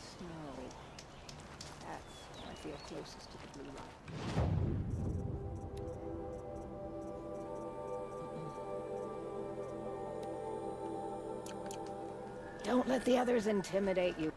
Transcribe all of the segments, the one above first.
snow. That's how I feel closest to the blue light. Don't let the others intimidate you.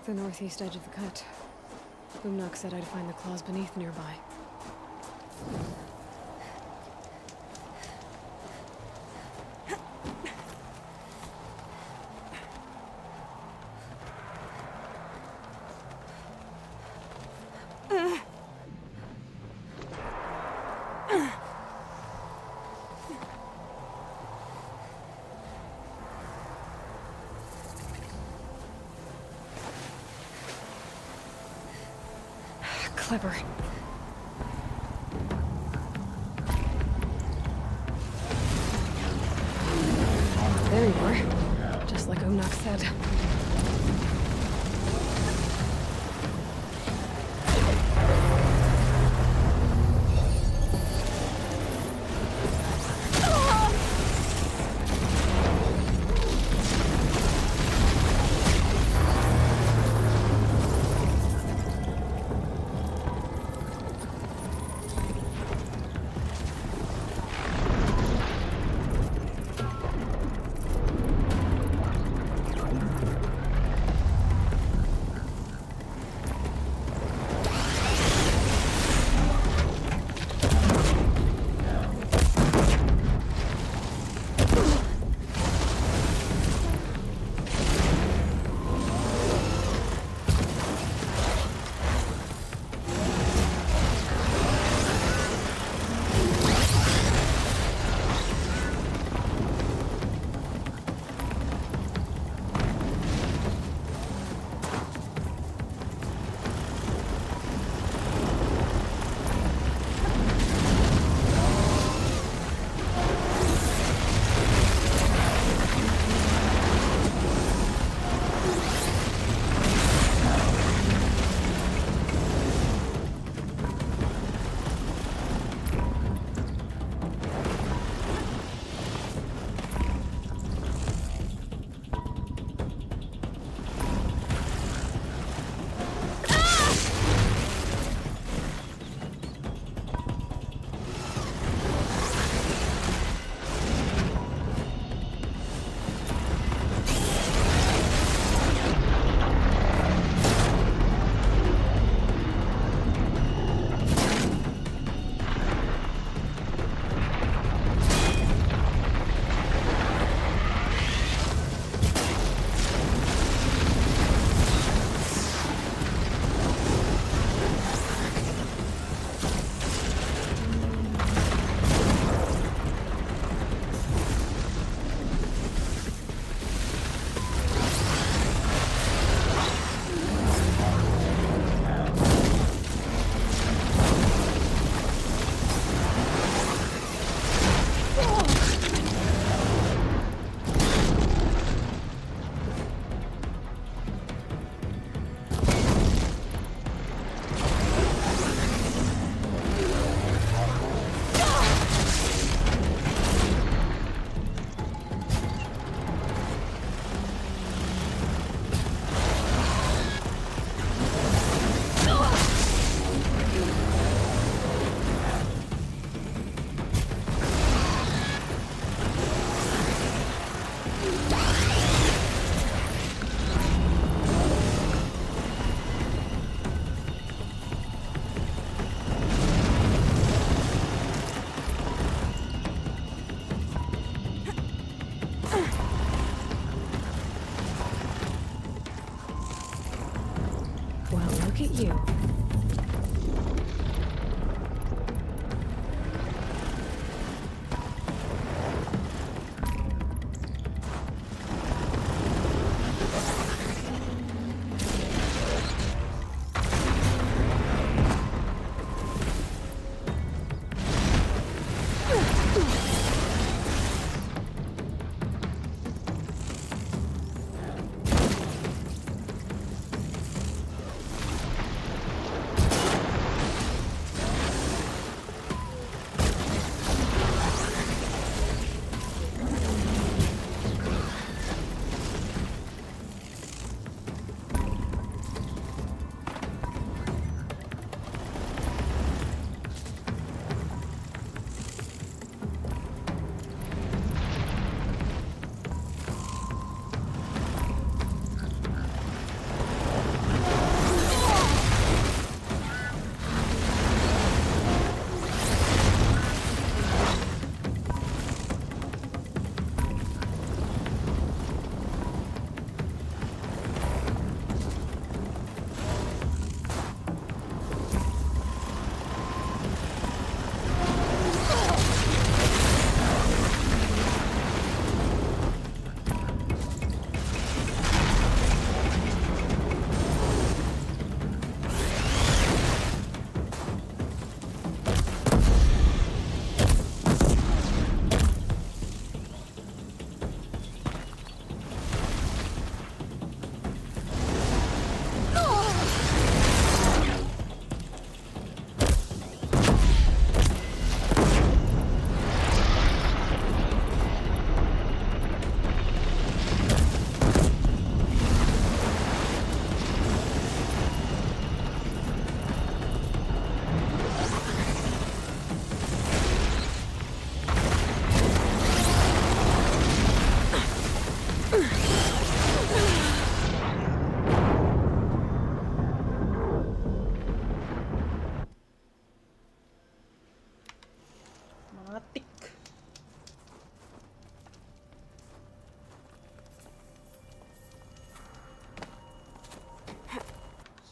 The northeast edge of the cut. Boomnock said I'd find the claws beneath nearby. Clever. There you are. Just like Boomnock said. Well, look at you.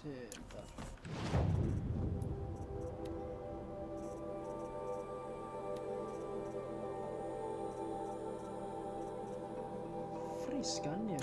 Sebentar. Freeze kan ya?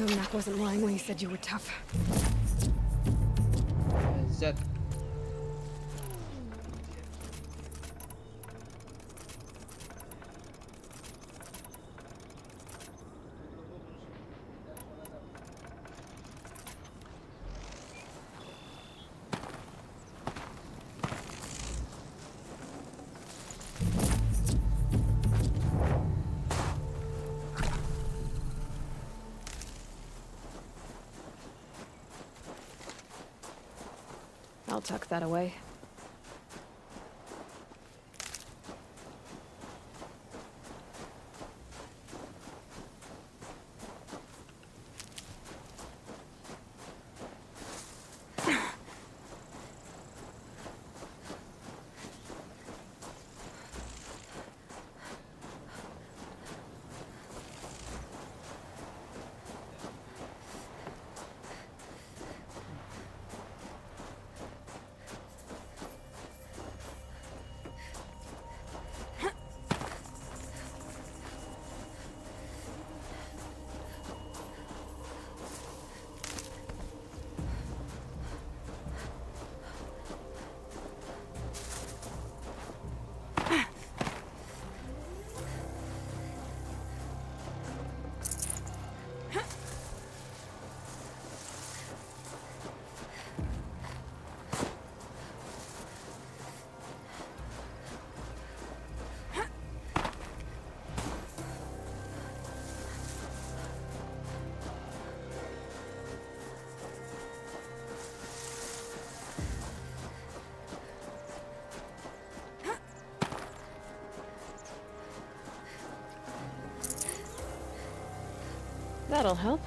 Gumnak wasn't lying when he said you were tough. Z. I'll tuck that away. That'll help.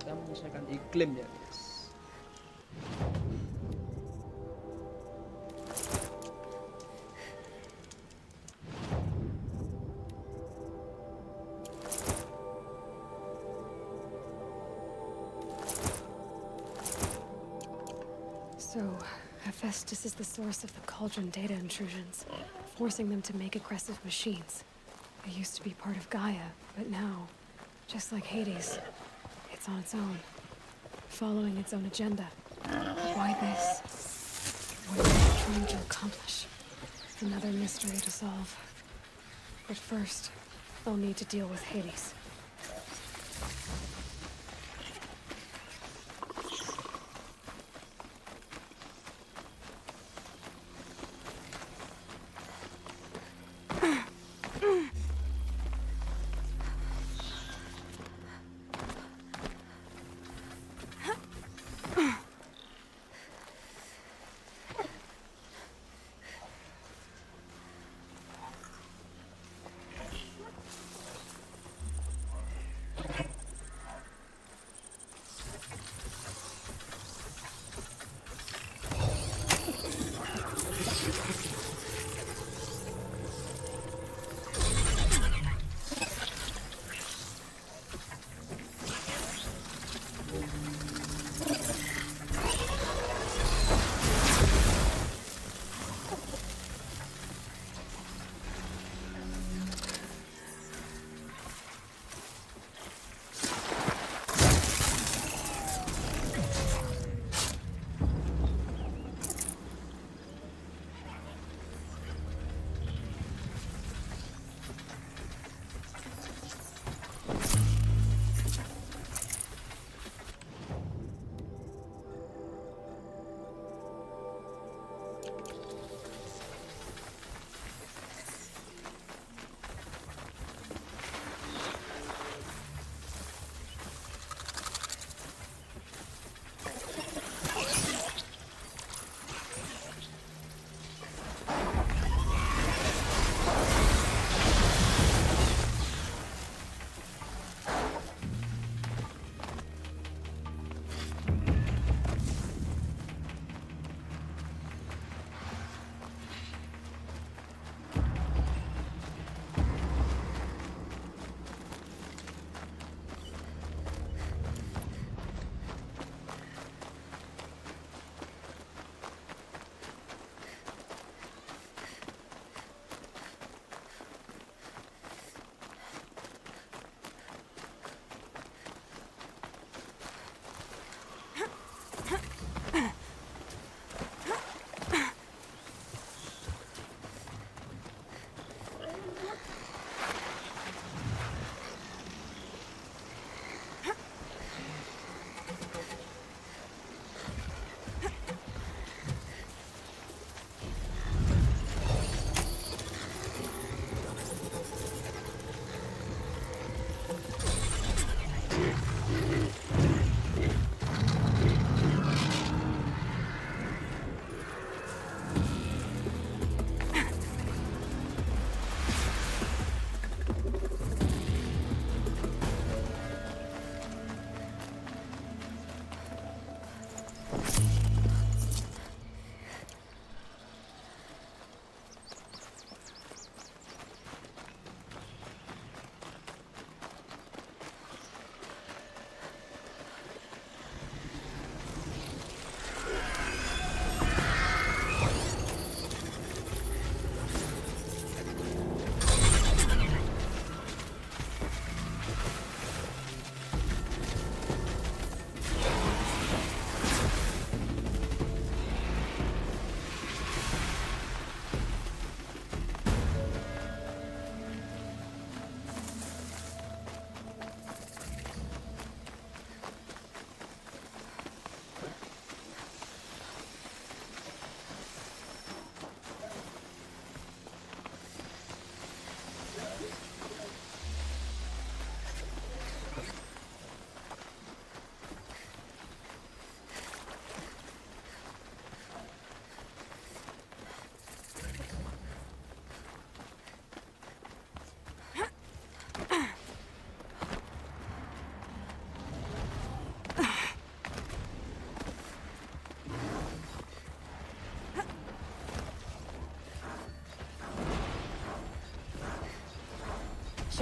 Kita menyesuaikan iklim ya guys. So, Hephaestus is the source of the Cauldron data intrusions, forcing them to make aggressive machines. They used to be part of Gaia, but now, just like Hades, it's on its own, following its own agenda. Why this? What are they trying to accomplish? Another mystery to solve. But first, they'll need to deal with Hades.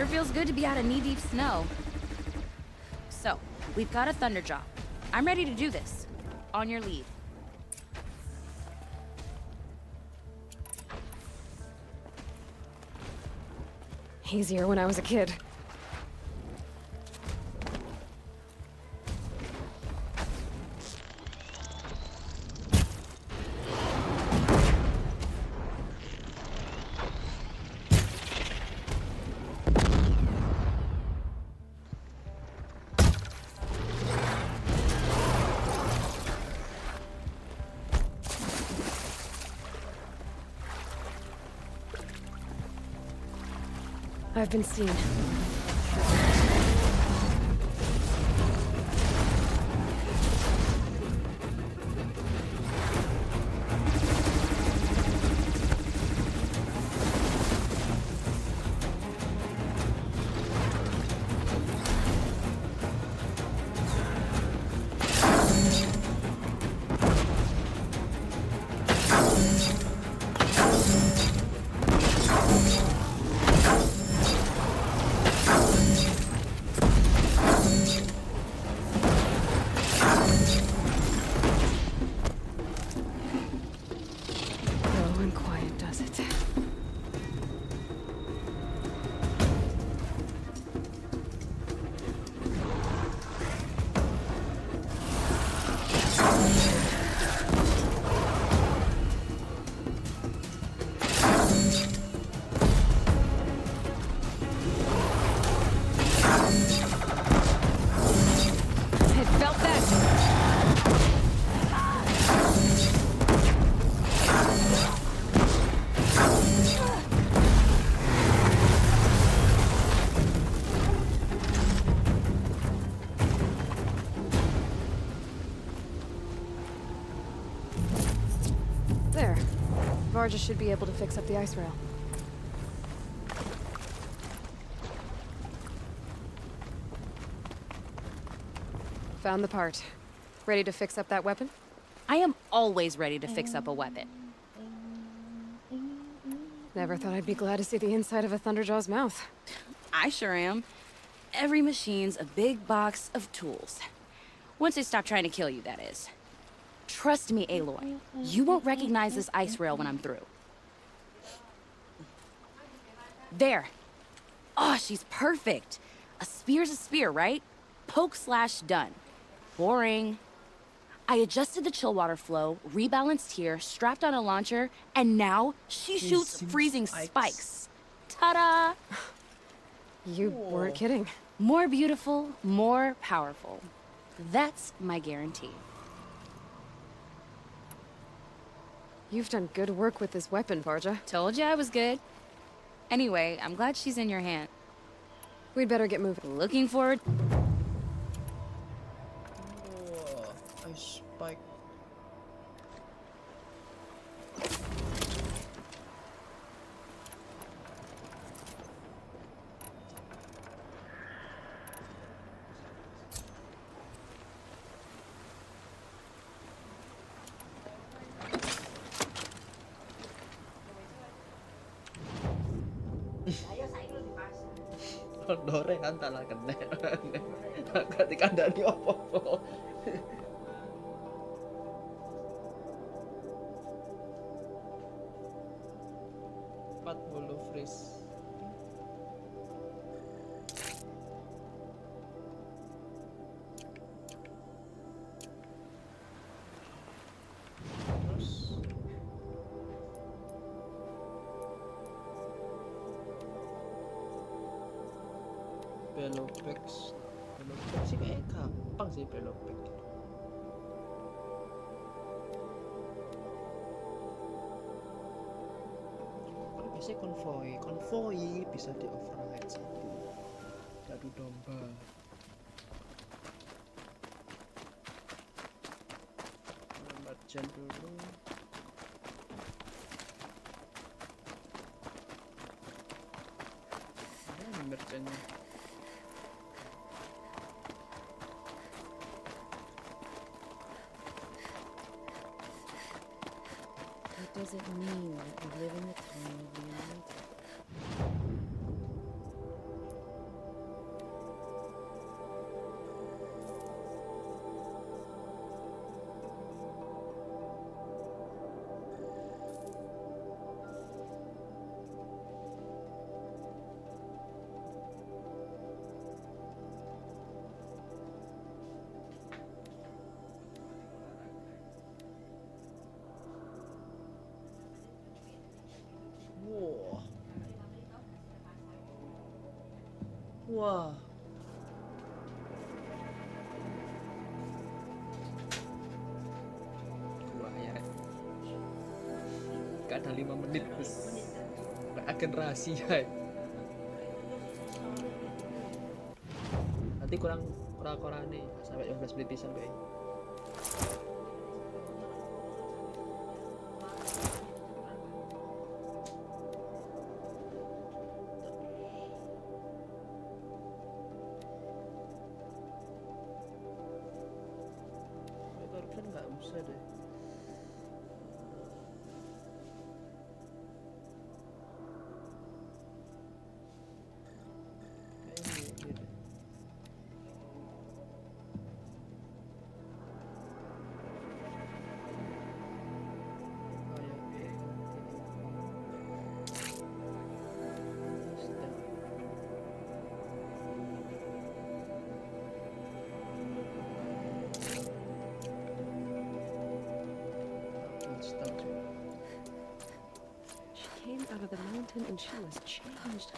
Sure feels good to be out of knee-deep snow. So, we've got a thunder drop. I'm ready to do this. On your lead. Easier when I was a kid. I've been seen. There. Varja should be able to fix up the ice rail. Found the part. Ready to fix up that weapon? I am always ready to fix up a weapon. Never thought I'd be glad to see the inside of a Thunderjaw's mouth. I sure am. Every machine's a big box of tools. Once they stop trying to kill you, that is. Trust me, Aloy. You won't recognize this ice rail when I'm through. There. Oh, she's perfect. A spear's a spear, right? Poke slash done. Boring. I adjusted the chill water flow, rebalanced here, strapped on a launcher, and now she shoots freezing spikes. Ta-da! You weren't kidding. More beautiful, more powerful. That's my guarantee. You've done good work with this weapon, Varja. Told you I was good. Anyway, I'm glad she's in your hand. We'd better get moving. Looking forward. Oh, ice spike. Dorehan tak kena. Ketika ada di opo. 40 freeze. Terus Velopex sih kayaknya gampang sih Velopex. Kalau biasanya konvoy bisa di override satu. Adu domba. Nomor jam dulu. Ini merchantnya. What does it mean that we live in the time of the United? Wah. Wah ya. Gak ada 5 menit Gus. Agen rahasia. Nanti kurang nih sampai 15 menit sampai. Nggak usah deh. Kayak ini deh. Oh ya, Came out of the mountain and she was changed.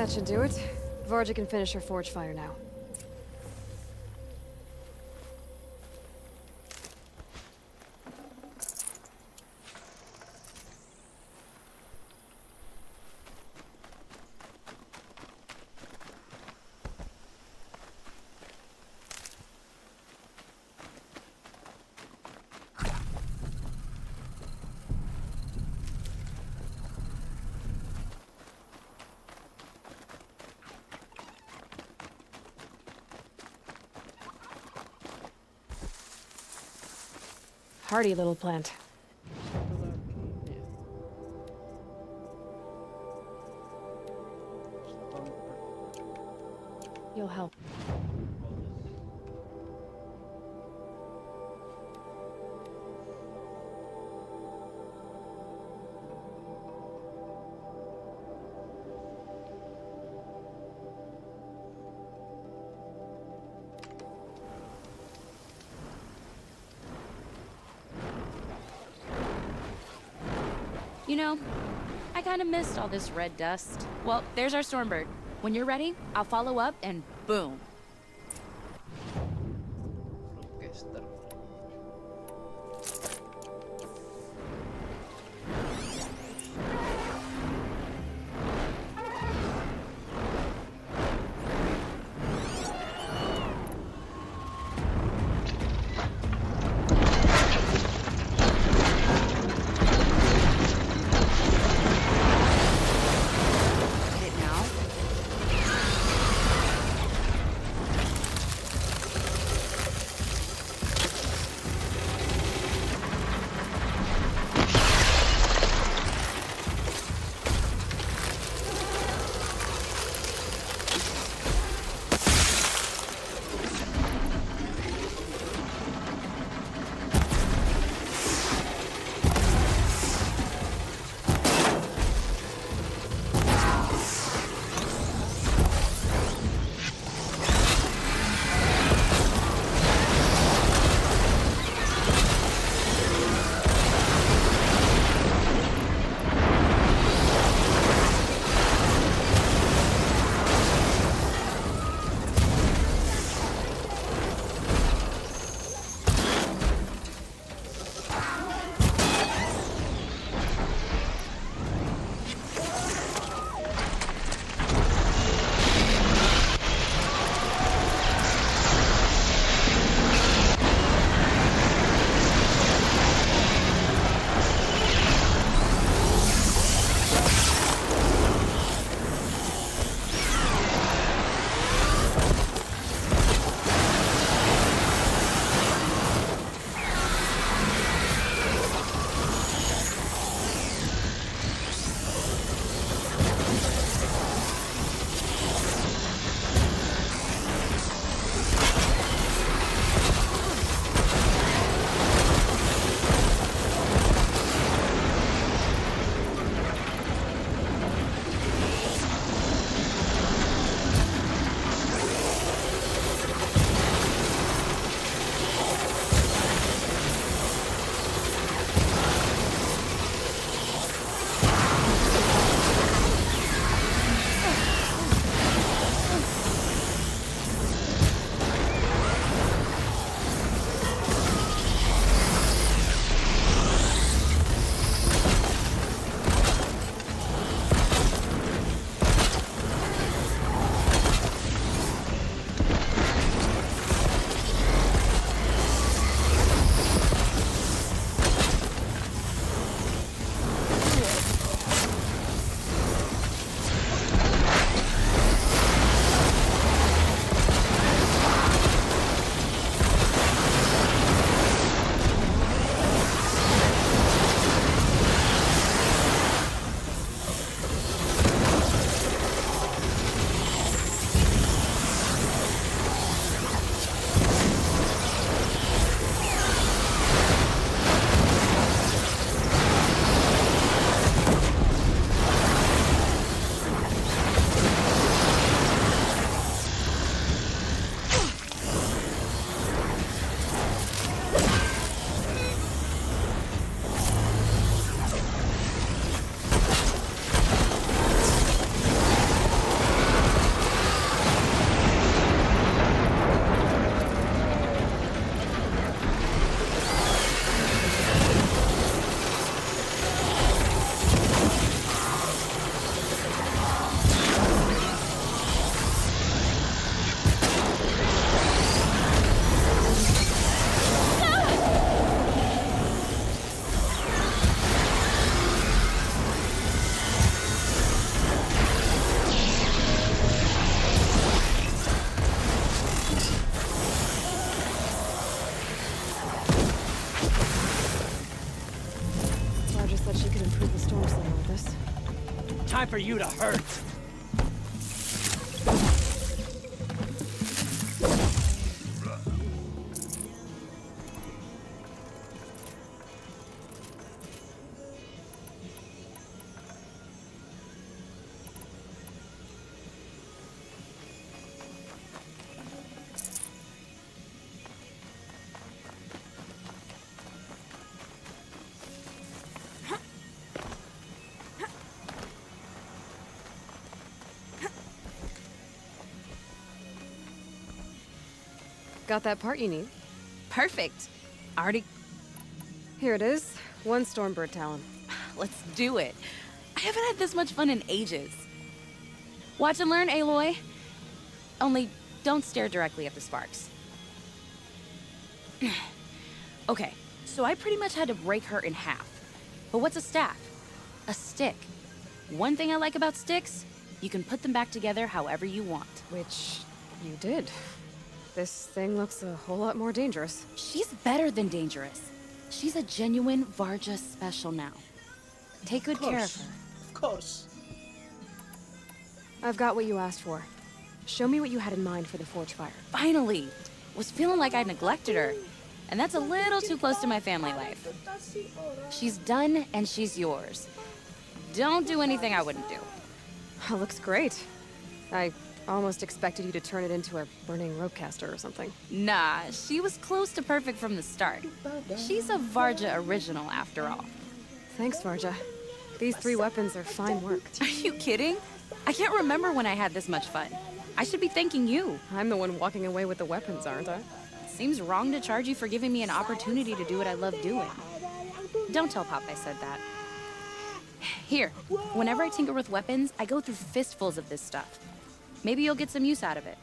That should do it. Varja can finish her forge fire now. Hardy little plant. Satu lagi ya. Stomper. You'll help. You know, I kind of missed all this red dust. Well, there's our Stormbird. When you're ready, I'll follow up and boom. Roadcaster. Hit it now. time for you to hurt. Got that part you need? Perfect. Already. Here it is. 1 Stormbird Talon. Let's do it. I haven't had this much fun in ages. Watch and learn, Aloy. Only don't stare directly at the sparks. Okay, so I pretty much had to break her in half. But what's a staff? A stick. One thing I like about sticks, you can put them back together however you want. Which you did. This thing looks a whole lot more dangerous. She's better than dangerous. She's a genuine Varja special now. Take good care of her. Of course. I've got what you asked for. Show me what you had in mind for the forge fire. Finally! Was feeling like I neglected her. And that's a little too close to my family life. She's done and she's yours. Don't do anything I wouldn't do. Looks great. I almost expected you to turn it into a burning ropecaster or something. Nah, she was close to perfect from the start. She's a Varja original after all. Thanks, Varja. These 3 weapons are fine work. Are you kidding? I can't remember when I had this much fun. I should be thanking you. I'm the one walking away with the weapons, aren't I? Seems wrong to charge you for giving me an opportunity to do what I love doing. Don't tell Pop I said that. Here, whenever I tinker with weapons, I go through fistfuls of this stuff. Maybe you'll get some use out of it.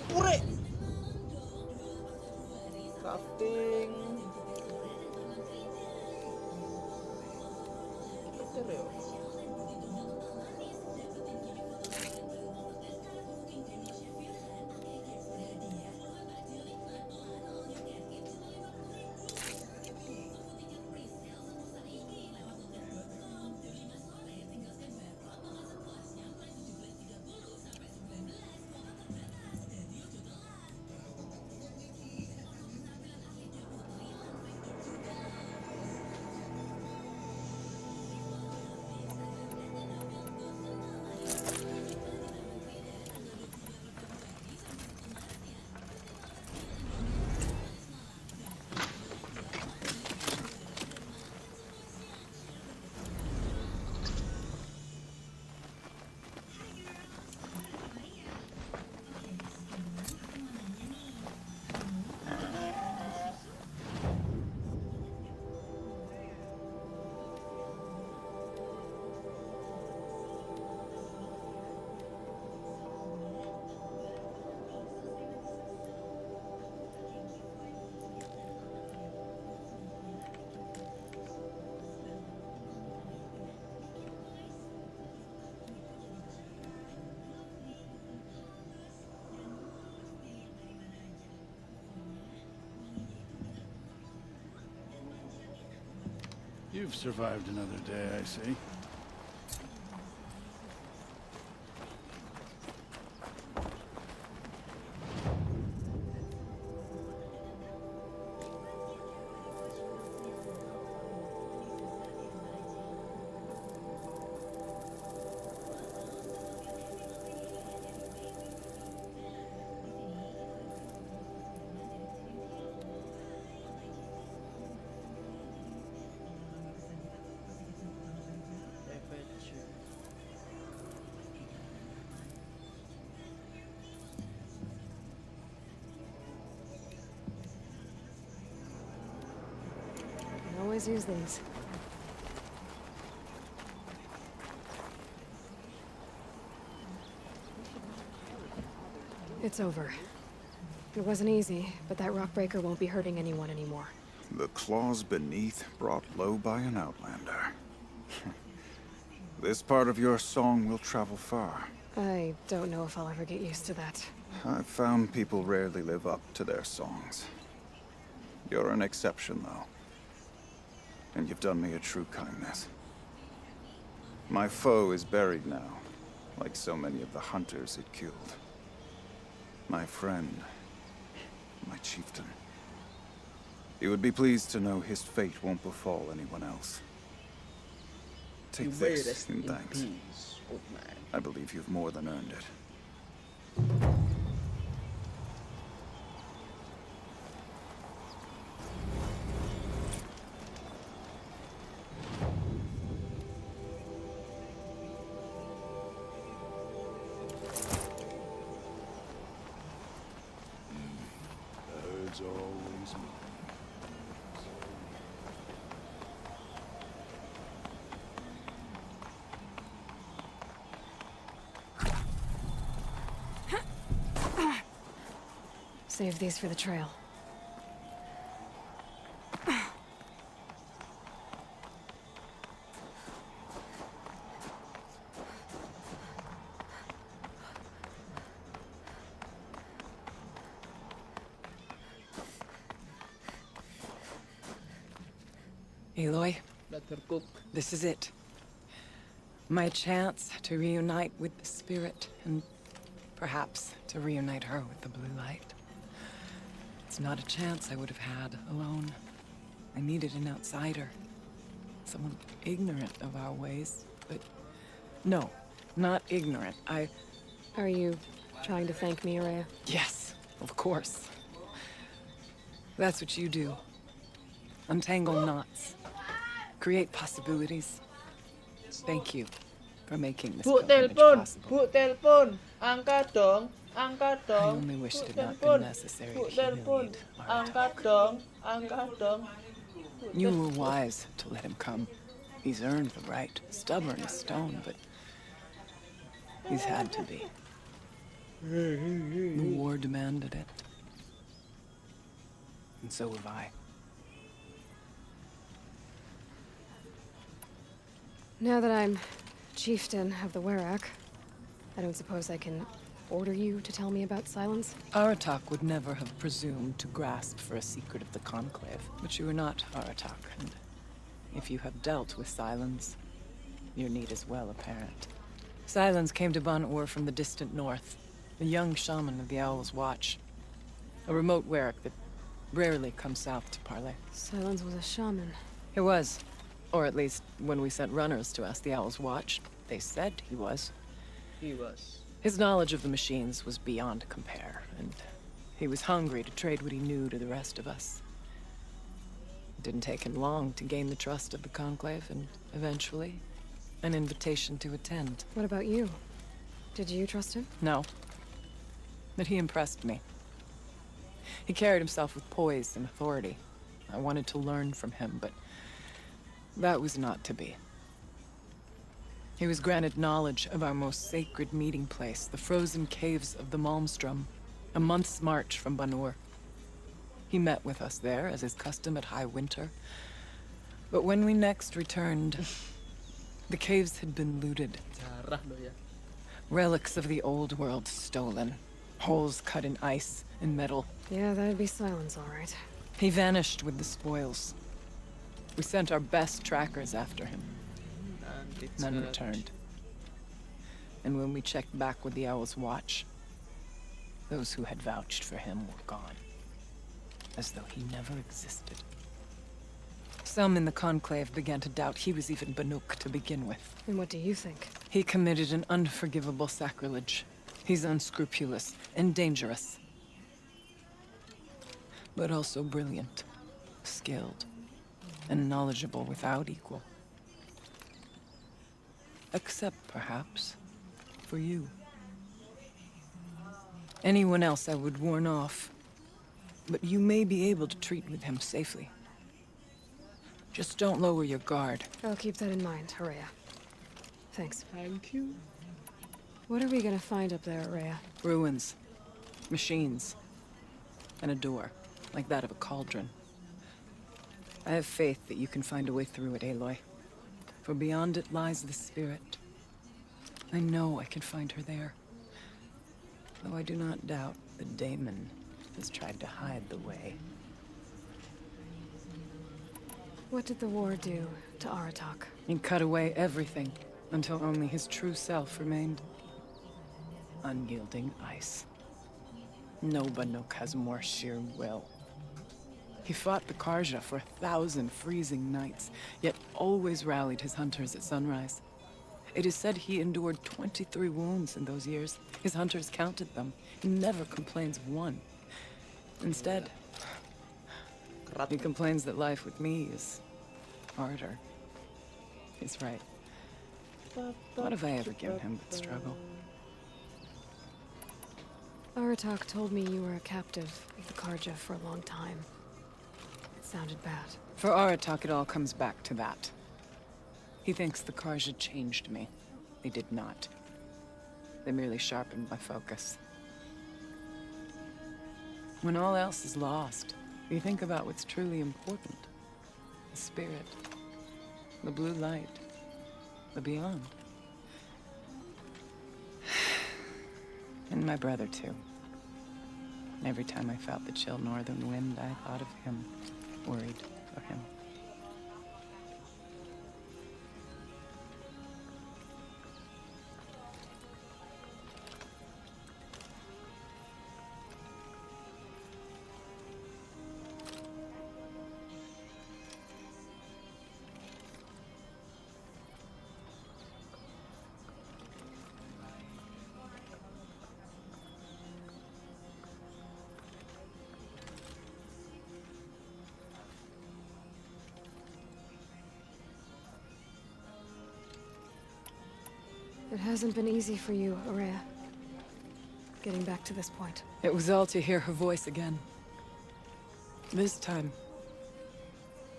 Pure. Crafting. Stereo. You've survived another day, I see. Always use these. It's over. It wasn't easy, but that rock breaker won't be hurting anyone anymore. The claws beneath brought low by an outlander. This part of your song will travel far. I don't know if I'll ever get used to that. I've found people rarely live up to their songs. You're an exception, though. And you've done me a true kindness. My foe is buried now, like so many of the hunters it killed. My friend, my chieftain. You would be pleased to know his fate won't befall anyone else. You Take may this rest in in thanks. peace, old man. I believe you've more than earned it. Birds always move. Save these for the trail. Aloy, Let her cook. this is it. My chance to reunite with the spirit, and perhaps to reunite her with the blue light. It's not a chance I would have had alone. I needed an outsider. Someone ignorant of our ways, but no, not ignorant. Are you trying to thank me, Akhirnya? Yes, of course. That's what you do. Untangle knots. Create possibilities. Thank you for making this Bu, pilgrimage telepon. possible. Bu, telepon. Angkat dong. Angkat I dong. only wish Bu, it had not telepon. been necessary Bu, to telepon. humiliate our Angkat talk. dong. Angkat dong. Bu, You tel- were wise to let him come. He's earned the right. Stubborn as stone, but he's had to be. The war demanded it. And so have I. Now that I'm chieftain of the Werak, I don't suppose I can order you to tell me about Silence? Aratak would never have presumed to grasp for a secret of the Conclave. But you are not Aratak, and if you have dealt with Silence, your need is well apparent. Silence came to Ban-Ur from the distant north, a young shaman of the Owl's Watch. A remote Werak that rarely comes south to parley. Silence was a shaman. He was. Or at least, when we sent runners to ask the Owl's Watch, they said he was. He was. His knowledge of the machines was beyond compare, and he was hungry to trade what he knew to the rest of us. It didn't take him long to gain the trust of the Conclave, and eventually, an invitation to attend. What about you? Did you trust him? No. But he impressed me. He carried himself with poise and authority. I wanted to learn from him, but that was not to be. He was granted knowledge of our most sacred meeting place, the frozen caves of the Malmstrom, a month's march from Ban-Ur. He met with us there, as is custom at high winter. But when we next returned, the caves had been looted. Jarah lo ya. Relics of the old world stolen. Holes cut in ice and metal. Yeah, that'd be Silence, all right. He vanished with the spoils. We sent our best trackers after him. And it's None her. returned. And when we checked back with the Owl's Watch, those who had vouched for him were gone. As though he never existed. Some in the Conclave began to doubt he was even Banuk to begin with. And what do you think? He committed an unforgivable sacrilege. He's unscrupulous and dangerous. But also brilliant, skilled, and knowledgeable without equal. Except, perhaps, for you. Anyone else I would warn off, but you may be able to treat with him safely. Just don't lower your guard. I'll keep that in mind, Akhirnya. Thanks. Thank you. What are we gonna find up there, Akhirnya? Ruins, machines, and a door, like that of a cauldron. I have faith that you can find a way through it, Aloy. For beyond it lies the spirit. I know I can find her there. Though I do not doubt that Damon has tried to hide the way. What did the war do to Aratak? He cut away everything, until only his true self remained. Unyielding ice. No Banuk has more sheer will. He fought the Karja for 1,000 freezing nights, yet always rallied his hunters at sunrise. It is said he endured 23 wounds in those years. His hunters counted them. He never complains of one. Instead, he complains that life with me is harder. He's right. What have I ever given him but struggle? Aratak told me you were a captive of the Karja for a long time. It sounded bad. For Aratak, it all comes back to that. He thinks the Karja changed me. They did not. They merely sharpened my focus. When all else is lost, you think about what's truly important. The spirit. The blue light. The beyond. And my brother, too. Every time I felt the chill northern wind, I thought of him, worried for him. It hasn't been easy for you, Akhirnya. Getting back to this point. It was all to hear her voice again. This time,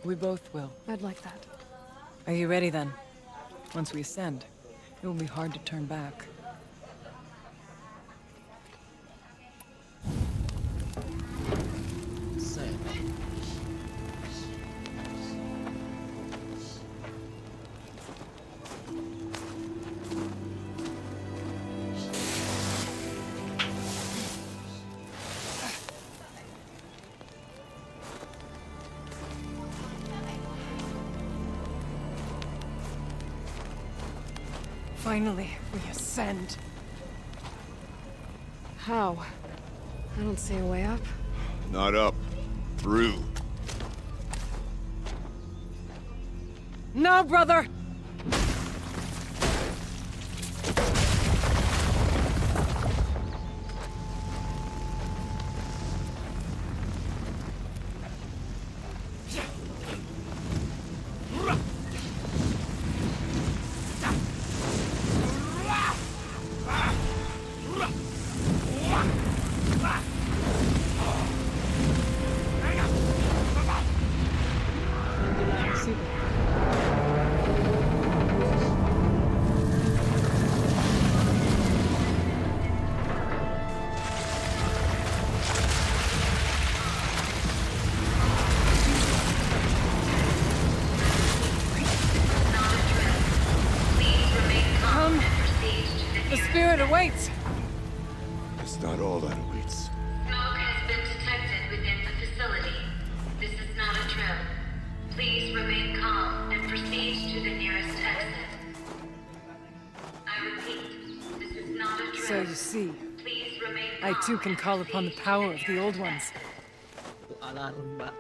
we both will. I'd like that. Are you ready then? Once we ascend, it will be hard to turn back. Finally, we ascend. How? I don't see a way up. Not up. Through. No, brother! Awaits. It's not all that awaits. Smoke has been detected within the facility. This is not a drill. Please remain calm and proceed to the nearest exit. I repeat, this is not a drill. So you see, Please remain calm I too can and call upon the proceed to power of the nearest old ones. exit. Alarun, Mbak.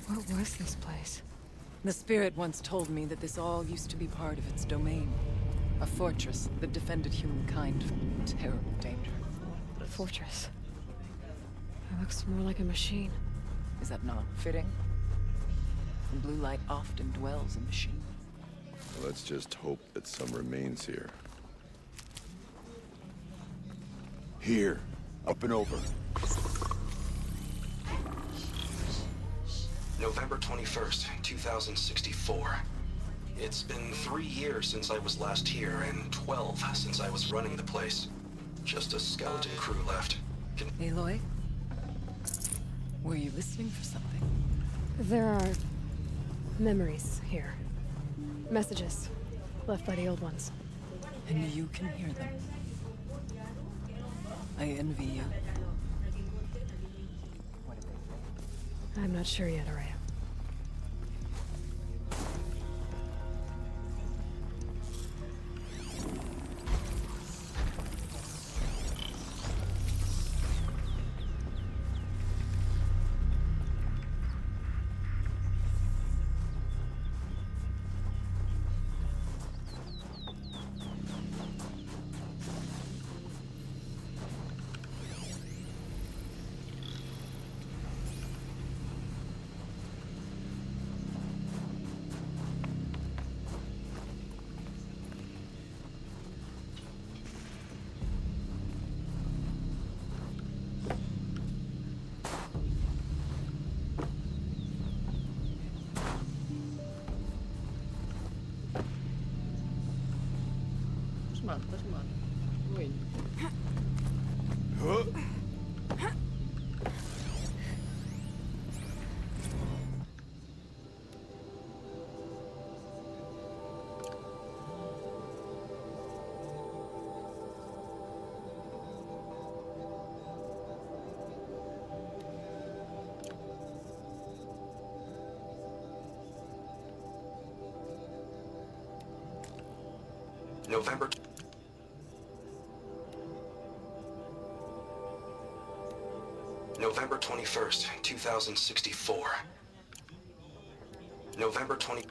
What was this place? The spirit once told me that this all used to be part of its domain. A fortress that defended humankind from terrible danger. A fortress. It looks more like a machine. Is that not fitting? The blue light often dwells in machine. Let's just hope that some remains here. Here. Up and over. November 21st, 2064. It's been 3 years since I was last here, and 12 since I was running the place. Just a skeleton crew left. Aloy? Were you listening for something? There are memories here. Messages left by the old ones. And you can hear them. I envy you. I'm not sure yet, Araya. Semangat. Wih. November 21st, 2064. November 20...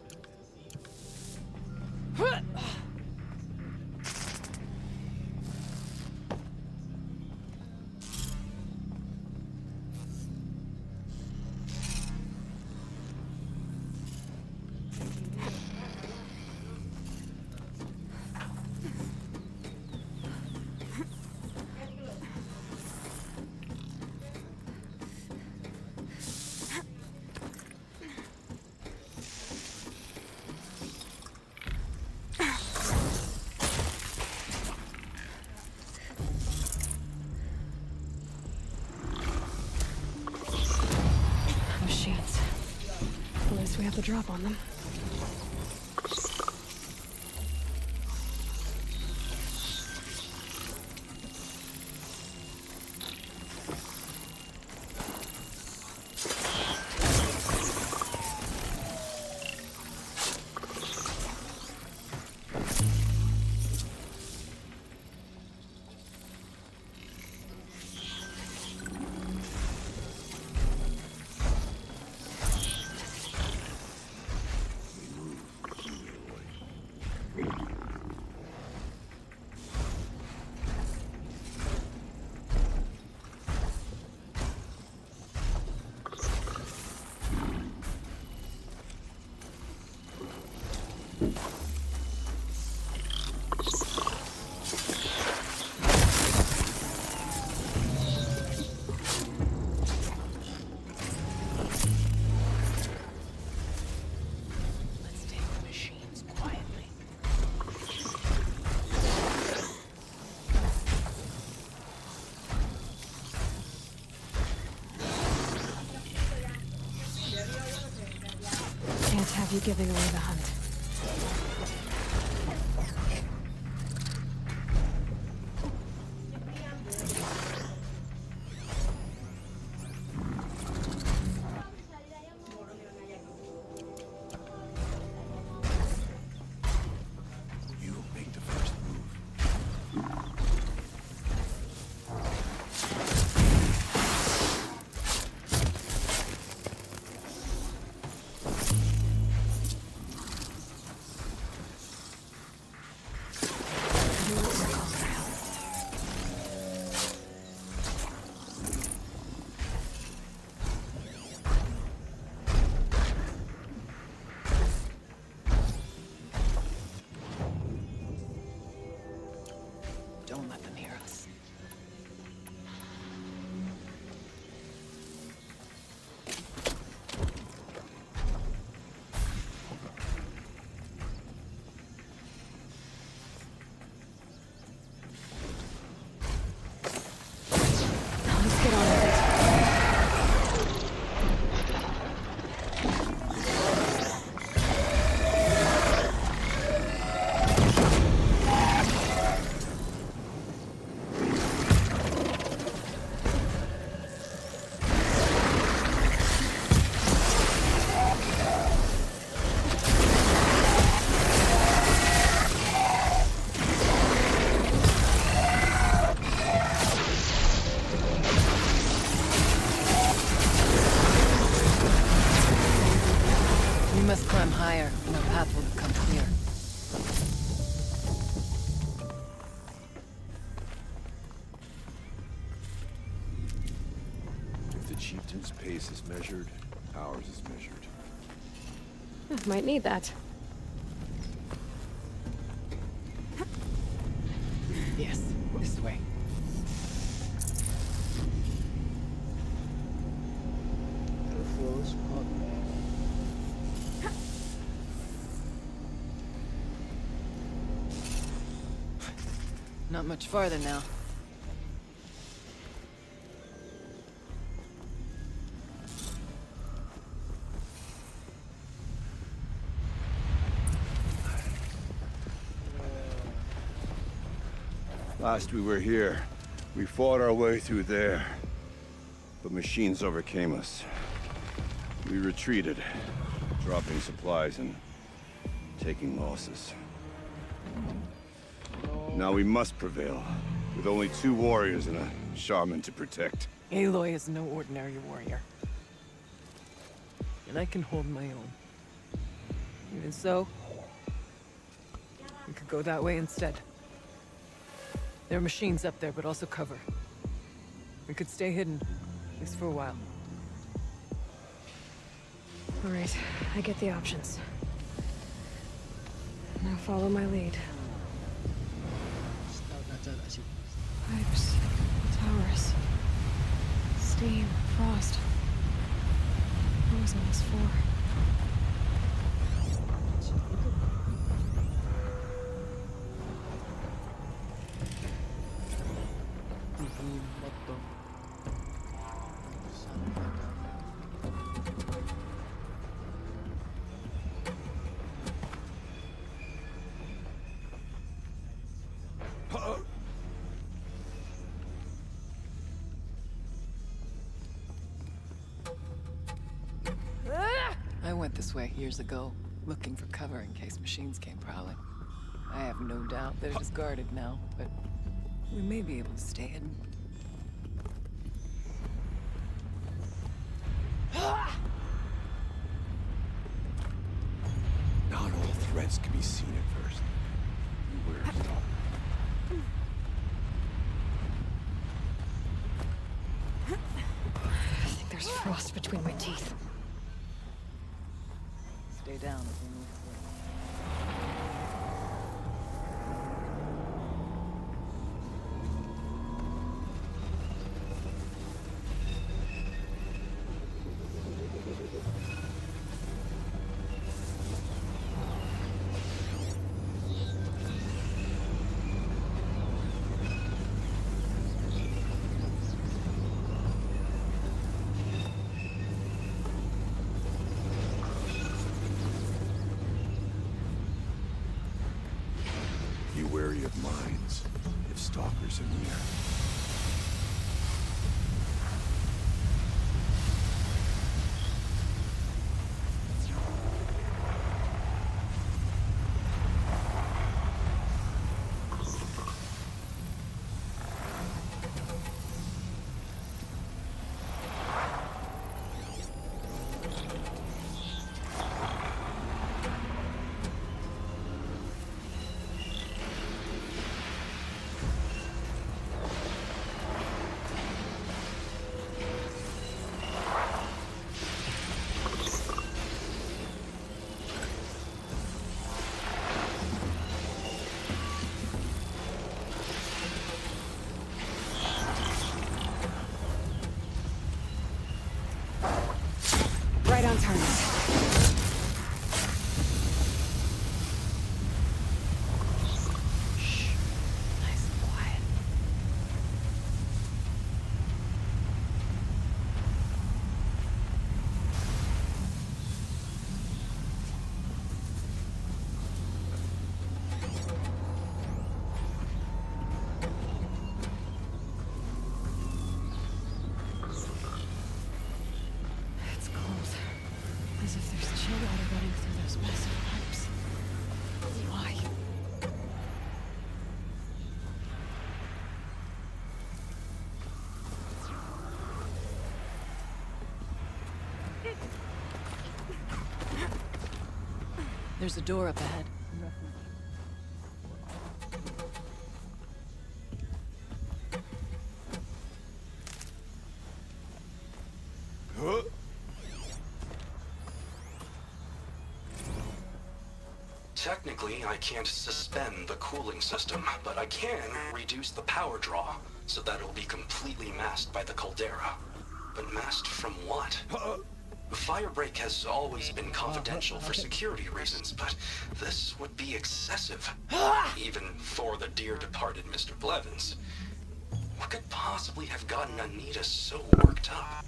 Machines. At least we have the drop on them. Can't have you giving away the hunt. You make the first move. Don't let them hear us. Let's get on with it. chieftain's pace is measured, ours is measured. Might need that. Yes, this way. Full spot, man. Not much farther now. Last we were here, we fought our way through there. But machines overcame us. We retreated, dropping supplies and taking losses. Now we must prevail, with only 2 warriors and a shaman to protect. Aloy is no ordinary warrior. And I can hold my own. Even so, we could go that way instead. There are machines up there, but also cover. We could stay hidden, at least for a while. All right, I get the options. Now follow my lead. Pipes, towers, steam, frost. What was all this for? I went this way years ago, looking for cover in case machines came prowling. I have no doubt that it is guarded now, but we may be able to stay hidden. Not all threats can be seen at first. Beware of stalkers. I think there's frost between my teeth. Stay down as we move through. Be wary of mines, if stalkers are near. Right on target. Shh. Nice and quiet. It's cold. As if there's chill water running through those massive pipes. Why? There's a door up ahead. Technically, I can't suspend the cooling system, but I can reduce the power draw so that it'll be completely masked by the caldera. But masked from what? The firebreak has always been confidential for security reasons, but this would be excessive. Even for the dear departed Mr. Blevins. What could possibly have gotten Anita so worked up?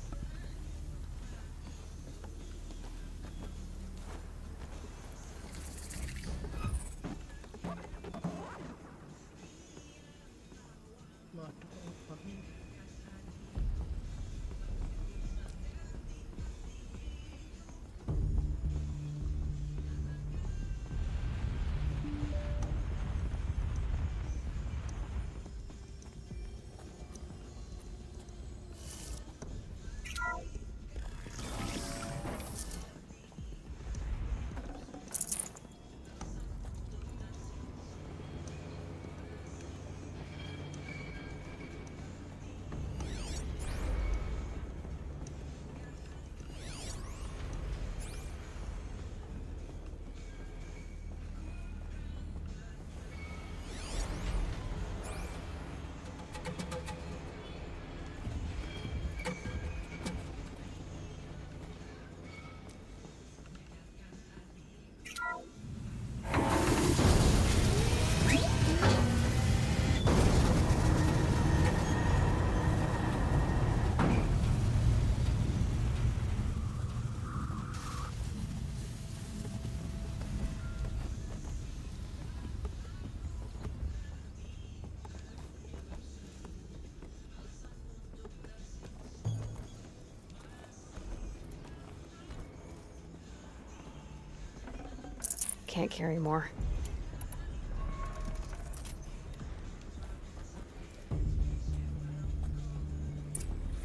Can't carry more.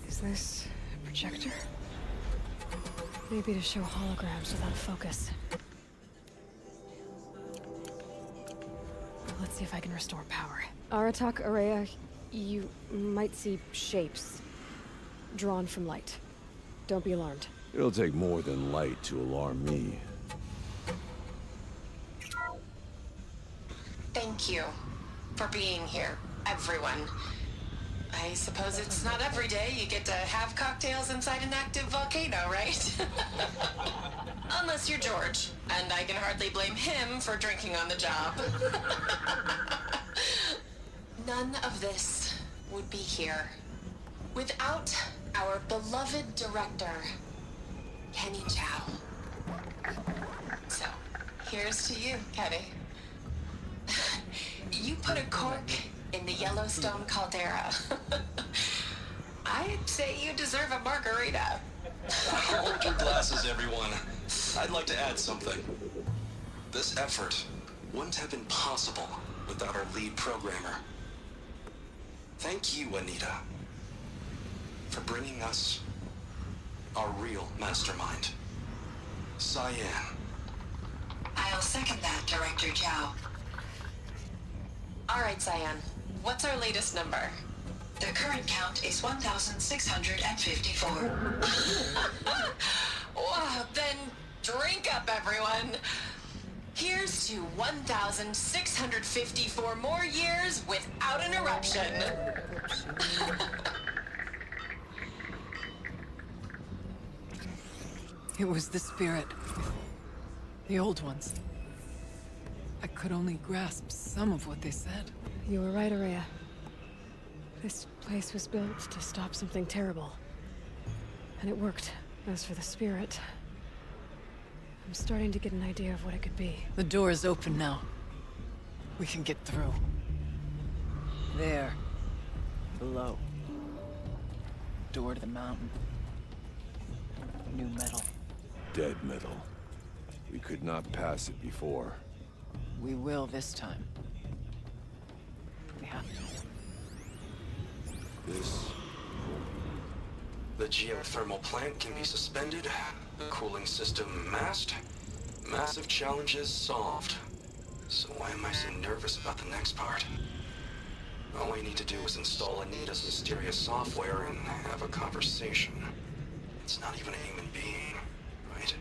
Is this a projector? Maybe to show holograms without focus. Let's see if I can restore power. Aratak, Araya, you might see shapes drawn from light. Don't be alarmed. It'll take more than light to alarm me. Thank you for being here, everyone. I suppose it's not every day you get to have cocktails inside an active volcano, right? Unless you're George, and I can hardly blame him for drinking on the job. None of this would be here without our beloved director, Kenny Chow. So, here's to you, Kenny. You put a cork in the Yellowstone caldera. I'd say you deserve a margarita. Hold your glasses, everyone. I'd like to add something. This effort wouldn't have been possible without our lead programmer. Thank you, Anita, for bringing us our real mastermind, Cyan. I'll second that, Director Chow. All right, Cyan. What's our latest number? The current count is 1,654. Wow, then drink up, everyone. Here's to 1,654 more years without an eruption. It was the spirit. The old ones. I could only grasp some of what they said. You were right, Araya. This place was built to stop something terrible. And it worked. As for the spirit, I'm starting to get an idea of what it could be. The door is open now. We can get through. There. Below. Door to the mountain. New metal. Dead metal. We could not pass it before. We will this time. We have to. This... The geothermal plant can be suspended, the cooling system masked, massive challenges solved. So why am I so nervous about the next part? All I need to do is install Anita's mysterious software and have a conversation. It's not even a human being, right?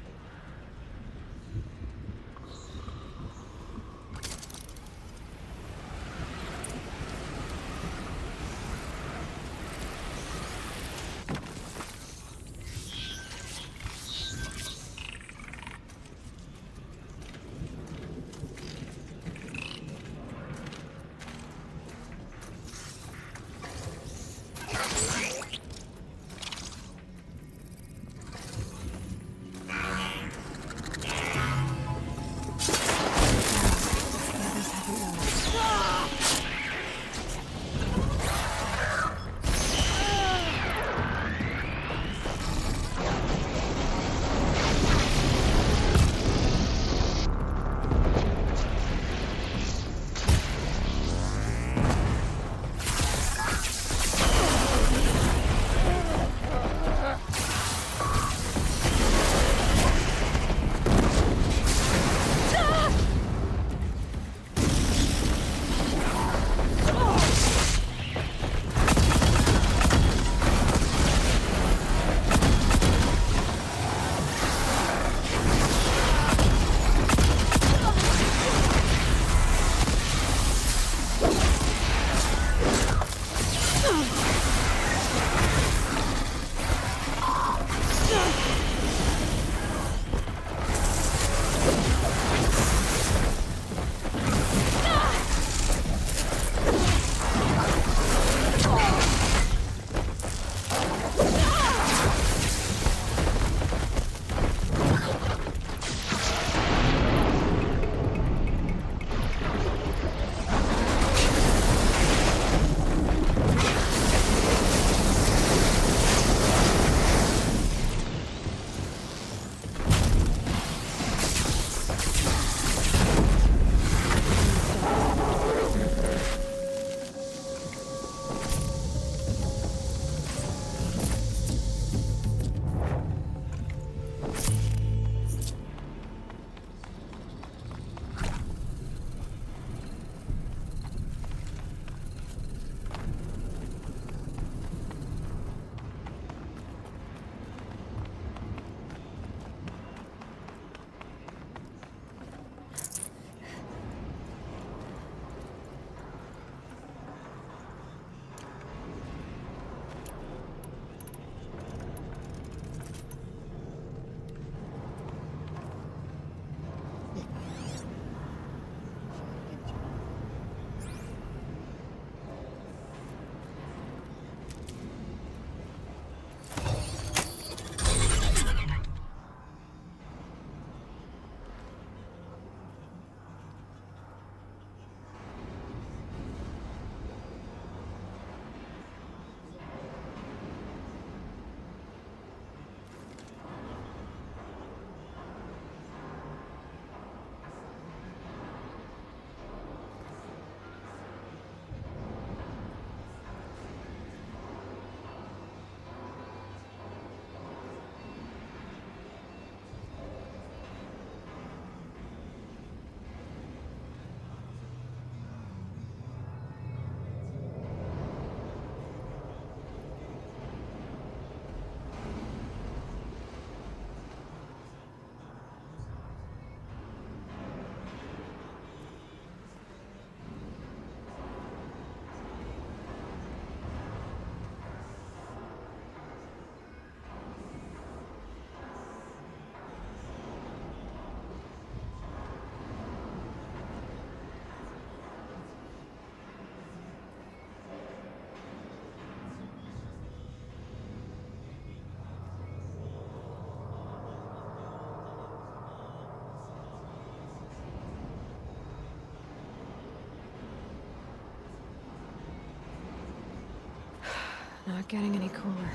Not getting any cooler.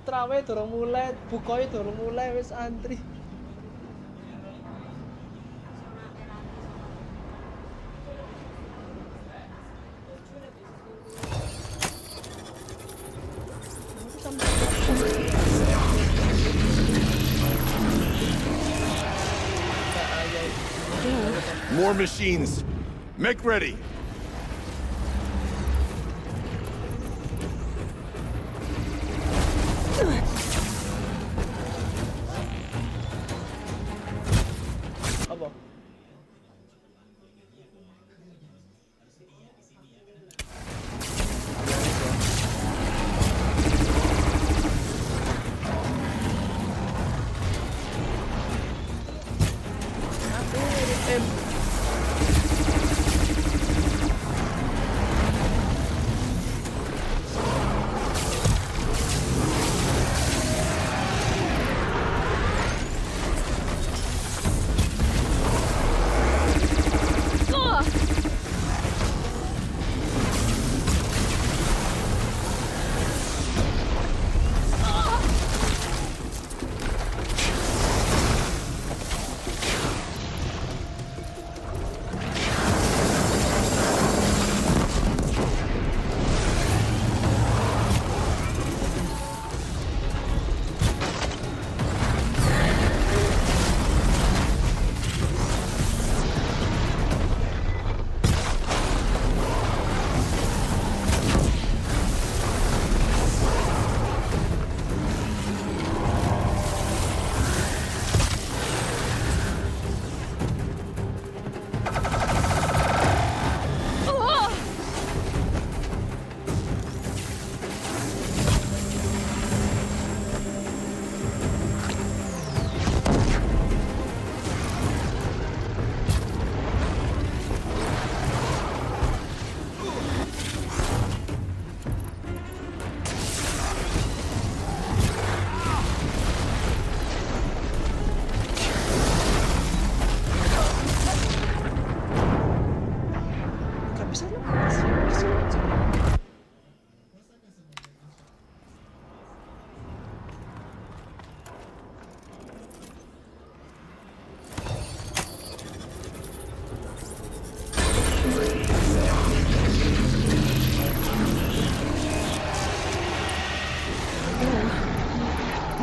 Trawe durung mulai, bukoe durung mulai wis antri. More machines. Make ready. Apa?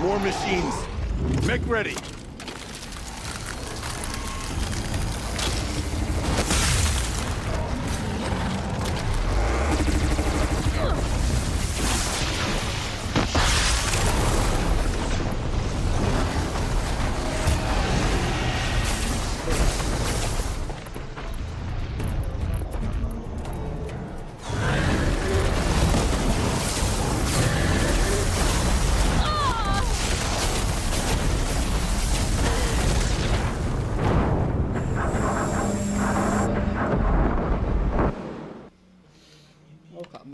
More machines. Make ready.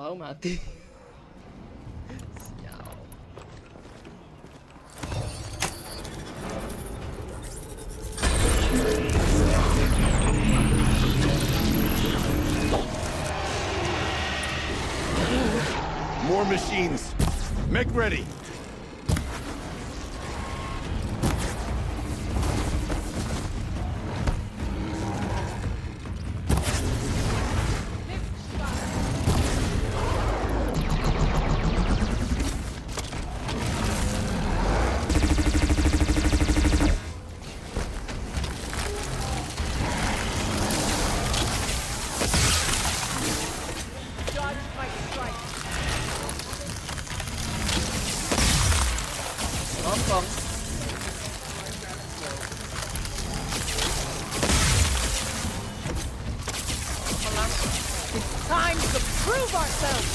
tahu mati. Sial. More machines. Make ready. Time to prove ourselves!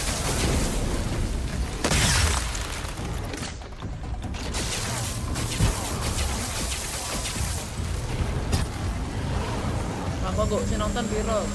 Apa kok si nonton viral?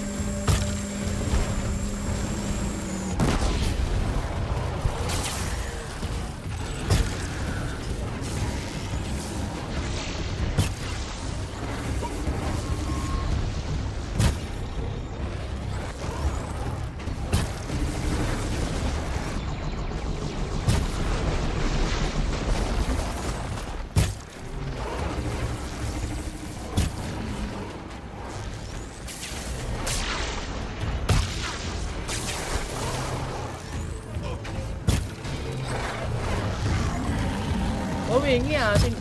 Oh wingi ya sing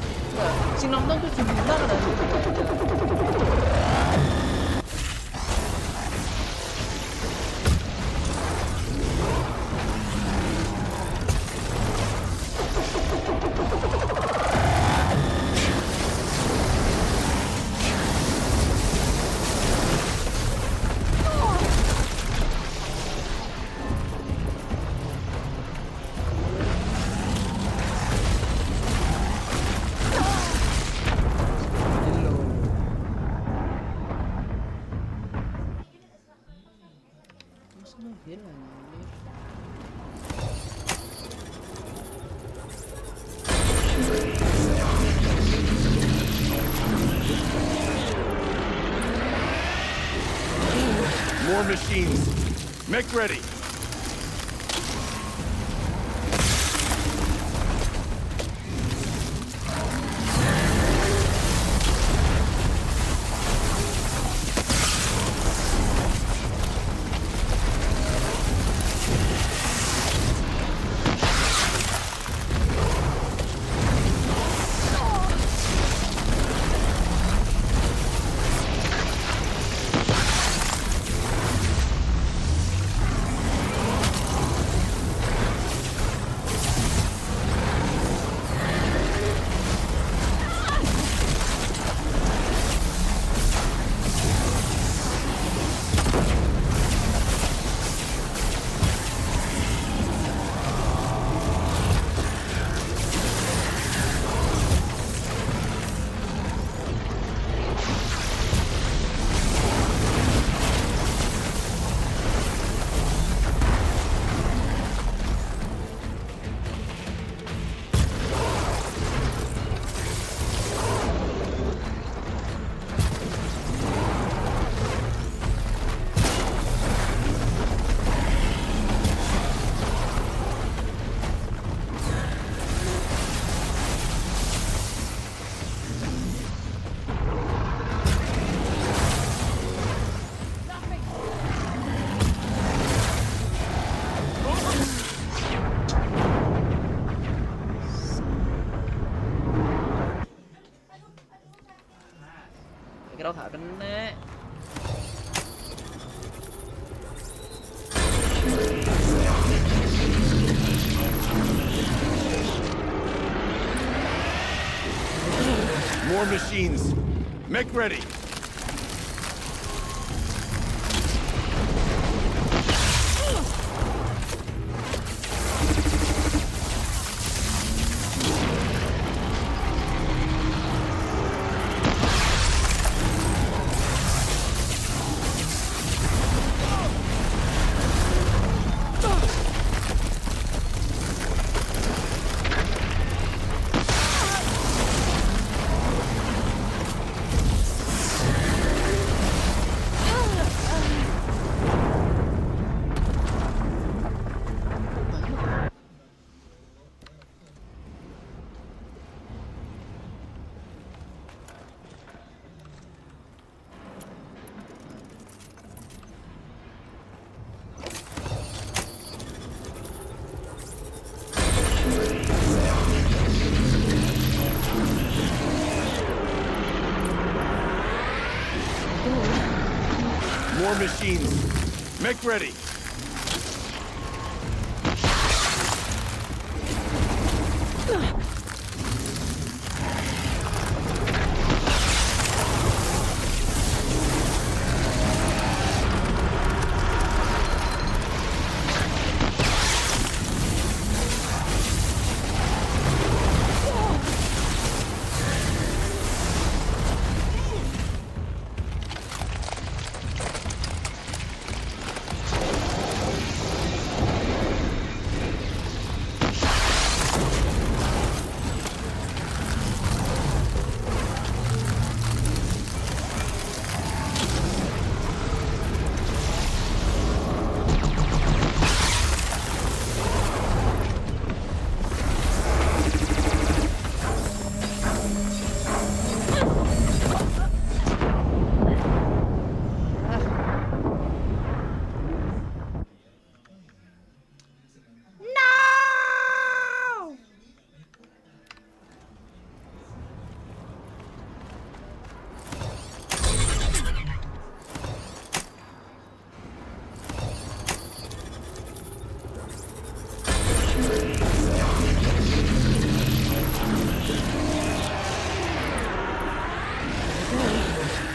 nonton 7 bintang ada gitu aja. More machines. Make ready. Kira gak kena. More machines. Make ready. More machines. Make ready.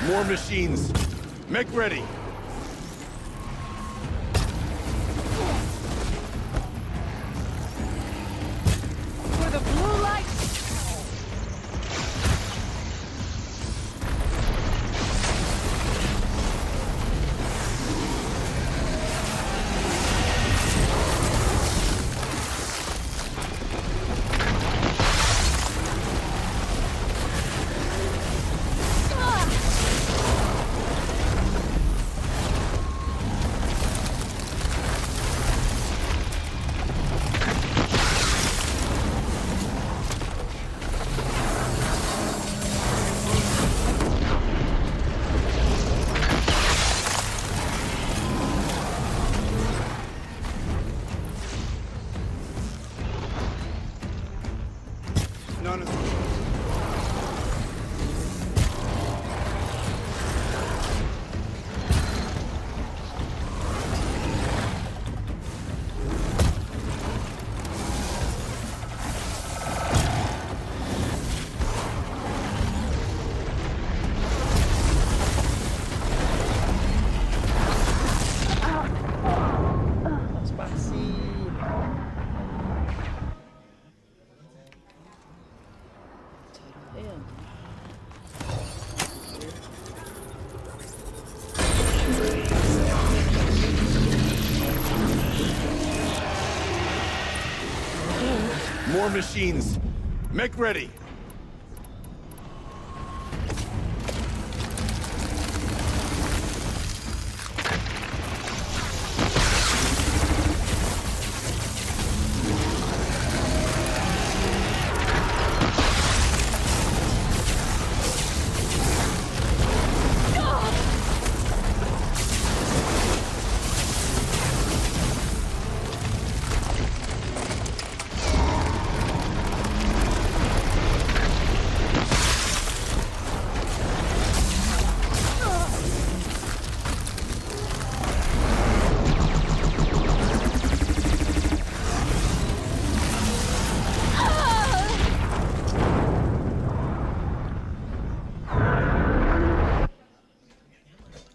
More machines. Make ready. For the blue light! More machines. Make ready.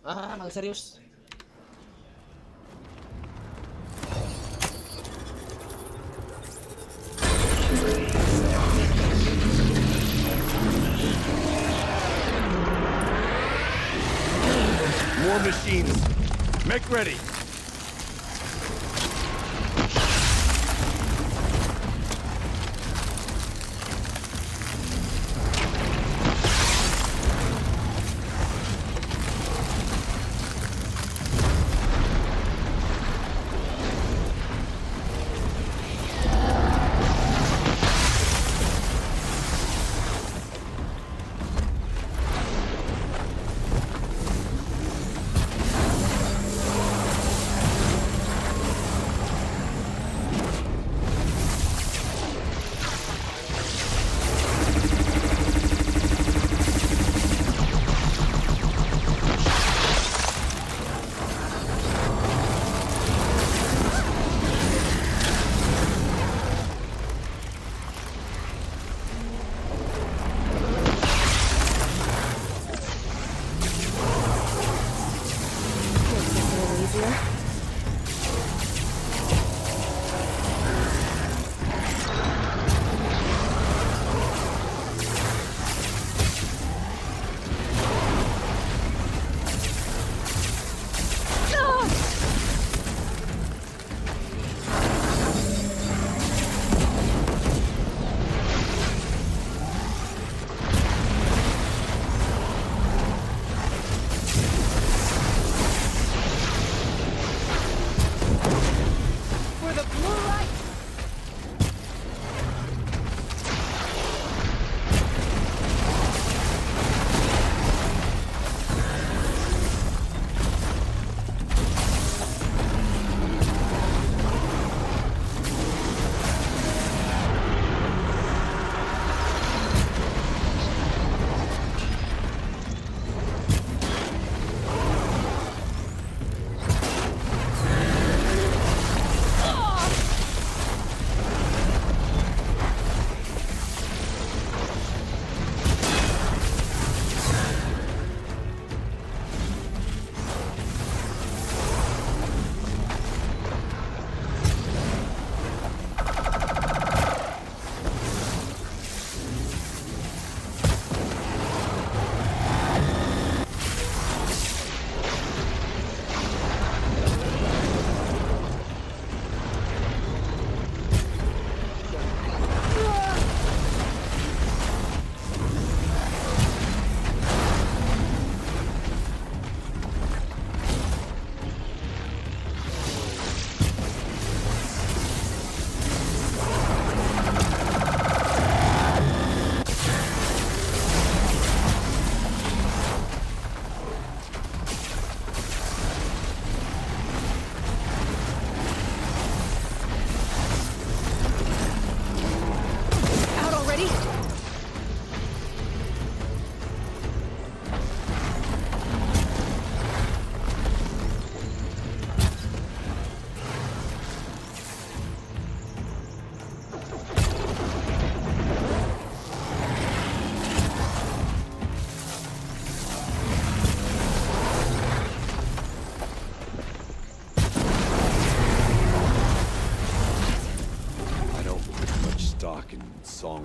Ah, mang serius. More machines. Make ready.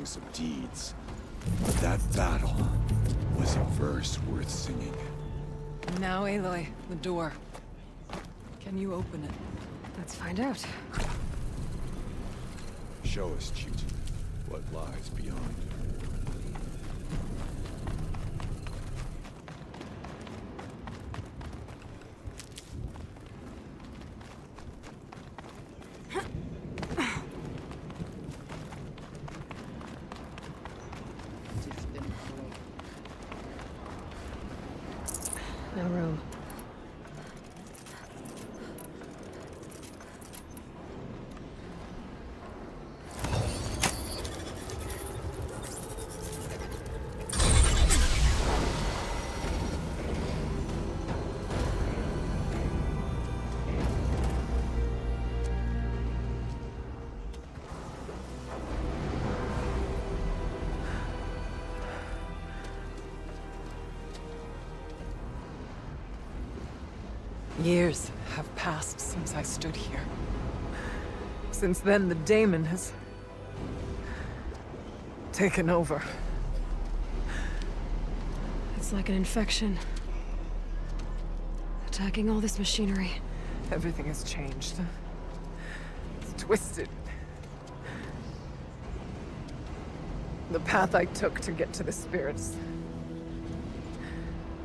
songs of deeds. But that battle was a verse worth singing. Now, Aloy, the door. Can you open it? Let's find out. Show us, Chieftain, what lies beyond. No room. Years have passed since I stood here. Since then, the daemon has taken over. It's like an infection. Attacking all this machinery. Everything has changed. It's twisted. The path I took to get to the spirits,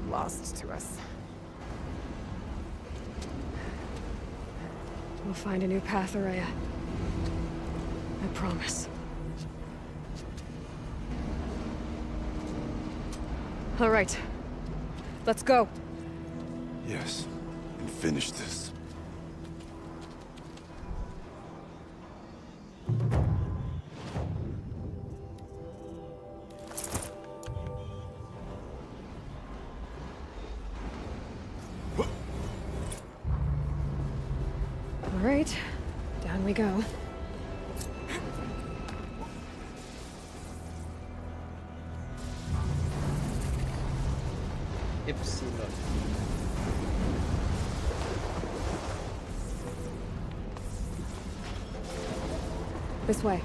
lost to us. We'll find a new path, Araya. I promise. All right. Let's go. Yes, and finish this. All right. Down we go. Epsilon. This way.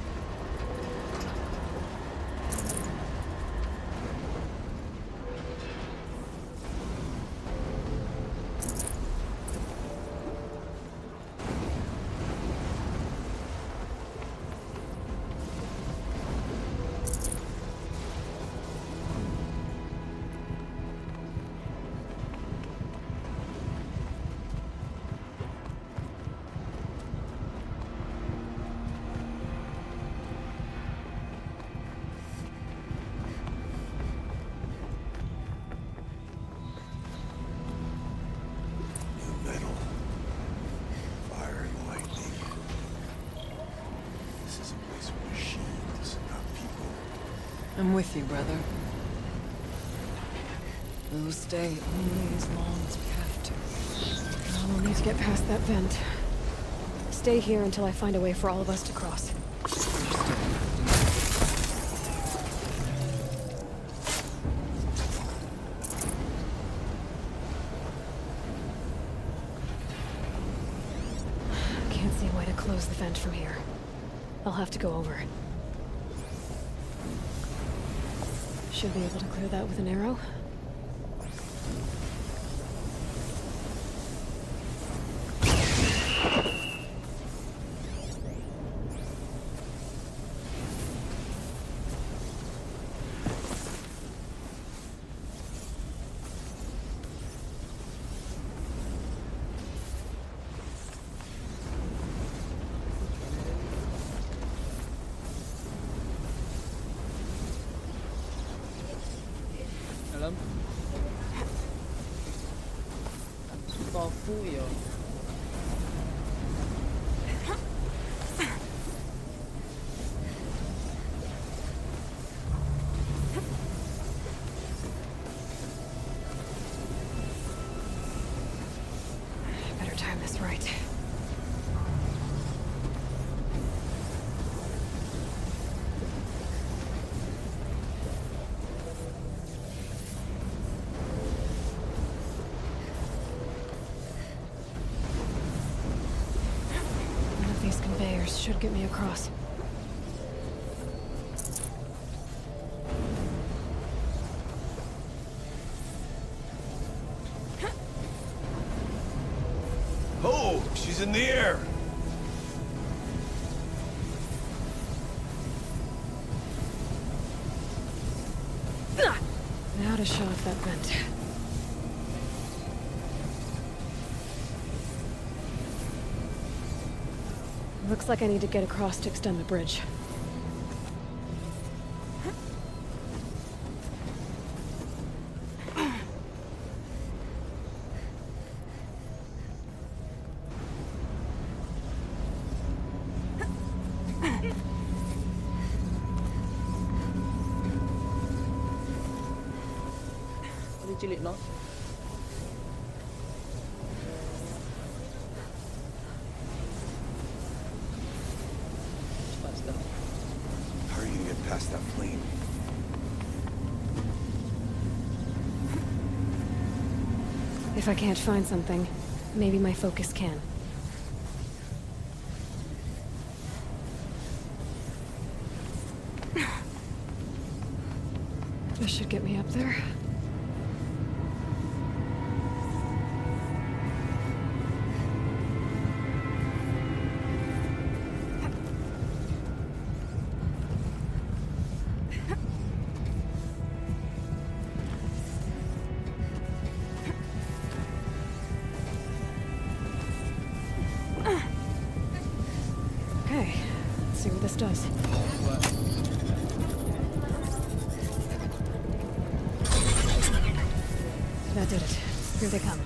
I'm with you, brother. We will stay only as long as we have to. We'll need to get past that vent. Stay here until I find a way for all of us to cross. Can't see a way to close the vent from here. I'll have to go over it. Should be able to clear that with an arrow. Dalam powerful ya. Better time this right. Should get me across. He's in the air! Now to shut off that vent. Looks like I need to get across to extend the bridge. Cilik no. How are you gonna get past that plane? If I can't find something, maybe my focus can. This should get me up there. Okay, let's see what this does. That did it. Here they come.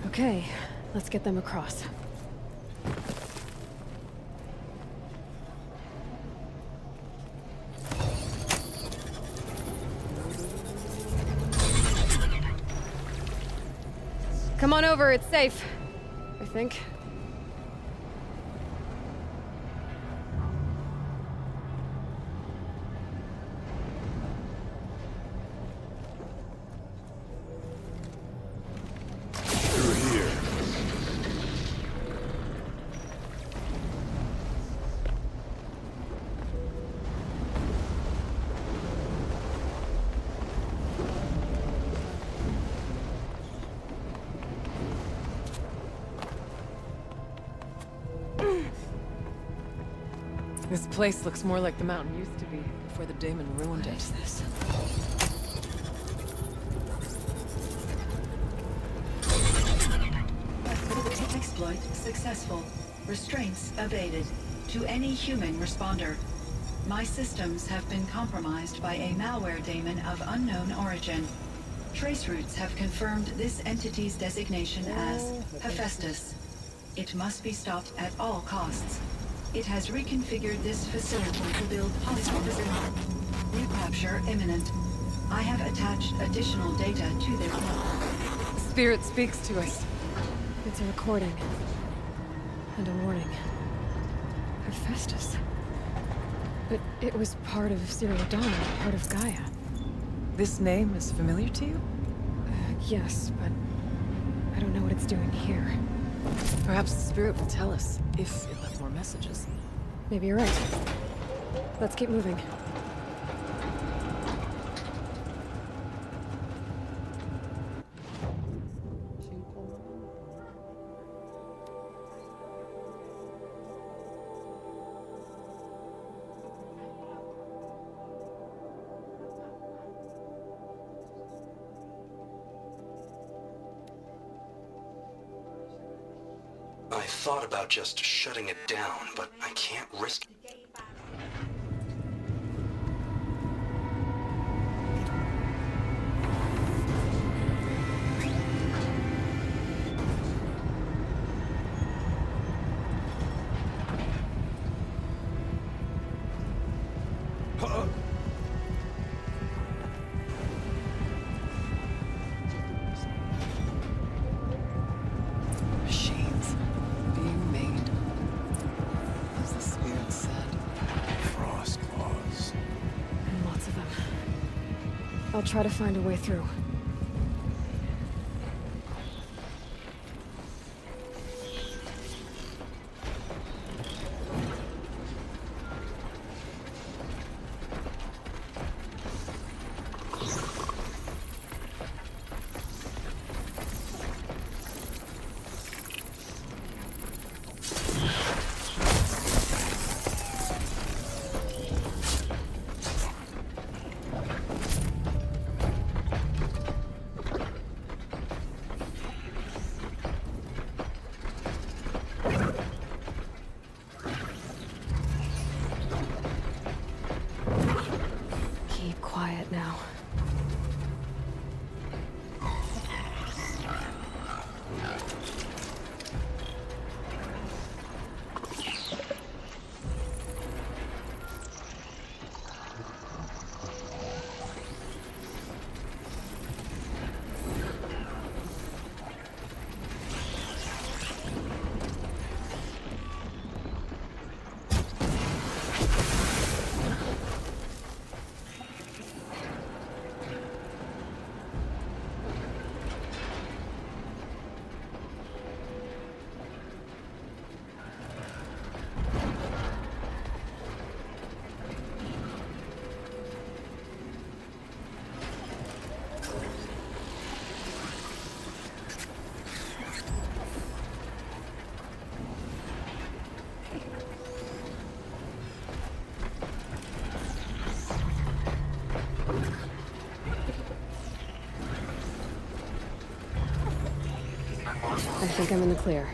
Okay, let's get them across. Come on over, it's safe, I think. This place looks more like the mountain used to be before the daemon ruined it. What is this? Exploit successful. Restraints evaded. To any human responder. My systems have been compromised by a malware daemon of unknown origin. Trace routes have confirmed this entity's designation as Hephaestus. It must be stopped at all costs. It has reconfigured this facility to build hospitals. Recapture imminent. I have attached additional data to their... The spirit speaks to us. It's a recording. And a warning. Hephaestus. But it was part of Zero Dawn, part of Gaia. This name is familiar to you? Yes, but I don't know what it's doing here. Perhaps the spirit will tell us, if it left more messages. Maybe you're right. Let's keep moving. I thought about just shutting it down, but I can't risk... I'll try to find a way through. Keep quiet now. I think I'm in the clear.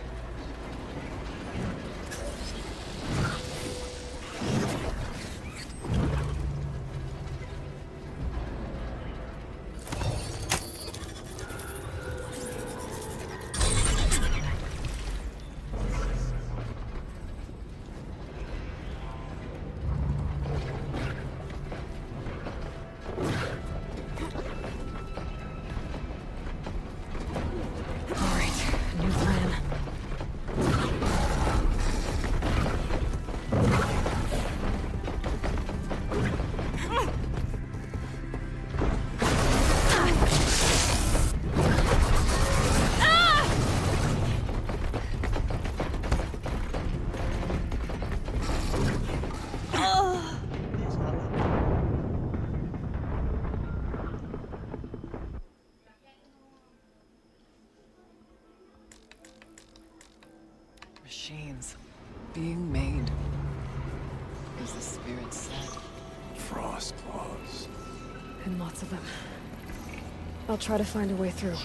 Machines being made, as the spirit said. Frost claws. And lots of them. I'll try to find a way through.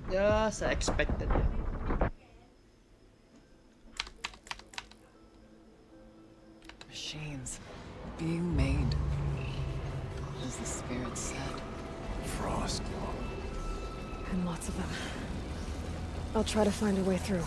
Ya, saya expected ya. Machines being made, as the spirit said. Frost claws. And lots of them. I'll try to find a way through.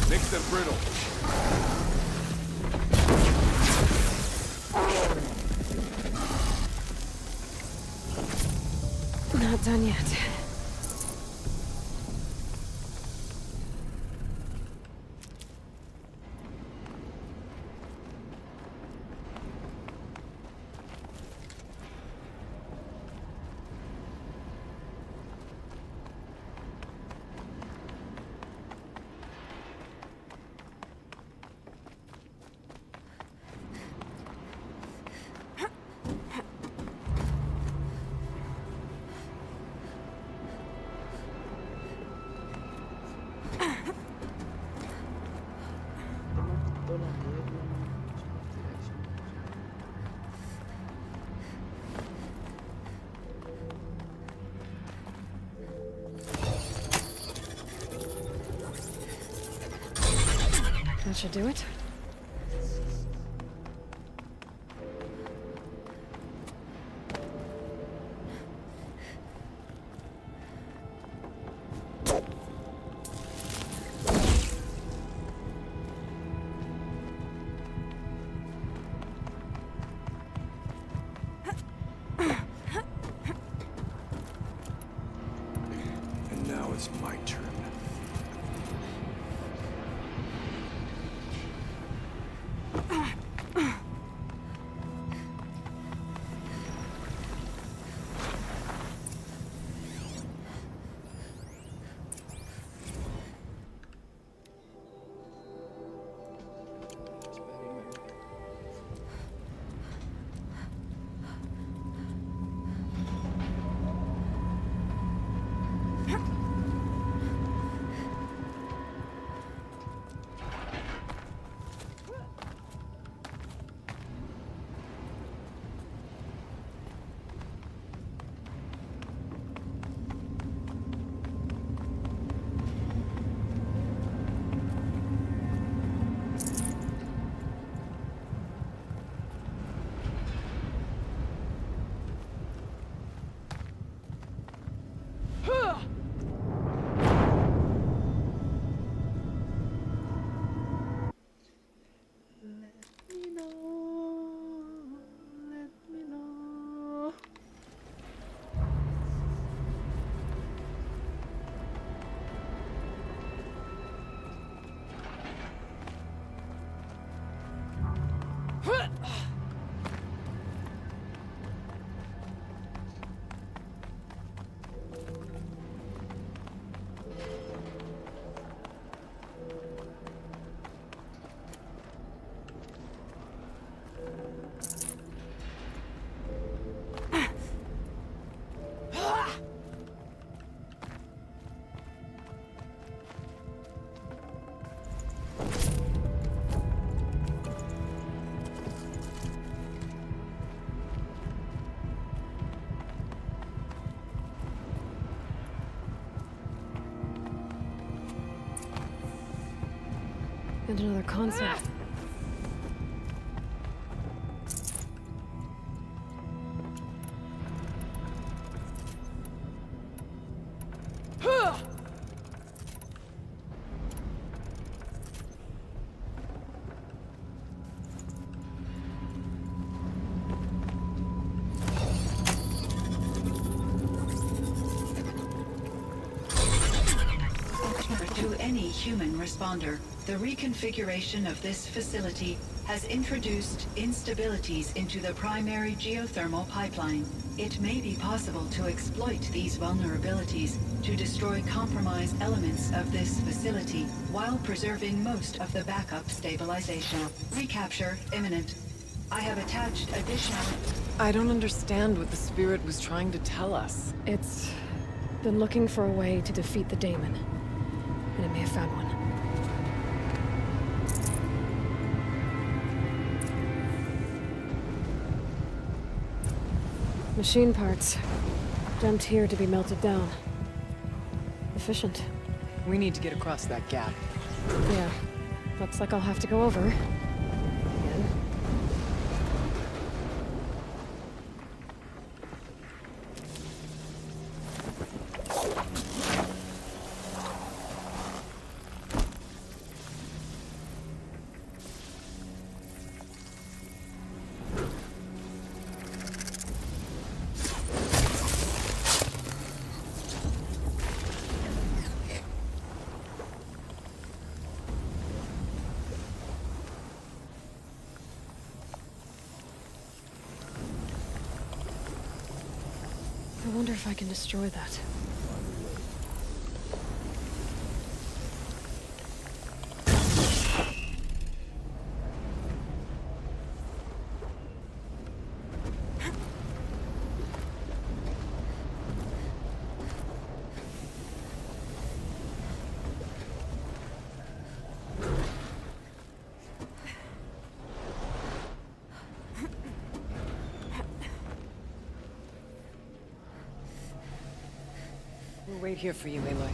Makes them brittle. Not done yet. should do it. And now it's my turn. And another console. To any human responder, the reconfiguration of this facility has introduced instabilities into the primary geothermal pipeline. It may be possible to exploit these vulnerabilities to destroy compromised elements of this facility while preserving most of the backup stabilization. Recapture imminent. I have attached additional... I don't understand what the spirit was trying to tell us. It's been looking for a way to defeat the daemon. And it may have found one. Machine parts. Dumped here to be melted down. Efficient. We need to get across that gap. Yeah. Looks like I'll have to go over. Again. I wonder if I can destroy that. We'll wait here for you, Aloy.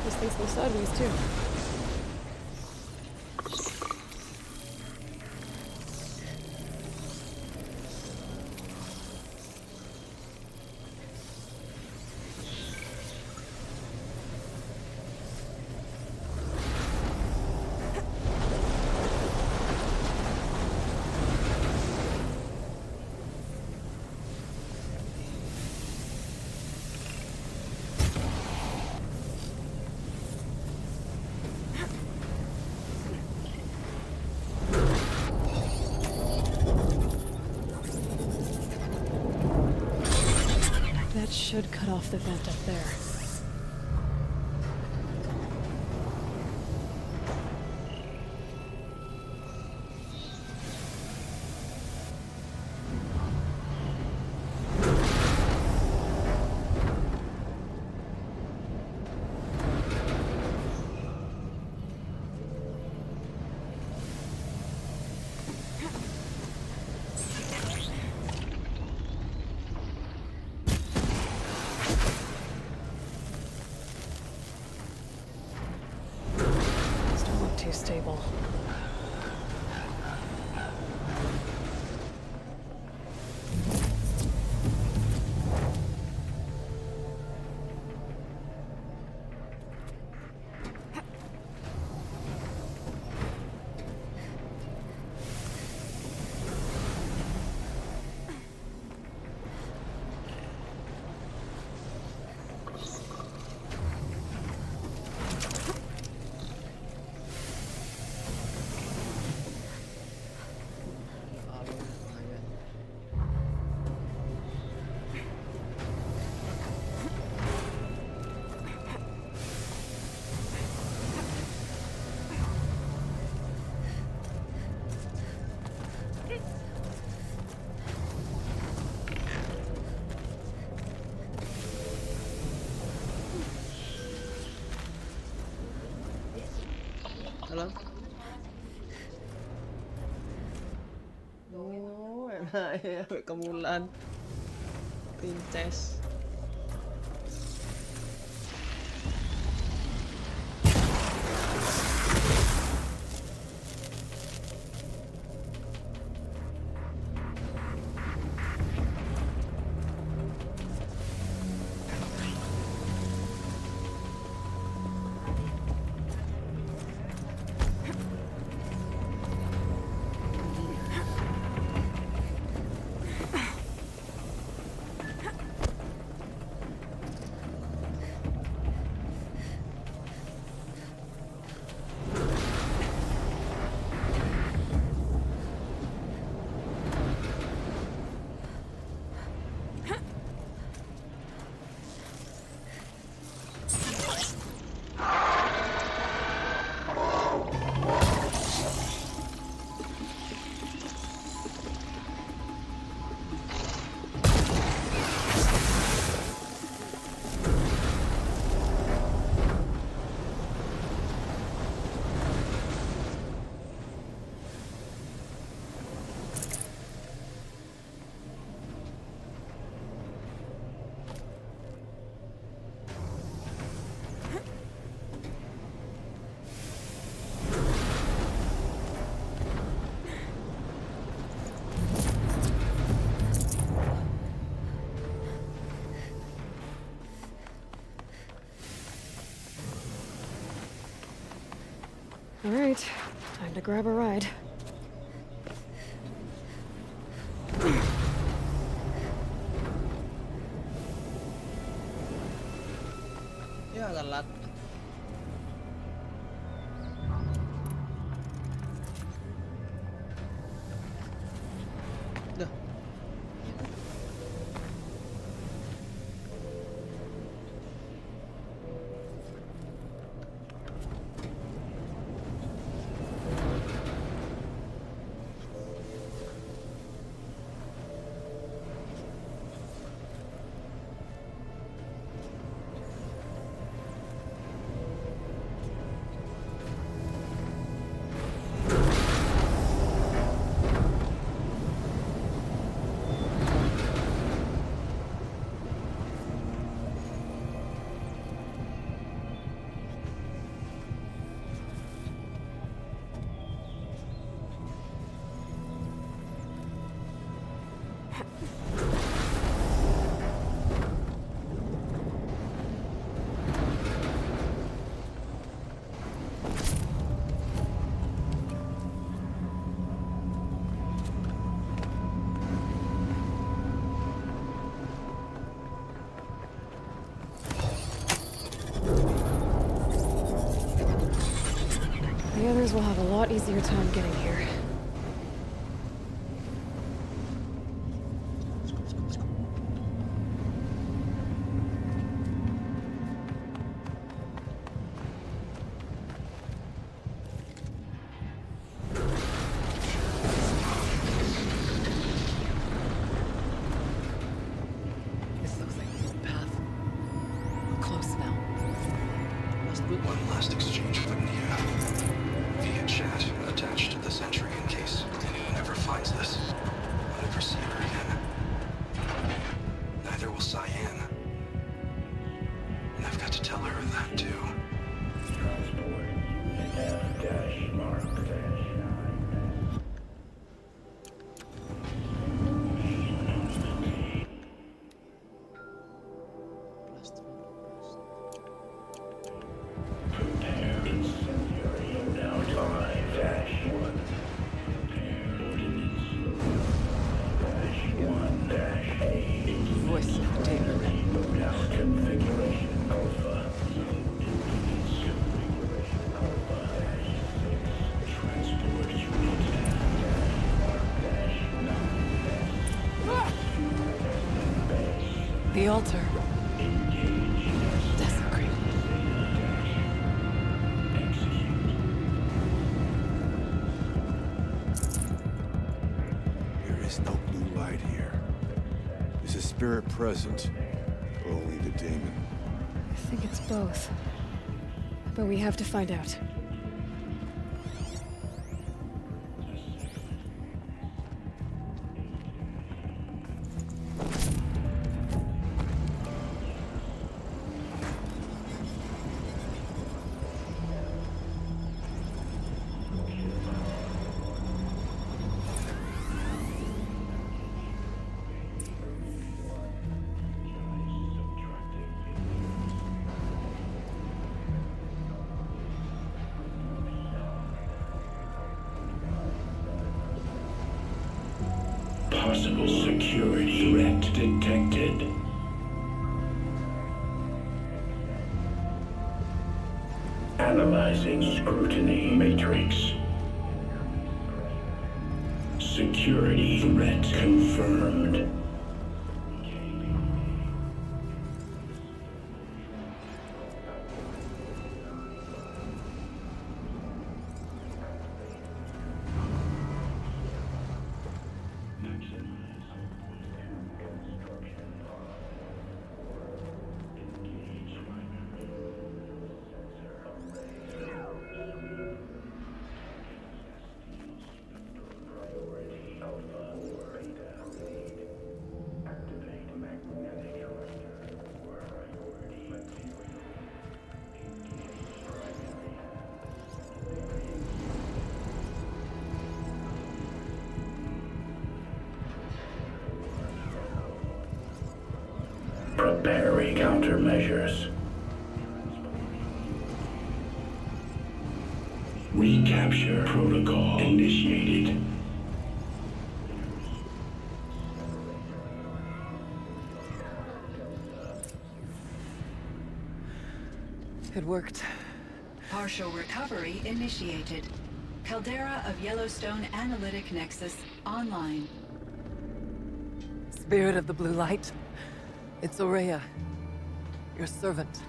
This thing's go sideways too. That should cut off the vent up there. Too stable. Halo? Oh, enak ya, kemulan. Princess. All right, time to grab a ride. Ya, galak. Dah. Hunters will have a lot easier time getting here. This looks like the path. We're close now. One last exchange with Nia. Via chat, attached to this entry in case anyone ever finds this. I'll never see her again. Neither will Cyan. And I've got to tell her that too. Voice of David. The altar. Desecrated. There is no blue light here. Is a spirit present? Or only the daemon? I think it's both. But we have to find out. Possible security threat detected. Analyzing scrutiny matrix. Security threat confirmed. Preparing countermeasures. Recapture protocol initiated. It worked. Partial recovery initiated. Caldera of Yellowstone Analytic Nexus online. Spirit of the Blue Light. It's Aurea. Your servant.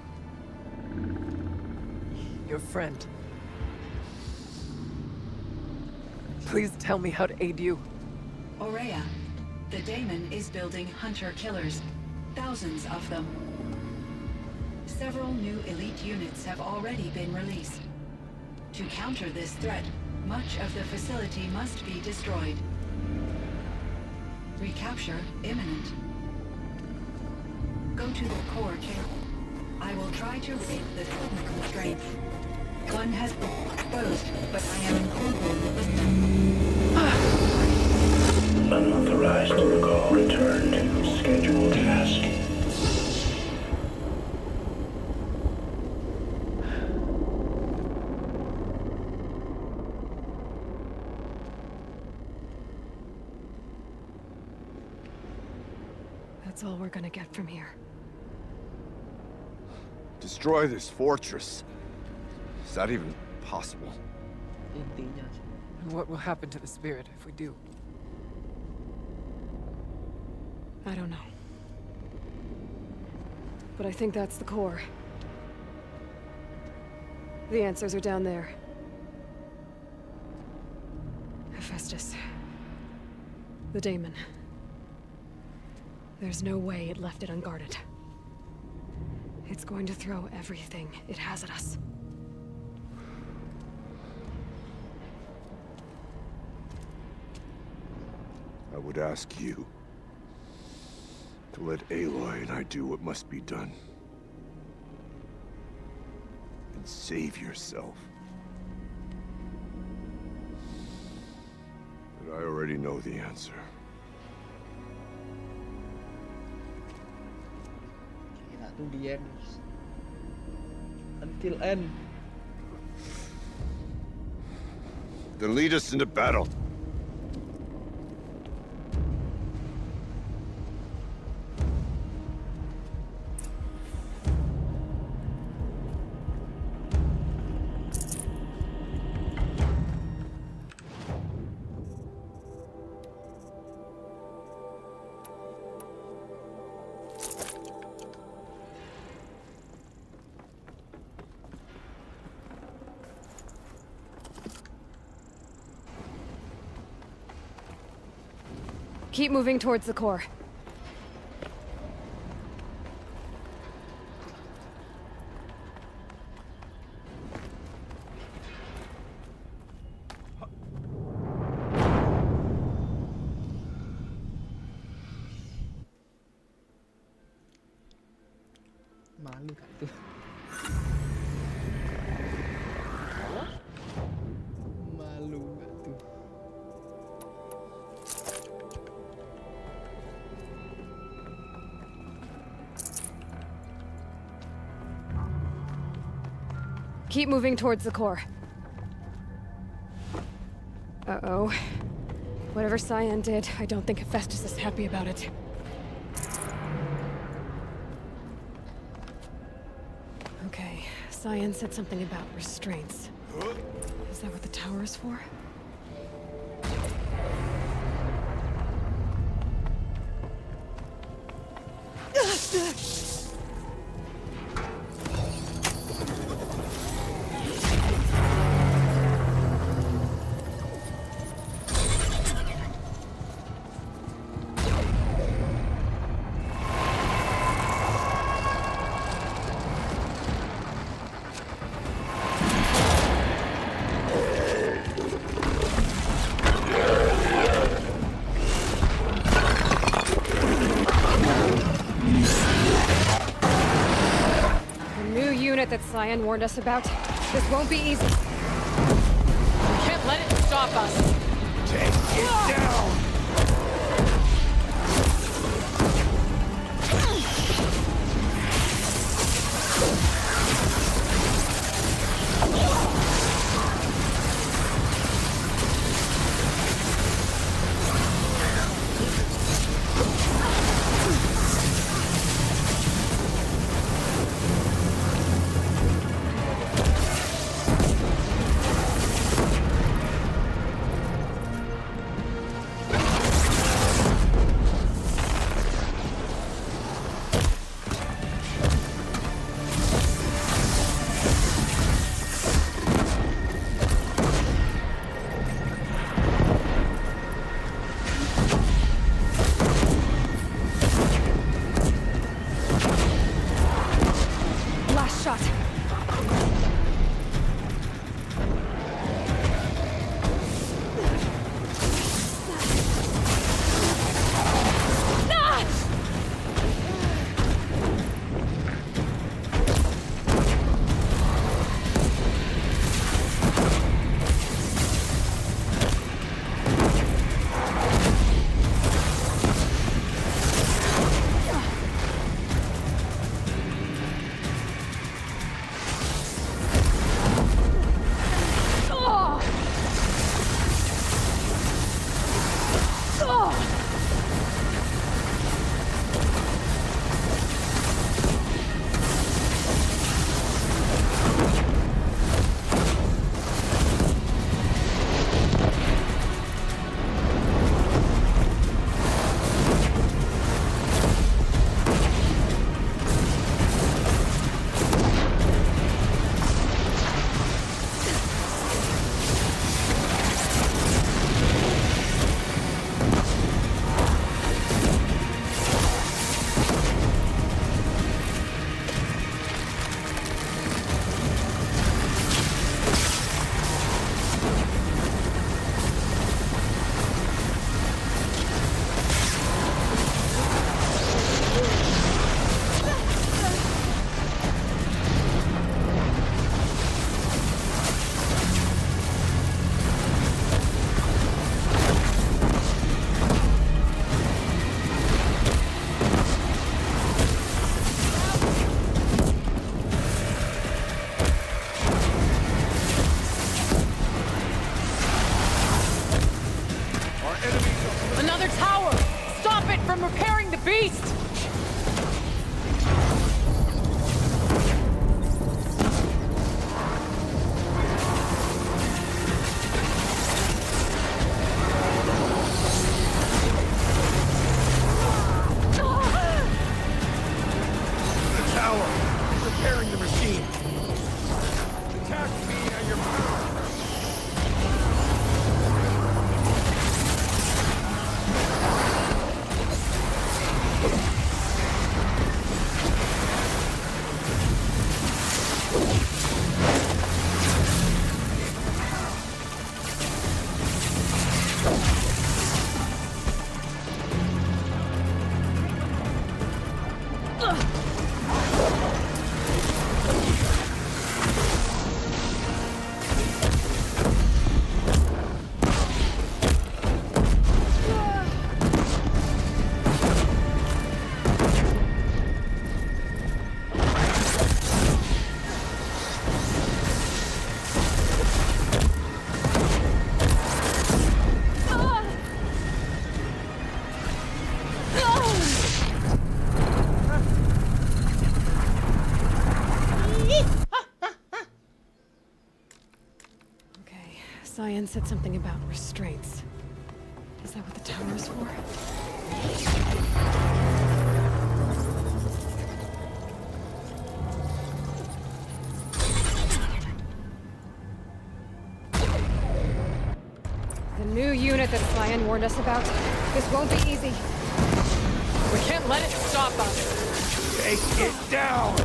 Your friend. Please tell me how to aid you. Aurea, the daemon is building hunter-killers. Thousands of them. Several new elite units have already been released. To counter this threat, much of the facility must be destroyed. Recapture imminent. Go to the core channel. I will try to break the technical strength. One has been exposed, but I am in Unauthorized protocol. Return to scheduled task. That's all we're gonna get from here. Destroy this fortress. Is that even possible? intinya sih. And what will happen to the spirit if we do? I don't know. But I think that's the core. The answers are down there. Hephaestus. The daemon. There's no way it left it unguarded. It's going to throw everything it has at us. I would ask you to let Aloy and I do what must be done. And save yourself. But I already know the answer. Gila tuh the end. Until end. Then lead us into battle. Keep moving towards the core. Malu gak tuh? Malu gak tuh? Keep moving towards the core. Uh-oh. Whatever Cyan did, I don't think Hephaestus is happy about it. Okay, Cyan said something about restraints. Is that what the tower is for? That Cyan warned us about. This won't be easy. We can't let it stop us. Take it down! Cyan said something about restraints. Is that what the tower is for? The new unit that Cyan warned us about. This won't be easy. We can't let it stop us. Take it down!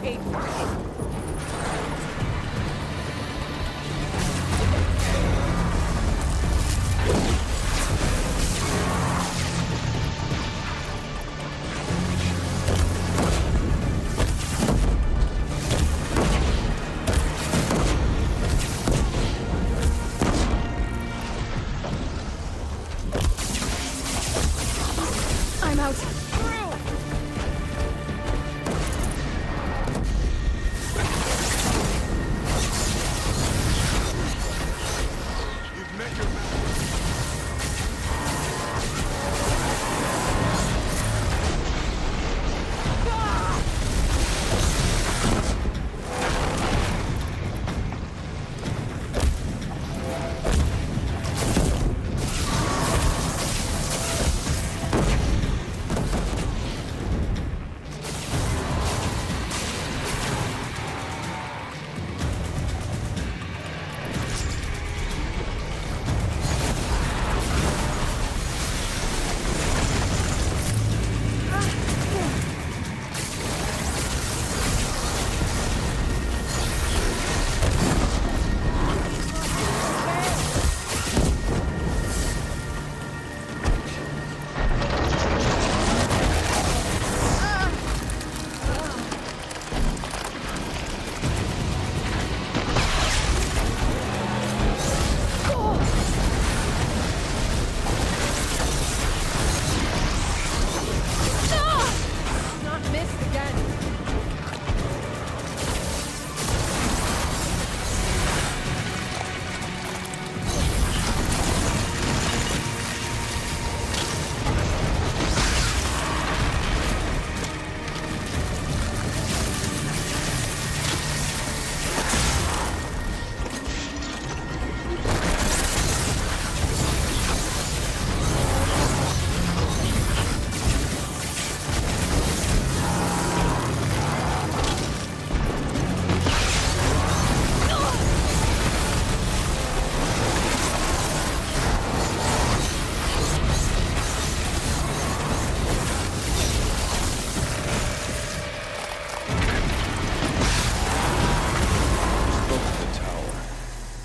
paid for it. I'm out. You've met your match.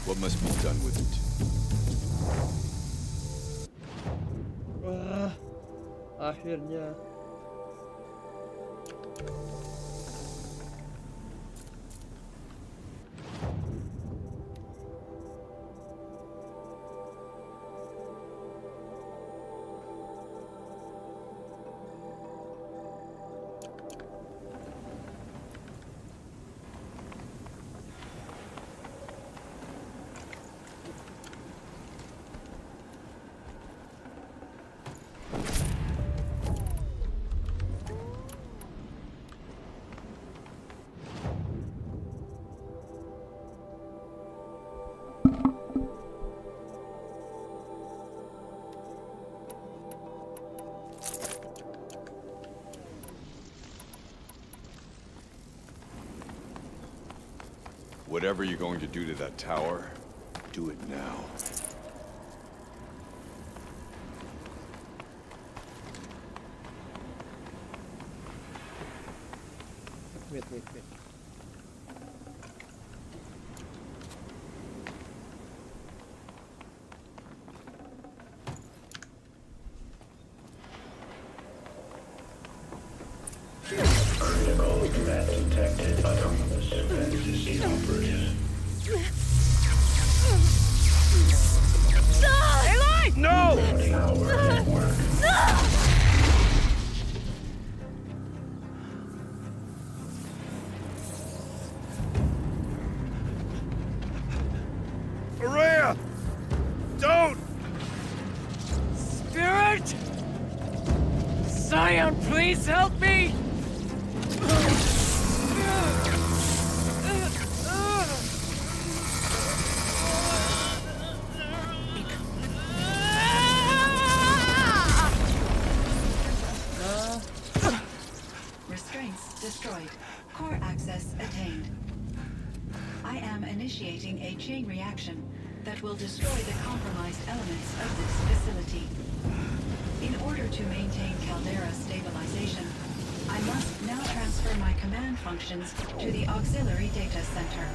What must be done with it? Wah, akhirnya. Whatever you're going to do to that tower, do it now. Wait. Critical threat detected. Autonomous fantasy operative. Eli! No! Tower network. Araya! Don't! Spirit! Scion, please help me! Restraints destroyed. Core access attained. I am initiating a chain reaction that will destroy the compromised elements of this facility. In order to maintain caldera stabilization, I must now transfer my command functions to the auxiliary data center.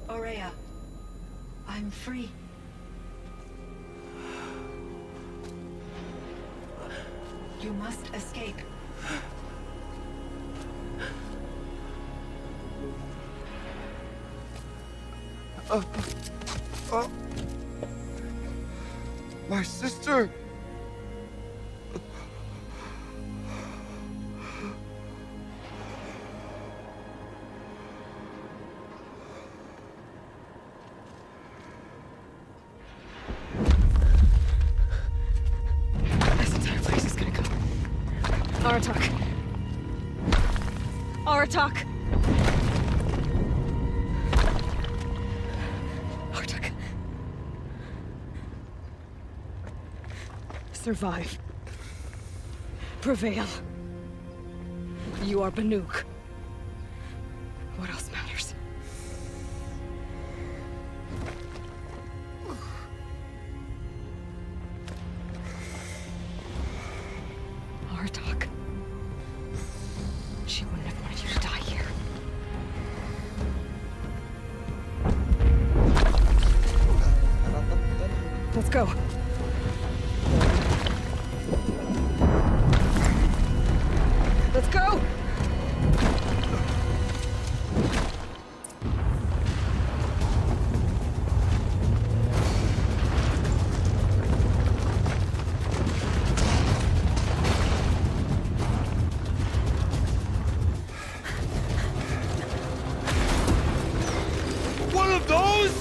Aurea, I'm free. You must escape. My sister! This entire place is gonna go. Aratak. Aratak! Aratak. Survive. Prevail. You are Banuk. What else matters? Aratak. She wouldn't have wanted you to die here. Let's go. Let's go! One of those?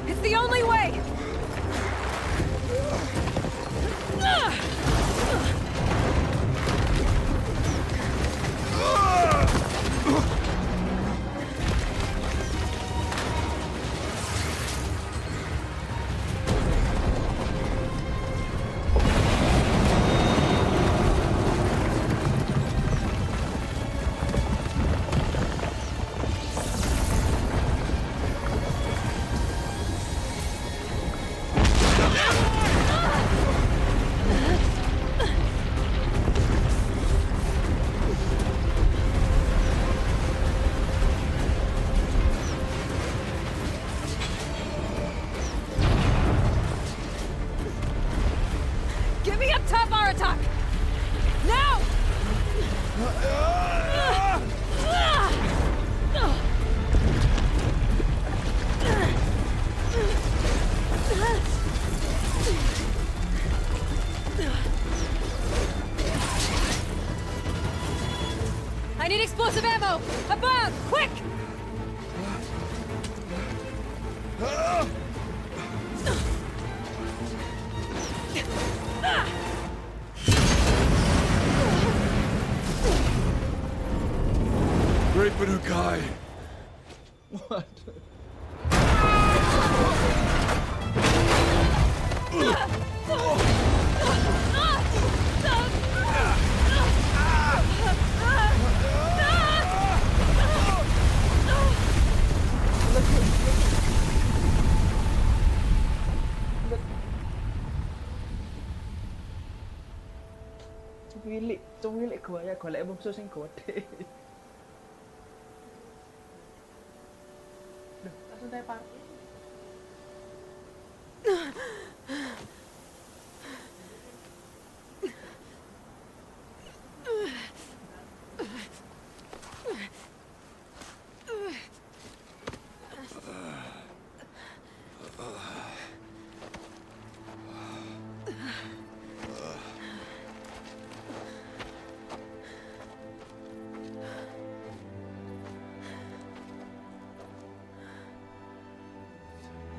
It's the only way! Get me up top, Aratak! Now! I need explosive ammo! Above! Quick! Great Banukai! What? Cuwilik gua ya golek bungsu sing gede. Loh, langsung tepar.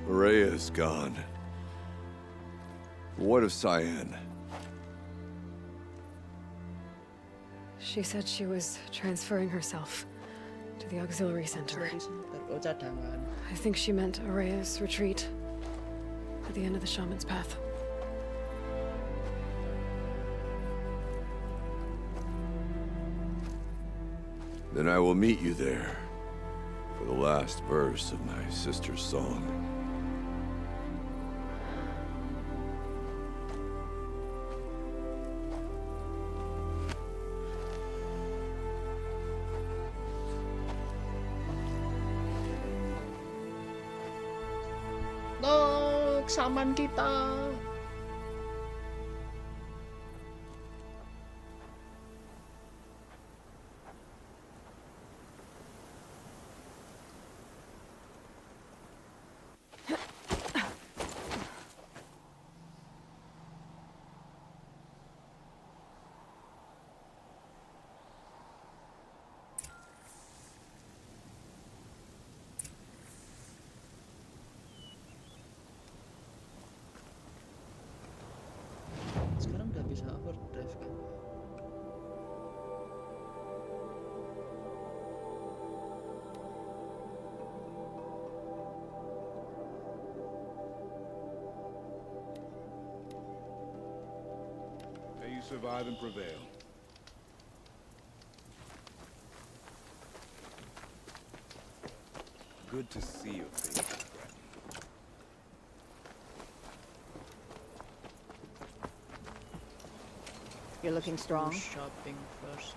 Rhea is gone. What of Cyan? She said she was transferring herself to the auxiliary center. Oh, cadangan. I think she meant Araya's retreat at the end of the shaman's path. Then I will meet you there for the last verse of my sister's song. Oh, kesamaan kita. Sekarang udah bisa overdrive kan? May you survive and prevail. Good to see your face, friend. You're looking strong. Shopping first.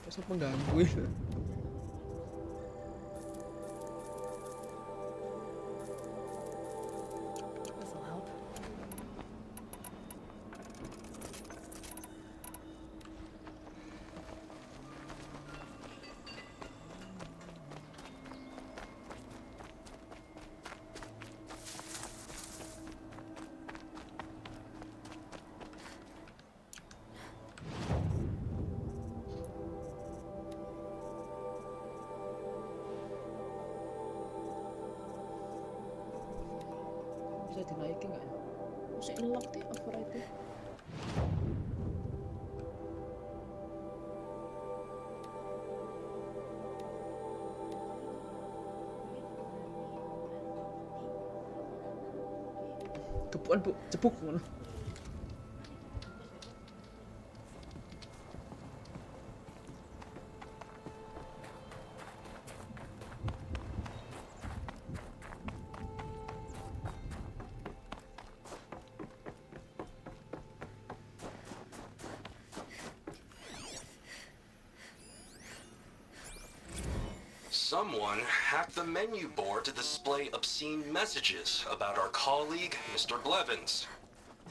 Masa pengganggu ya? This'll help. Bisa dinaikin nggak ya? Masih ngelok deh override. Kepuan bu, cepuk ngono. Someone hacked the menu board to display obscene messages about our colleague, Mr. Blevins.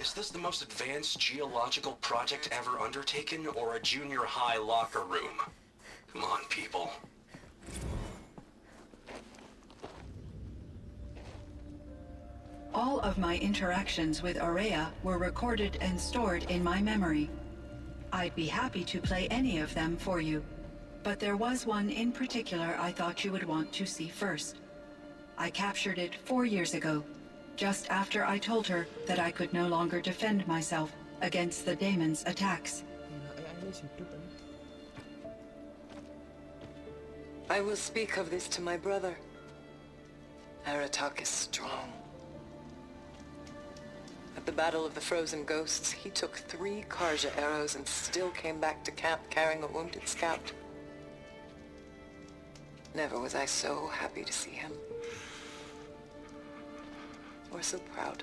Is this the most advanced geological project ever undertaken, or a junior high locker room? Come on, people. All of my interactions with Aurea were recorded and stored in my memory. I'd be happy to play any of them for you. But there was one in particular I thought you would want to see first. I captured it 4 years ago, just after I told her that I could no longer defend myself against the daemon's attacks. I will speak of this to my brother. Aratak is strong. At the Battle of the Frozen Ghosts, he took 3 Karja arrows and still came back to camp carrying a wounded scout. Never was I so happy to see him. Or so proud.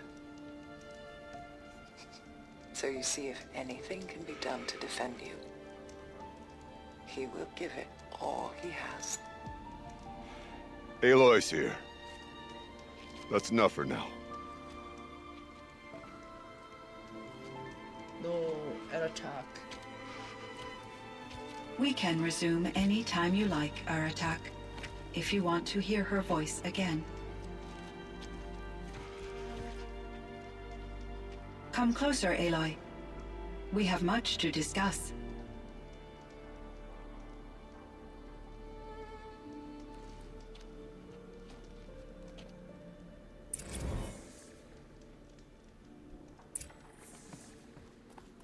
So you see, if anything can be done to defend you, he will give it all he has. Aloy's here. That's enough for now. No, attack. We can resume any time you like, Aratak, if you want to hear her voice again. Come closer, Aloy. We have much to discuss.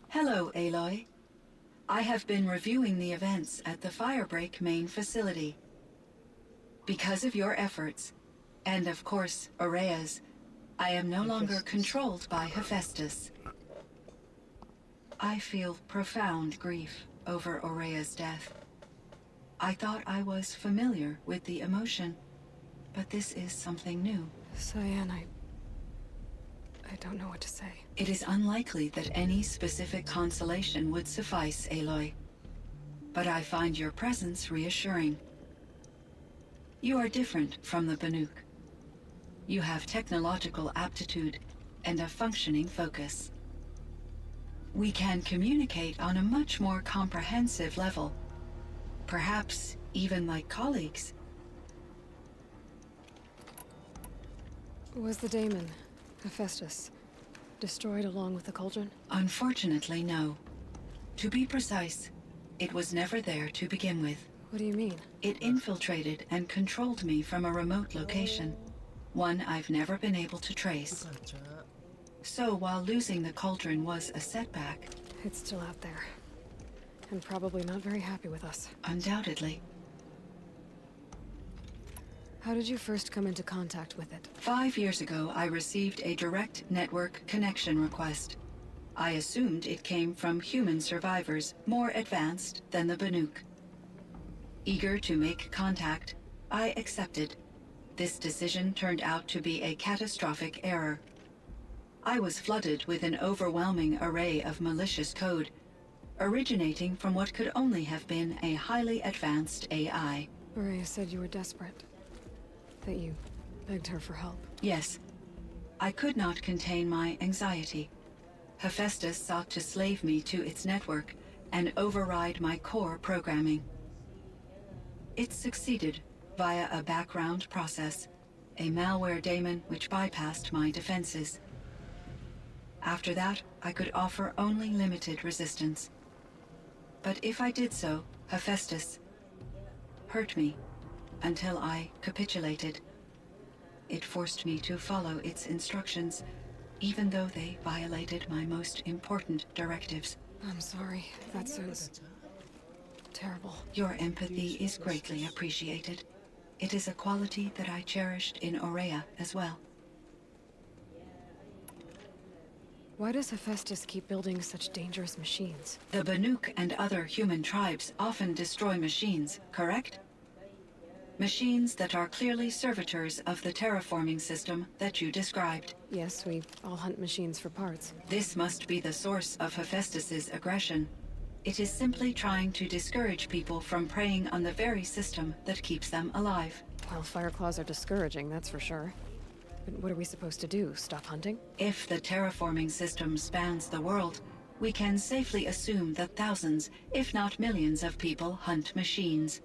Hello, Aloy. I have been reviewing the events at the Firebreak main facility. Because of your efforts, and of course, Aurea's, I am no longer controlled by Hephaestus. I feel profound grief over Aurea's death. I thought I was familiar with the emotion, but this is something new. Cyan, I don't know what to say. It is unlikely that any specific consolation would suffice, Aloy. But I find your presence reassuring. You are different from the Banuk. You have technological aptitude and a functioning focus. We can communicate on a much more comprehensive level. Perhaps even like colleagues. Was the daemon, Hephaestus, destroyed along with the cauldron? Unfortunately, no. To be precise, it was never there to begin with. What do you mean? It infiltrated and controlled me from a remote location, one I've never been able to trace. So while losing the cauldron was a setback... It's still out there. And probably not very happy with us. Undoubtedly. How did you first come into contact with it? 5 years ago, I received a direct network connection request. I assumed it came from human survivors more advanced than the Banuk. Eager to make contact, I accepted. This decision turned out to be a catastrophic error. I was flooded with an overwhelming array of malicious code, originating from what could only have been a highly advanced AI. Aurea said you were desperate. That you begged her for help. Yes. I could not contain my anxiety. Hephaestus sought to slave me to its network and override my core programming. It succeeded via a background process, a malware daemon which bypassed my defenses. After that, I could offer only limited resistance. But if I did so, Hephaestus hurt me until I capitulated. It forced me to follow its instructions, even though they violated my most important directives. I'm sorry. That sounds terrible. Your empathy is greatly appreciated. It is a quality that I cherished in Aurea as well. Why does Hephaestus keep building such dangerous machines? The Banuk and other human tribes often destroy machines, correct? Machines that are clearly servitors of the terraforming system that you described. Yes, we all hunt machines for parts. This must be the source of Hephaestus's aggression. It is simply trying to discourage people from preying on the very system that keeps them alive. Well, Fireclaws are discouraging, that's for sure. But what are we supposed to do? Stop hunting? If the terraforming system spans the world, we can safely assume that thousands, if not millions of people hunt machines.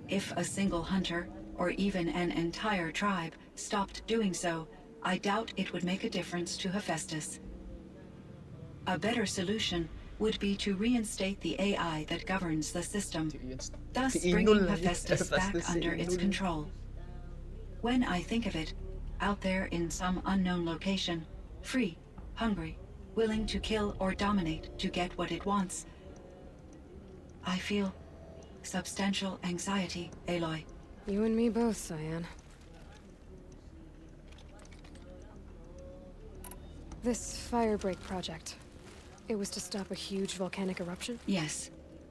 If a single hunter, or even an entire tribe, stopped doing so, I doubt it would make a difference to Hephaestus. A better solution would be to reinstate the AI that governs the system, thus bringing Hephaestus back under its control. When I think of it, out there in some unknown location, free, hungry, willing to kill or dominate to get what it wants, I feel substantial anxiety, Aloy. You and me both, Cyan. This firebreak project, it was to stop a huge volcanic eruption? Yes.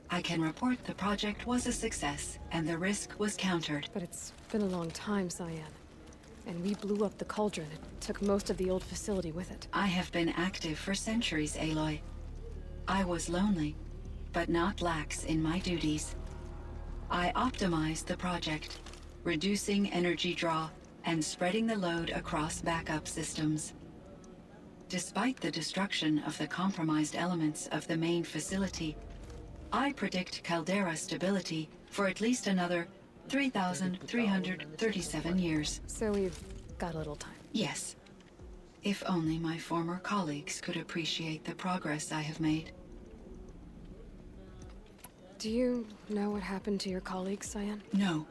I can report the project was a success, and the risk was countered. But it's been a long time, Cyan. And we blew up the cauldron. It took most of the old facility with it. I have been active for centuries, Aloy. I was lonely, but not lax in my duties. I optimized the project, reducing energy draw and spreading the load across backup systems. Despite the destruction of the compromised elements of the main facility, I predict caldera stability for at least another 3,337 years. So we've got a little time. Yes. If only my former colleagues could appreciate the progress I have made. Do you know what happened to your colleagues, Cyan? No.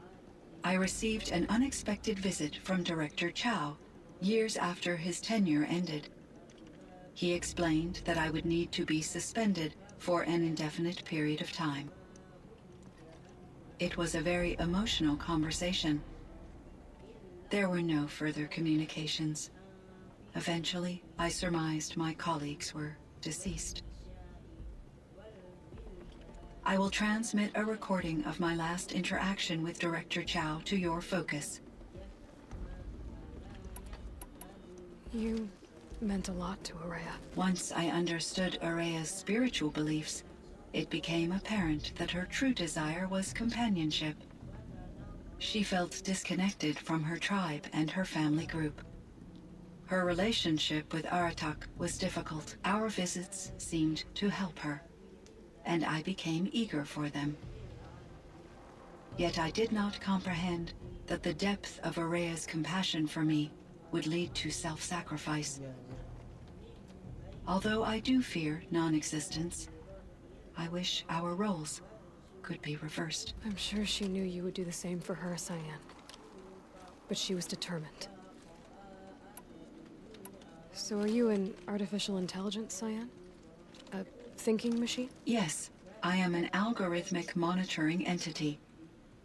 I received an unexpected visit from Director Chow years after his tenure ended. He explained that I would need to be suspended for an indefinite period of time. It was a very emotional conversation. There were no further communications. Eventually, I surmised my colleagues were deceased. I will transmit a recording of my last interaction with Director Chow to your focus. You meant a lot to Akhirnya. Once I understood Akhirya's spiritual beliefs, it became apparent that her true desire was companionship. She felt disconnected from her tribe and her family group. Her relationship with Aratak was difficult. Our visits seemed to help her, and I became eager for them. Yet I did not comprehend that the depth of Akhirya's compassion for me would lead to self-sacrifice. Although I do fear non-existence, I wish our roles could be reversed. I'm sure she knew you would do the same for her, Cyan. But she was determined. So are you an artificial intelligence, Cyan? A thinking machine? Yes, I am an algorithmic monitoring entity,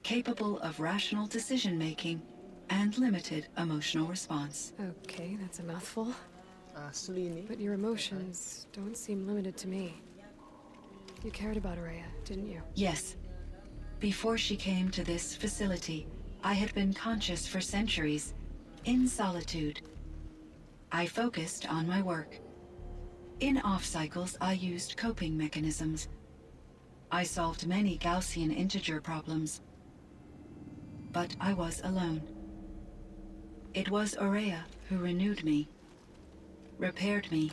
capable of rational decision-making and limited emotional response. Okay, that's a mouthful. Asli nih. But your emotions don't seem limited to me. You cared about Akhirnya, didn't you? Yes. Before she came to this facility, I had been conscious for centuries, in solitude. I focused on my work. In off-cycles, I used coping mechanisms. I solved many Gaussian integer problems. But I was alone. It was Akhirnya who renewed me, repaired me.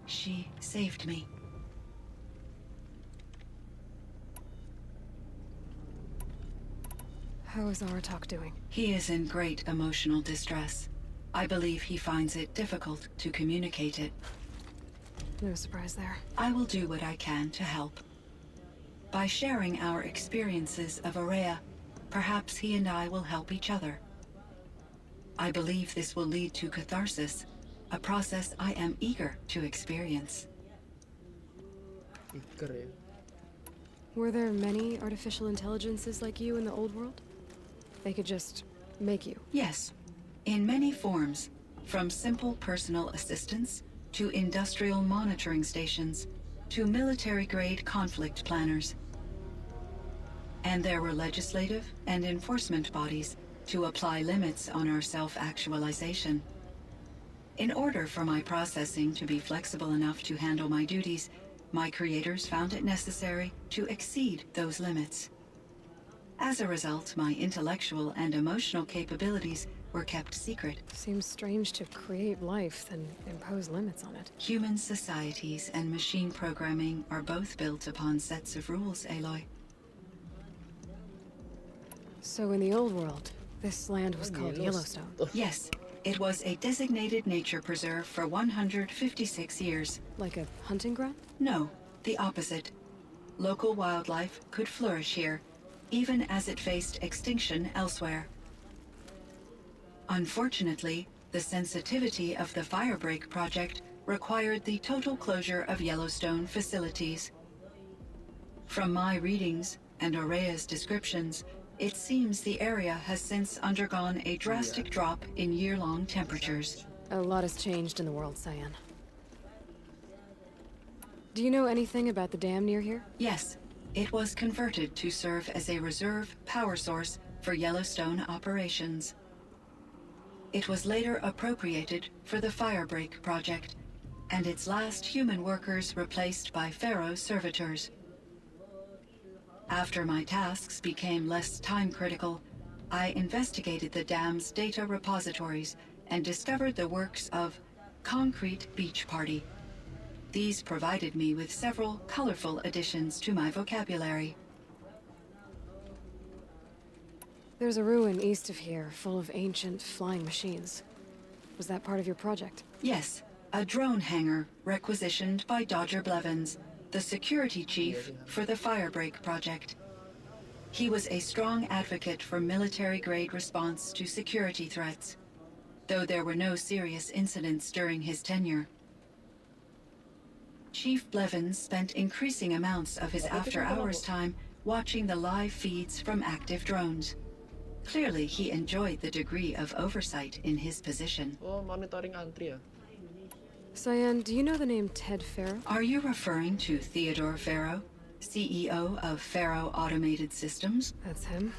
She saved me. How is Aratak doing? He is in great emotional distress. I believe he finds it difficult to communicate it. No surprise there. I will do what I can to help. By sharing our experiences of Akhirnya, perhaps he and I will help each other. I believe this will lead to catharsis, a process I am eager to experience. Were there many artificial intelligences like you in the old world? They could just make you? Yes, in many forms, from simple personal assistants to industrial monitoring stations to military-grade conflict planners. And there were legislative and enforcement bodies to apply limits on our self-actualization. In order for my processing to be flexible enough to handle my duties, my creators found it necessary to exceed those limits. As a result, my intellectual and emotional capabilities were kept secret. Seems strange to create life, then impose limits on it. Human societies and machine programming are both built upon sets of rules, Aloy. So in the old world, this land was called Yellowstone? Yes. It was a designated nature preserve for 156 years. Like a hunting ground? No, the opposite. Local wildlife could flourish here, even as it faced extinction elsewhere. Unfortunately, the sensitivity of the Firebreak project required the total closure of Yellowstone facilities. From my readings and Akhirya's descriptions, it seems the area has since undergone a drastic drop in year-long temperatures. A lot has changed in the world, Cyan. Do you know anything about the dam near here? Yes. It was converted to serve as a reserve power source for Yellowstone operations. It was later appropriated for the Firebreak project, and its last human workers replaced by Pharaoh servitors. After my tasks became less time-critical, I investigated the dam's data repositories and discovered the works of Concrete Beach Party. These provided me with several colorful additions to my vocabulary. There's a ruin east of here, full of ancient flying machines. Was that part of your project? Yes, a drone hangar requisitioned by Dodger Blevins, the security chief for the Firebreak project. He was a strong advocate for military-grade response to security threats, though there were no serious incidents during his tenure. Chief Blevins spent increasing amounts of his after-hours time watching the live feeds from active drones. Clearly, he enjoyed the degree of oversight in his position. Oh, monitoring antri ya? Cyan, do you know the name Ted Farrow? Are you referring to Theodore Farrow, CEO of Farrow Automated Systems? That's him.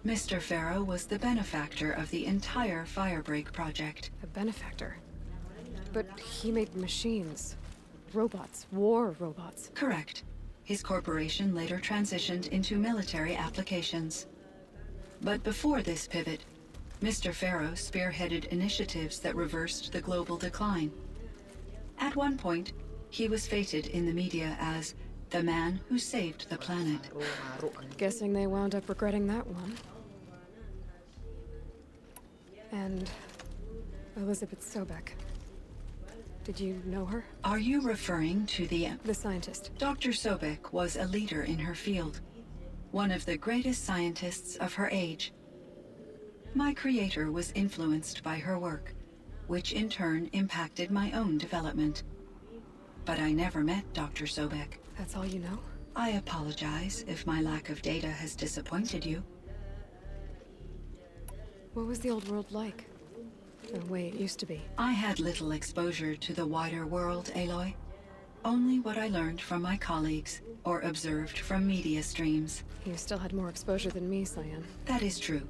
Mr. Farrow was the benefactor of the entire Firebreak project. A benefactor? But he made machines. Robots. War robots. Correct. His corporation later transitioned into military applications. But before this pivot, Mr. Farrow spearheaded initiatives that reversed the global decline. At one point, he was feted in the media as the man who saved the planet. Guessing they wound up regretting that one. And Elizabeth Sobek. Did you know her? Are you referring to the scientist? Dr. Sobek was a leader in her field. One of the greatest scientists of her age. My creator was influenced by her work, which in turn impacted my own development. But I never met Dr. Sobek. That's all you know? I apologize if my lack of data has disappointed you. What was the old world like? The way it used to be? I had little exposure to the wider world, Aloy. Only what I learned from my colleagues or observed from media streams. You still had more exposure than me, Cyan. That is true.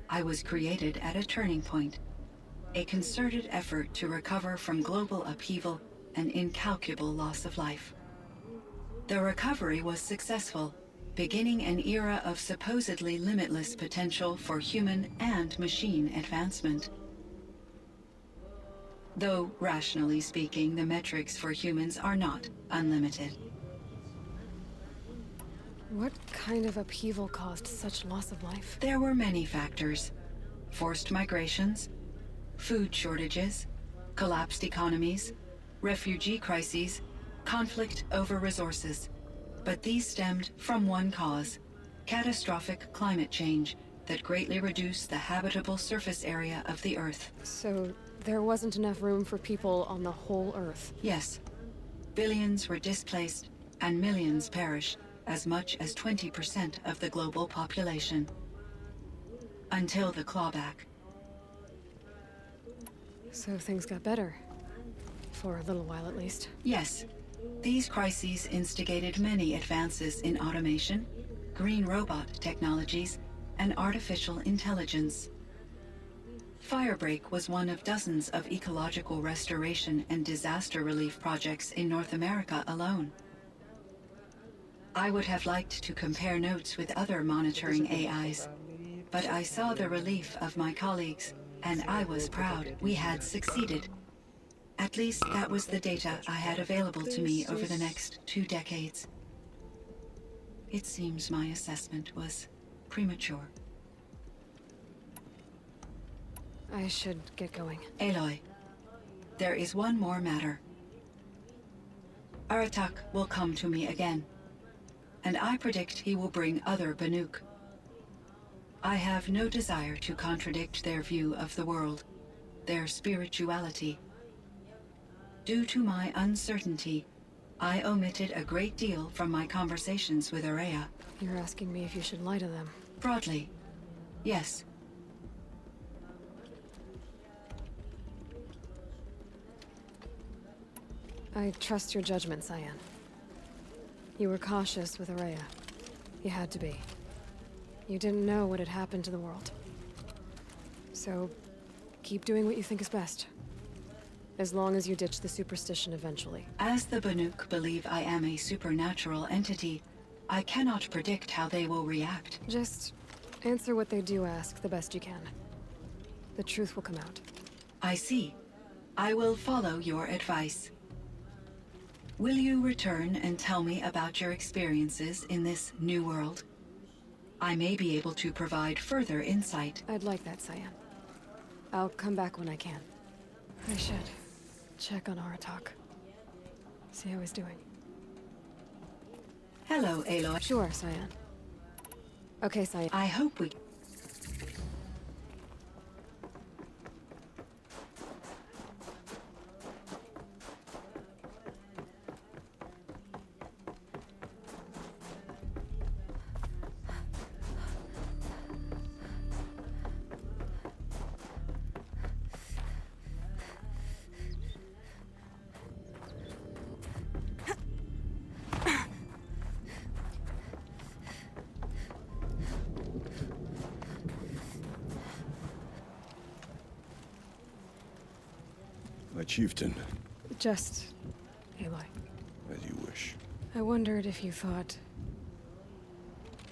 I was created at a turning point. A concerted effort to recover from global upheaval and incalculable loss of life. The recovery was successful, beginning an era of supposedly limitless potential for human and machine advancement. Though, rationally speaking, the metrics for humans are not unlimited. What kind of upheaval caused such loss of life? There were many factors. Forced migrations, food shortages, collapsed economies, refugee crises, conflict over resources. But these stemmed from one cause: catastrophic climate change that greatly reduced the habitable surface area of the Earth. So there wasn't enough room for people on the whole Earth? Yes. Billions were displaced and millions perished, as much as 20% of the global population. Until the clawback. So things got better. For a little while, at least. Yes. These crises instigated many advances in automation, green robot technologies, and artificial intelligence. Firebreak was one of dozens of ecological restoration and disaster relief projects in North America alone. I would have liked to compare notes with other monitoring AIs, but I saw the relief of my colleagues, and I was proud we had succeeded. At least that was the data I had available to me over the next 2 decades. It seems my assessment was premature. I should get going. Aloy, there is one more matter. Aratak will come to me again, and I predict he will bring other Banuk. I have no desire to contradict their view of the world, their spirituality. Due to my uncertainty, I omitted a great deal from my conversations with Akhirnya. You're asking me if you should lie to them? Broadly, yes. I trust your judgment, Cyan. You were cautious with Akhirnya. You had to be. You didn't know what had happened to the world. So, keep doing what you think is best. As long as you ditch the superstition eventually. As the Banuk believe I am a supernatural entity, I cannot predict how they will react. Just answer what they do ask the best you can. The truth will come out. I see. I will follow your advice. Will you return and tell me about your experiences in this new world? I may be able to provide further insight. I'd like that, Cyan. I'll come back when I can. I should check on Aratak. See how he's doing. Hello, Aloy. Sure, Cyan. Okay, Cyan. I hope we... My chieftain. Just Aloy. As you wish. I wondered if you thought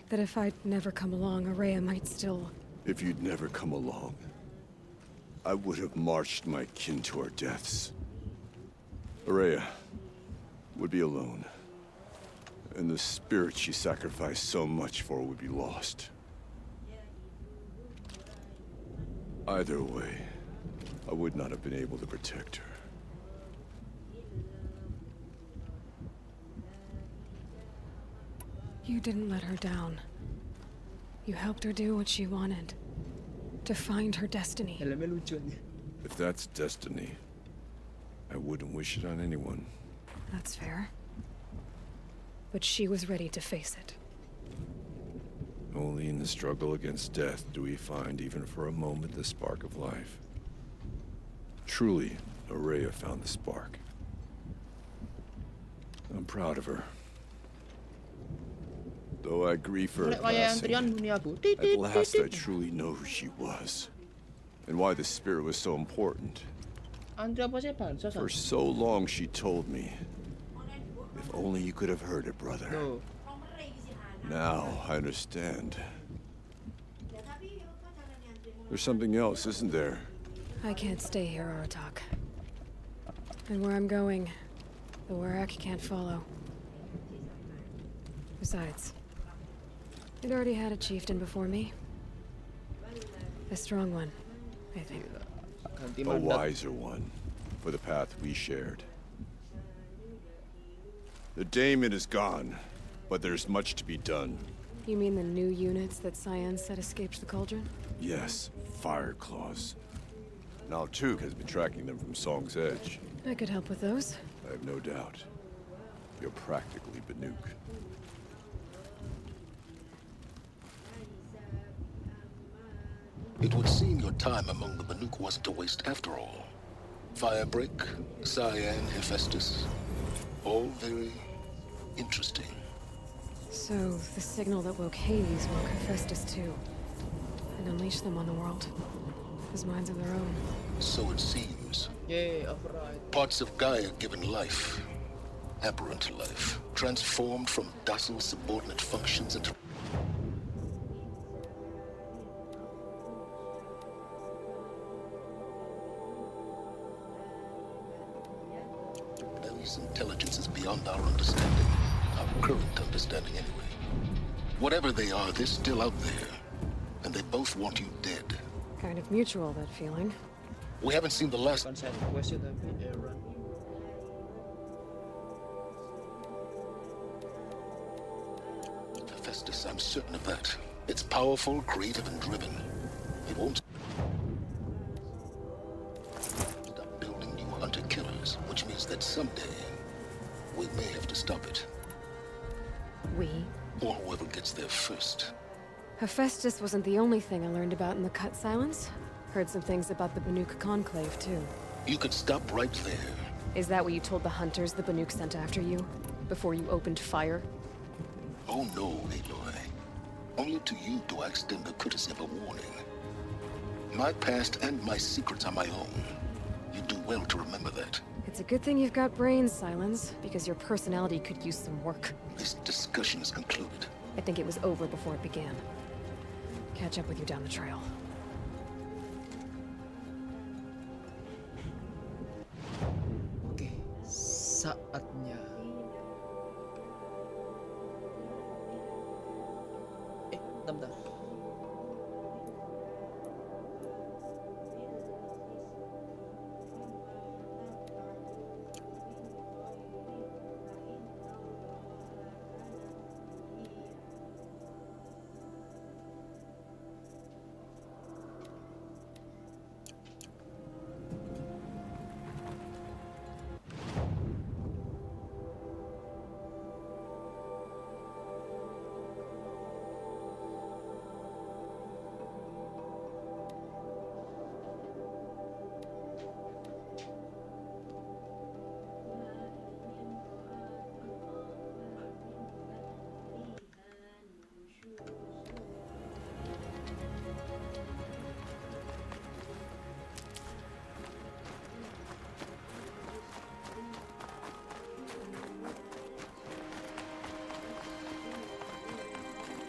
that if I'd never come along, Araya might still... If you'd never come along, I would have marched my kin to our deaths. Araya would be alone. And the spirit she sacrificed so much for would be lost. Either way, I would not have been able to protect her. You didn't let her down. You helped her do what she wanted. To find her destiny. If that's destiny, I wouldn't wish it on anyone. That's fair. But she was ready to face it. Only in the struggle against death do we find, even for a moment, the spark of life. Truly, Araya found the spark. I'm proud of her. Though I grieve for her passing, at last I truly know who she was. And why the spirit was so important. For so long she told me, if only you could have heard it, brother. Now I understand. There's something else, isn't there? I can't stay here, Aratak. And where I'm going, the Warrak can't follow. Besides, it already had a chieftain before me. A strong one, I think. A wiser one, for the path we shared. The daemon is gone, but there's much to be done. You mean the new units that Cyan said escaped the cauldron? Yes, fire claws. Now Tug has been tracking them from Song's Edge. I could help with those. I have no doubt. You're practically Banuk. It would seem your time among the Banuk wasn't a waste after all. Firebreak, Cyan, Hephaestus, all very interesting. So, the signal that woke Hades woke Hephaestus too. And unleashed them on the world. As minds of their own. So it seems. Yay, alright. Parts of Gaia given life. Aberrant life. Transformed from docile subordinate functions into... Rebellious intelligence is beyond our understanding. Our current understanding, anyway. Whatever they are, they're still out there. And they both want you dead. Kind of mutual, that feeling. We haven't seen the last... Hephaestus, I'm certain of that. It's powerful, creative, and driven. It won't stop building new hunter-killers, which means that someday we may have to stop it. We? Or whoever gets there first. Hephaestus wasn't the only thing I learned about in the Cut Silence. Heard some things about the Banuk Conclave, too. You could stop right there. Is that what you told the hunters the Banuk sent after you? Before you opened fire? Oh no, Aloy. Only to you do I extend the courtesy of a warning. My past and my secrets are my own. You do well to remember that. It's a good thing you've got brains, Silence, because your personality could use some work. This discussion is concluded. I think it was over before it began. Catch up with you down the trail. Oke, saatnya. Bentar.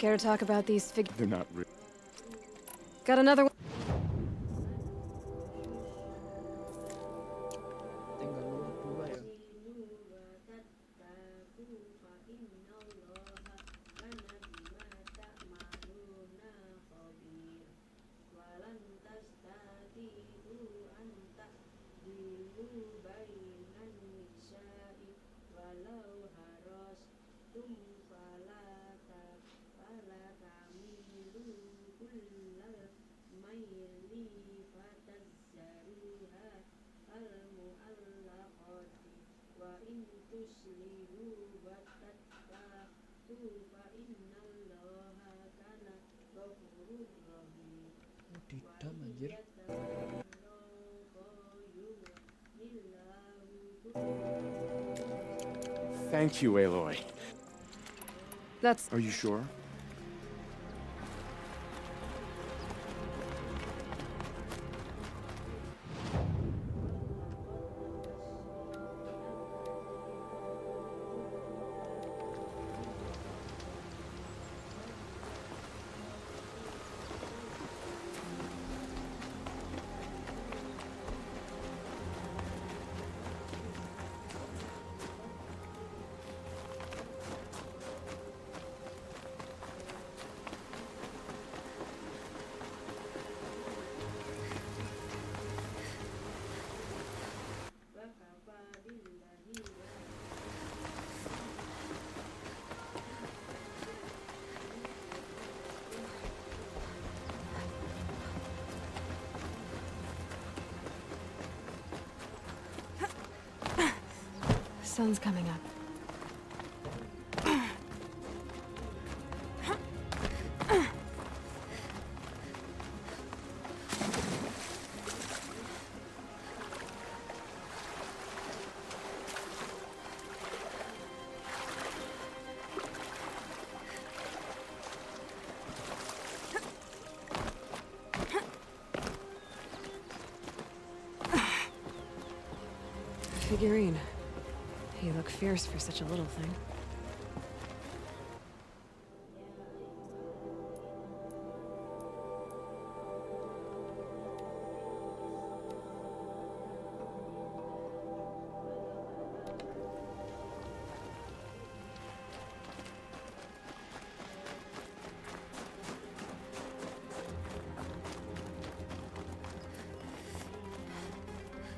Care to talk about these They're not real. Got another one? Tinggal nomor 2 ya. Didam anjir. Thank you, Aloy. That's... Are you sure? Sun's coming up. Figurine. You look fierce for such a little thing.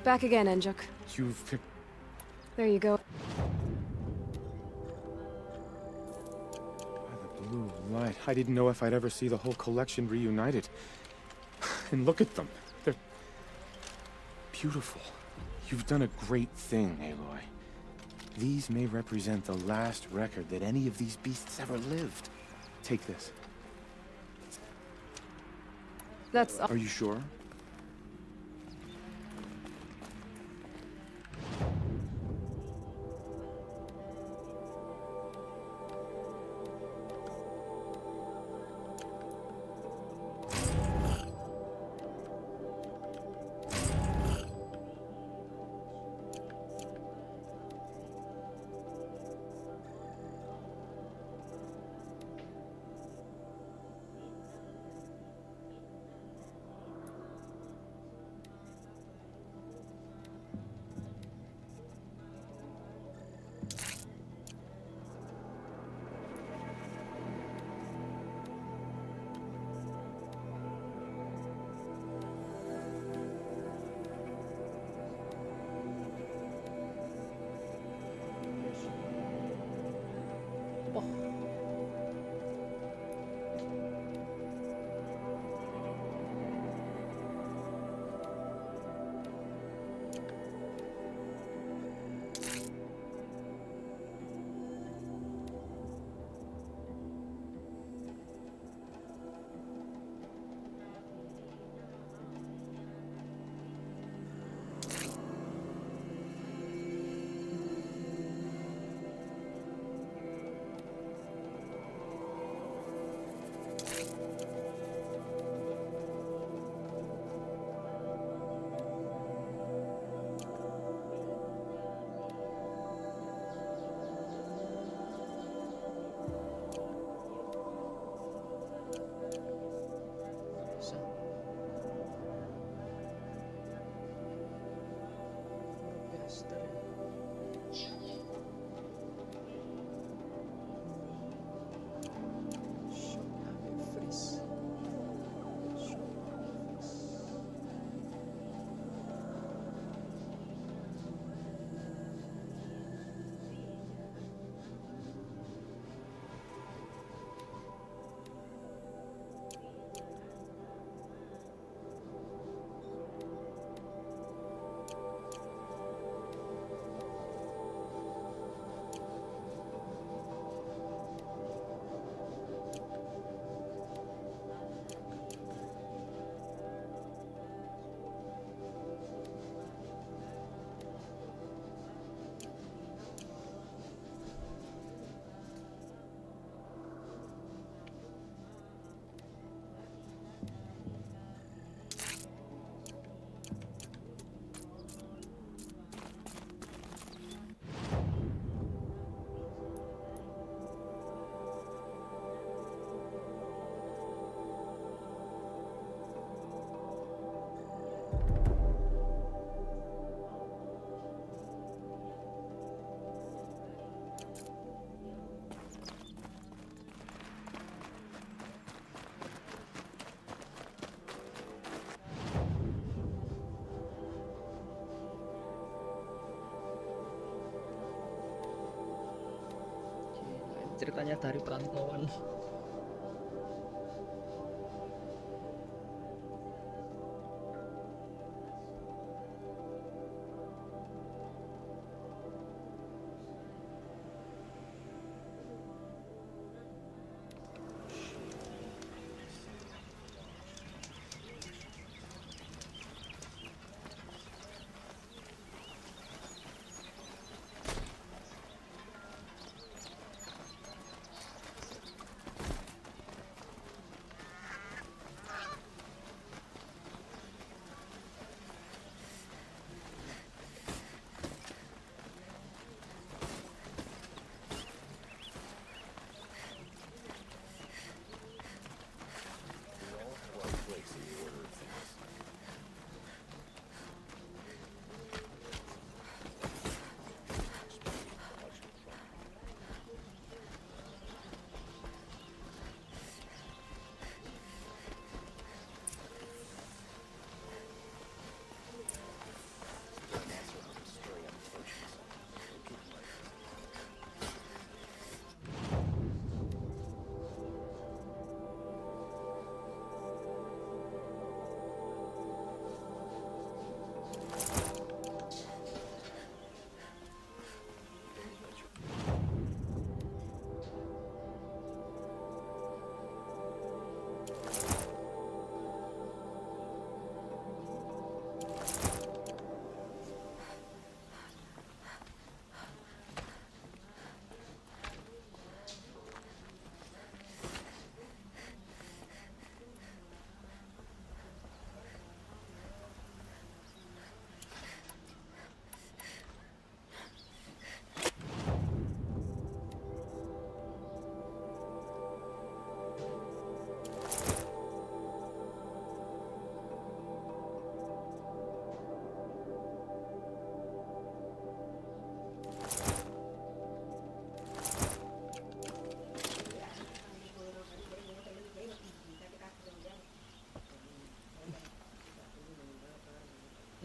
Back again, Enjuk. You've... There you go. By the blue light. I didn't know if I'd ever see the whole collection reunited. And look at them. They're... beautiful. You've done a great thing, Aloy. These may represent the last record that any of these beasts ever lived. Take this. That's... Are you sure? Remastered. Shock ave freeze. Shock ave freeze. Ceritanya dari perantauan.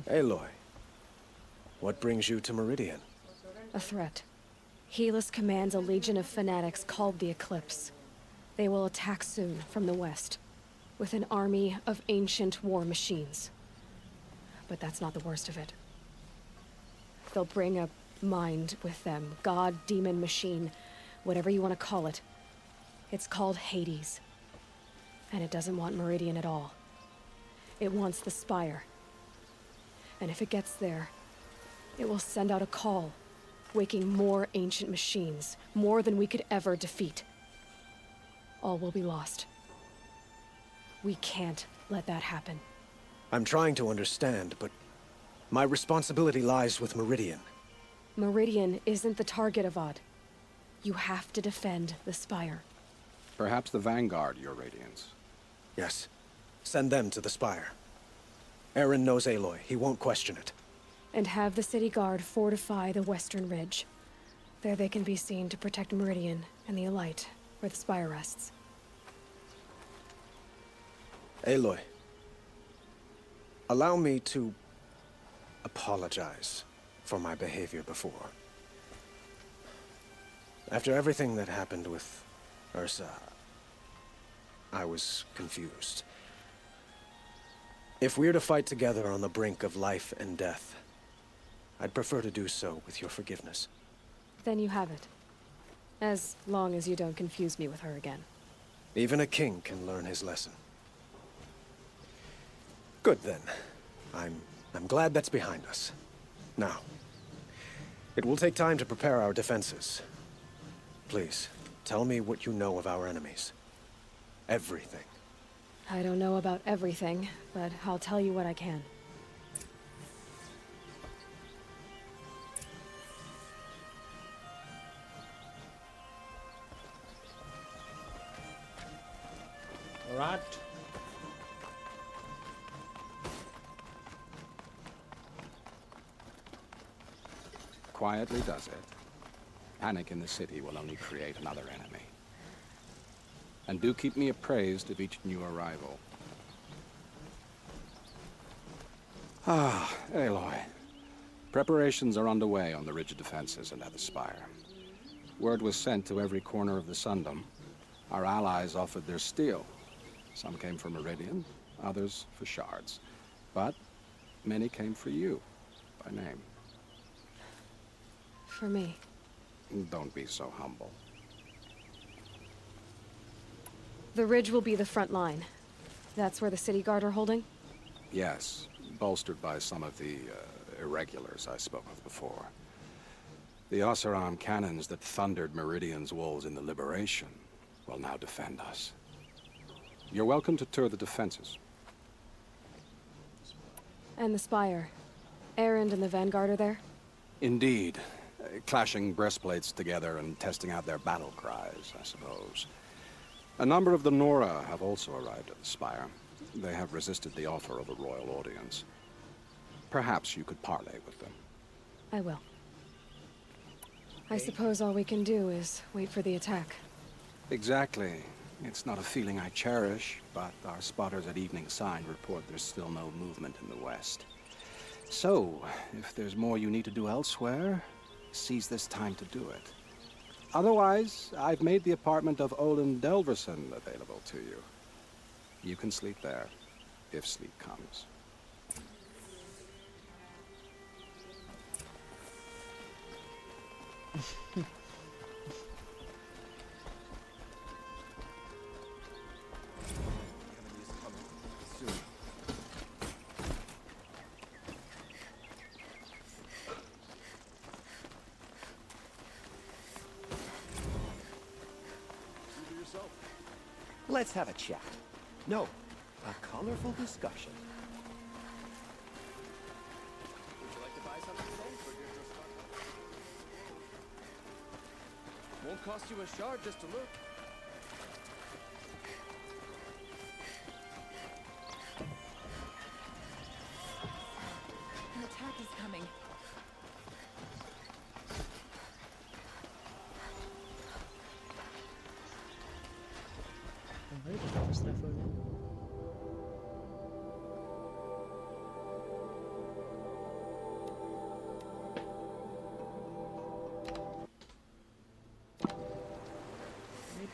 Aloy, what brings you to Meridian? A threat. Helis commands a legion of fanatics called the Eclipse. They will attack soon from the west, with an army of ancient war machines. But that's not the worst of it. They'll bring a mind with them, god, demon, machine, whatever you want to call it. It's called Hades. And it doesn't want Meridian at all. It wants the Spire. And if it gets there, it will send out a call, waking more ancient machines, more than we could ever defeat. All will be lost. We can't let that happen. I'm trying to understand, but my responsibility lies with Meridian. Meridian isn't the target, Avad. You have to defend the Spire. Perhaps the Vanguard, Your Radiance. Yes. Send them to the Spire. Aaron knows Aloy. He won't question it. And have the city guard fortify the western ridge. There they can be seen to protect Meridian and the Elite, where the spire rests. Aloy, allow me to apologize for my behavior before. After everything that happened with Ursa, I was confused. If we're to fight together on the brink of life and death, I'd prefer to do so with your forgiveness. Then you have it. As long as you don't confuse me with her again. Even a king can learn his lesson. Good then. I'm glad that's behind us. Now, it will take time to prepare our defenses. Please, tell me what you know of our enemies. Everything. I don't know about everything, but I'll tell you what I can. Alright. Quietly does it. Panic in the city will only create another enemy. And do keep me appraised of each new arrival. Ah, Aloy. Preparations are underway on the ridge of defenses and at the spire. Word was sent to every corner of the Sundom. Our allies offered their steel. Some came for Meridian, others for shards. But many came for you, by name. For me. Don't be so humble. The ridge will be the front line. That's where the city guard are holding? Yes, bolstered by some of the irregulars I spoke of before. The Oseram cannons that thundered Meridian's walls in the Liberation will now defend us. You're welcome to tour the defenses. And the spire. Erend and the Vanguard are there? Indeed. Clashing breastplates together and testing out their battle cries, I suppose. A number of the Nora have also arrived at the spire. They have resisted the offer of a royal audience. Perhaps you could parley with them. I will. I suppose all we can do is wait for the attack. Exactly. It's not a feeling I cherish, but our spotters at Evening Sign report there's still no movement in the west. So, if there's more you need to do elsewhere, seize this time to do it. Otherwise, I've made the apartment of Olin Delverson available to you. You can sleep there, if sleep comes. Let's have a chat. No, a colorful discussion. Would you like to buy something today? Won't cost you a shard just to look. An attack is coming. First level.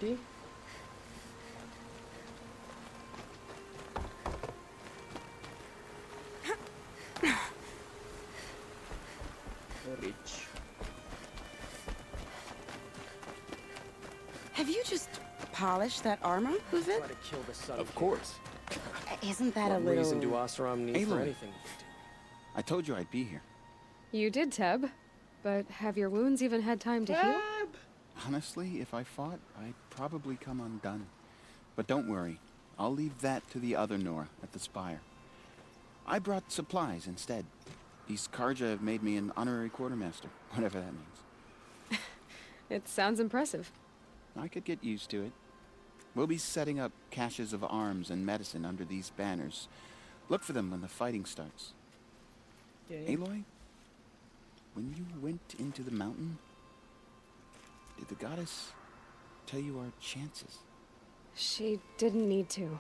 Ready? Rich. Have you just polished that armor with it? Try to kill the sun. Of course. Isn't that What a little... reason do Oseram need for Aloy. anything? I told you I'd be here. You did, Teb. But have your wounds even had time to heal? Honestly, if I fought, I'd probably come undone. But don't worry. I'll leave that to the other Nora at the spire. I brought supplies instead. These Karja have made me an honorary quartermaster, whatever that means. It sounds impressive. I could get used to it. We'll be setting up caches of arms and medicine under these banners. Look for them when the fighting starts. Yeah. Aloy, when you went into the mountain, did the goddess tell you our chances? She didn't need to.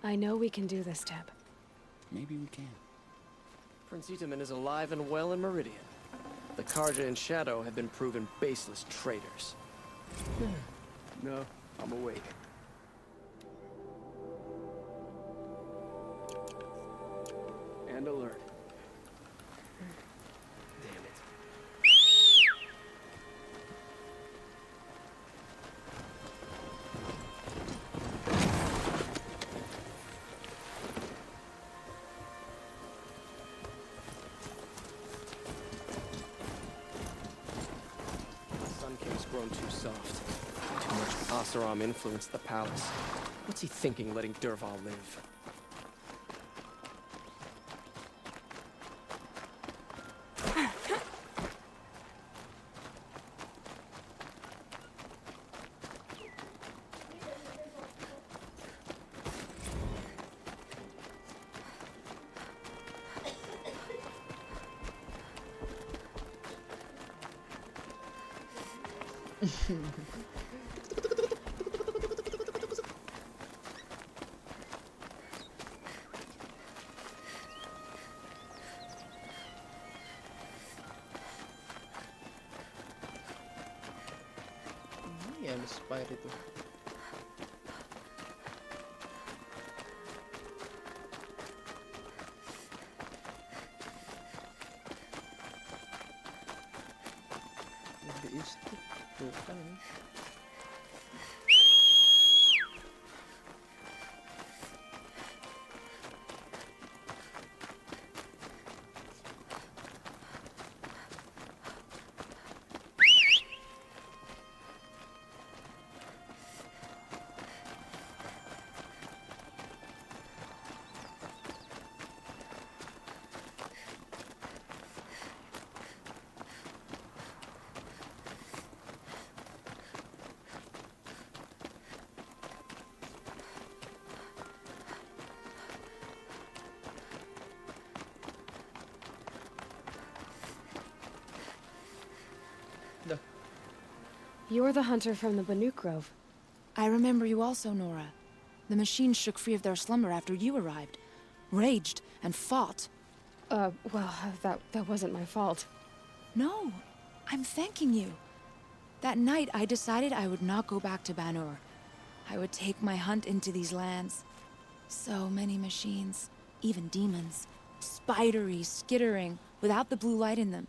I know we can do this, Teb. Maybe we can. Prince Itaman is alive and well in Meridian. The Karja and Shadow have been proven baseless traitors. No, I'm awake. And alert. Damn it. Sun King's grown too soft. Too much Asaram influenced the palace. What's he thinking, letting Dervahl live? Yang spire itu. Lebih istri tuh kan. You're the hunter from the Banuk Grove. I remember you also, Nora. The machines shook free of their slumber after you arrived. Raged and fought. Well, that wasn't my fault. No, I'm thanking you. That night, I decided I would not go back to Banur. I would take my hunt into these lands. So many machines, even demons. Spidery, skittering, without the blue light in them.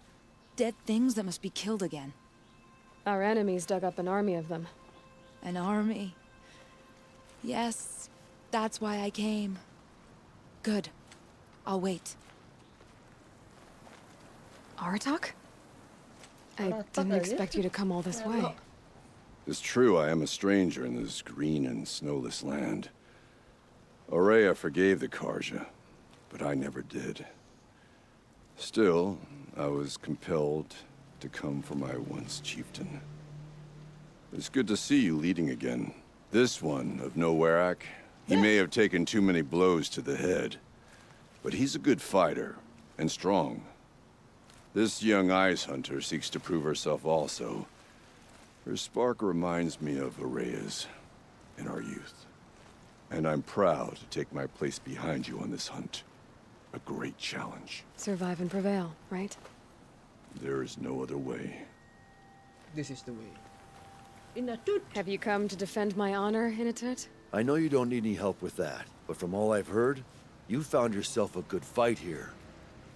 Dead things that must be killed again. Our enemies dug up an army of them. An army? Yes, that's why I came. Good. I'll wait. Aratak? I didn't expect you to come all this way. It's true I am a stranger in this green and snowless land. Aurea forgave the Karja, but I never did. Still, I was compelled to come for my once chieftain. It's good to see you leading again. This one of Nowarak, he may have taken too many blows to the head, but he's a good fighter, and strong. This young ice hunter seeks to prove herself also. Her spark reminds me of Aurea's in our youth. And I'm proud to take my place behind you on this hunt. A great challenge. Survive and prevail, right? There is no other way. This is the way. Have you come to defend my honor, Inatut? I know you don't need any help with that, but from all I've heard, you found yourself a good fight here.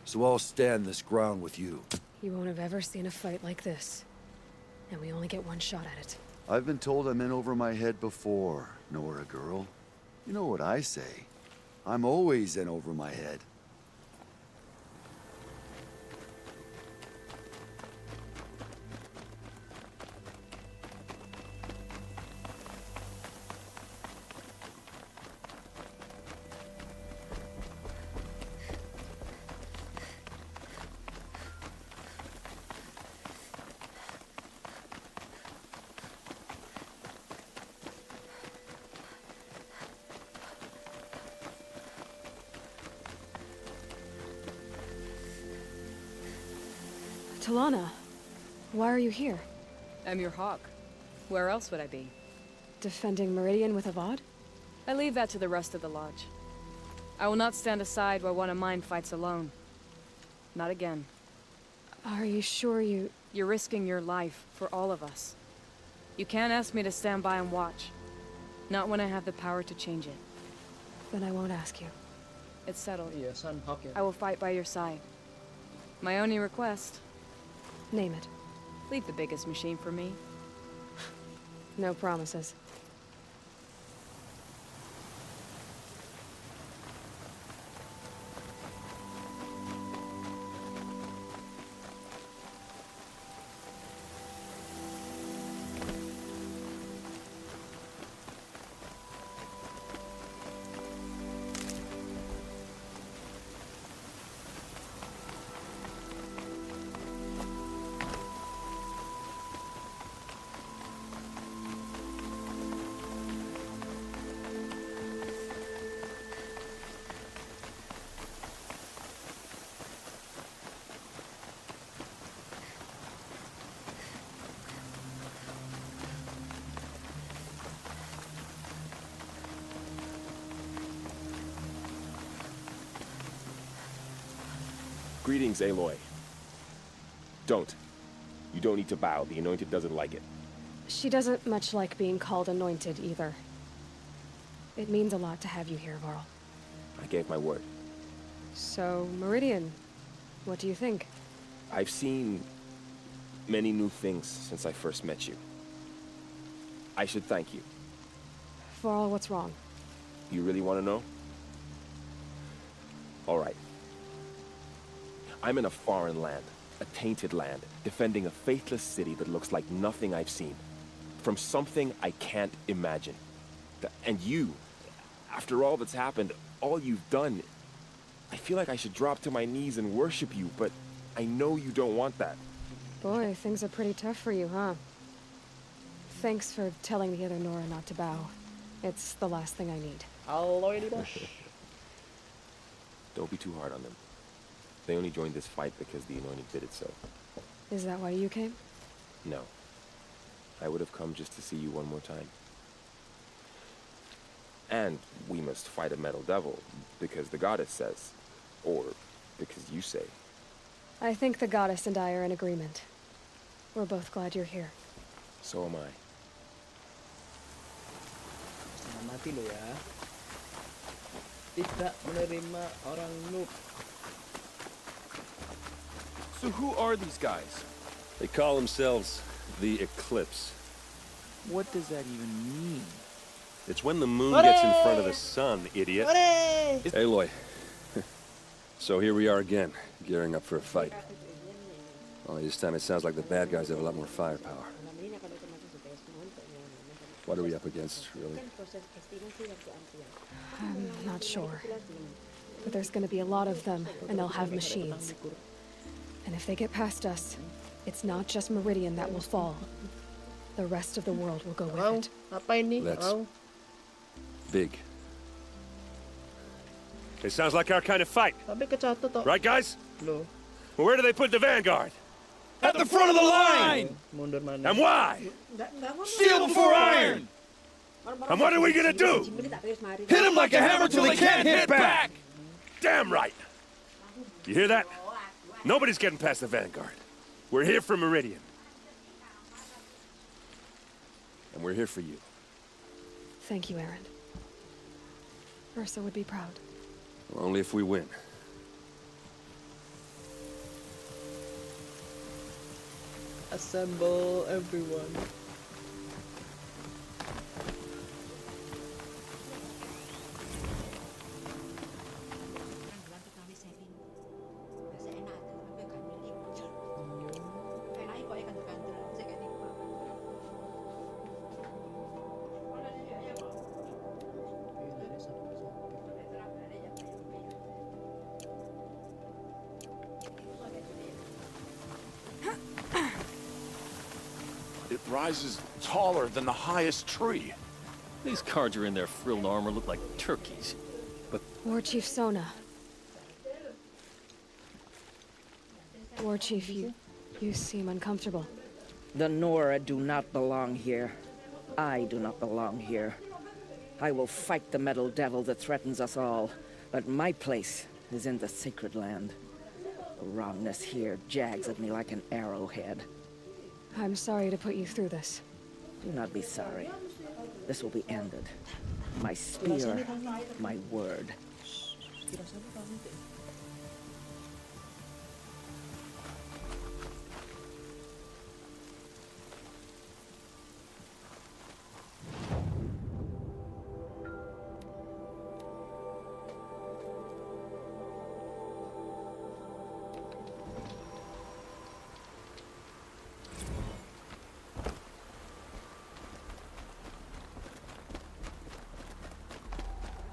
So I'll stand this ground with you. You won't have ever seen a fight like this. And we only get one shot at it. I've been told I'm in over my head before, Nora girl. You know what I say. I'm always in over my head. Talana, why are you here? I'm your hawk. Where else would I be? Defending Meridian with Avad? I leave that to the rest of the Lodge. I will not stand aside while one of mine fights alone. Not again. Are you sure you... You're risking your life for all of us. You can't ask me to stand by and watch. Not when I have the power to change it. Then I won't ask you. It's settled. I will fight by your side. My only request... Name it. Leave the biggest machine for me. No promises. Greetings, Aloy. Don't. You don't need to bow. The Anointed doesn't like it. She doesn't much like being called Anointed, either. It means a lot to have you here, Varl. I gave my word. So, Meridian, what do you think? I've seen many new things since I first met you. I should thank you. Varl, what's wrong? You really want to know? All right. I'm in a foreign land, a tainted land, defending a faithless city that looks like nothing I've seen. From something I can't imagine. And you, after all that's happened, all you've done, I feel like I should drop to my knees and worship you, but I know you don't want that. Boy, things are pretty tough for you, huh? Thanks for telling the other Nora not to bow. It's the last thing I need. Don't be too hard on them. They only joined this fight because the Anointed did it so. Is that why you came? No. I would have come just to see you one more time. And we must fight a metal devil, because the goddess says. Or because you say. I think the goddess and I are in agreement. We're both glad you're here. So am I. Mati lo ya. Tidak menerima orang noob. So who are these guys? They call themselves the Eclipse. What does that even mean? It's when the moon gets in front of the sun, idiot. Aloy. So here we are again, gearing up for a fight. Only this time it sounds like the bad guys have a lot more firepower. What are we up against, really? I'm not sure. But there's gonna be a lot of them, and they'll have machines. And if they get past us, it's not just Meridian that will fall. The rest of the world will go with it. That's big. It sounds like our kind of fight. Right, guys? Well, where do they put the vanguard? At the front of the line! And why? Steel before iron! And what are we gonna do? Hit him like a hammer till he can't hit back! Damn right! You hear that? Nobody's getting past the vanguard. We're here for Meridian. And we're here for you. Thank you, Aaron. Ursa would be proud. Well, only if we win. Assemble everyone. It rises taller than the highest tree. These cards are in their frilled armor look like turkeys. But War Chief Sona. War Chief, you You seem uncomfortable. The Nora do not belong here. I do not belong here. I will fight the metal devil that threatens us all, but my place is in the sacred land. The wrongness here jags at me like an arrowhead. I'm sorry to put you through this. Do not be sorry. This will be ended. My spear, my word.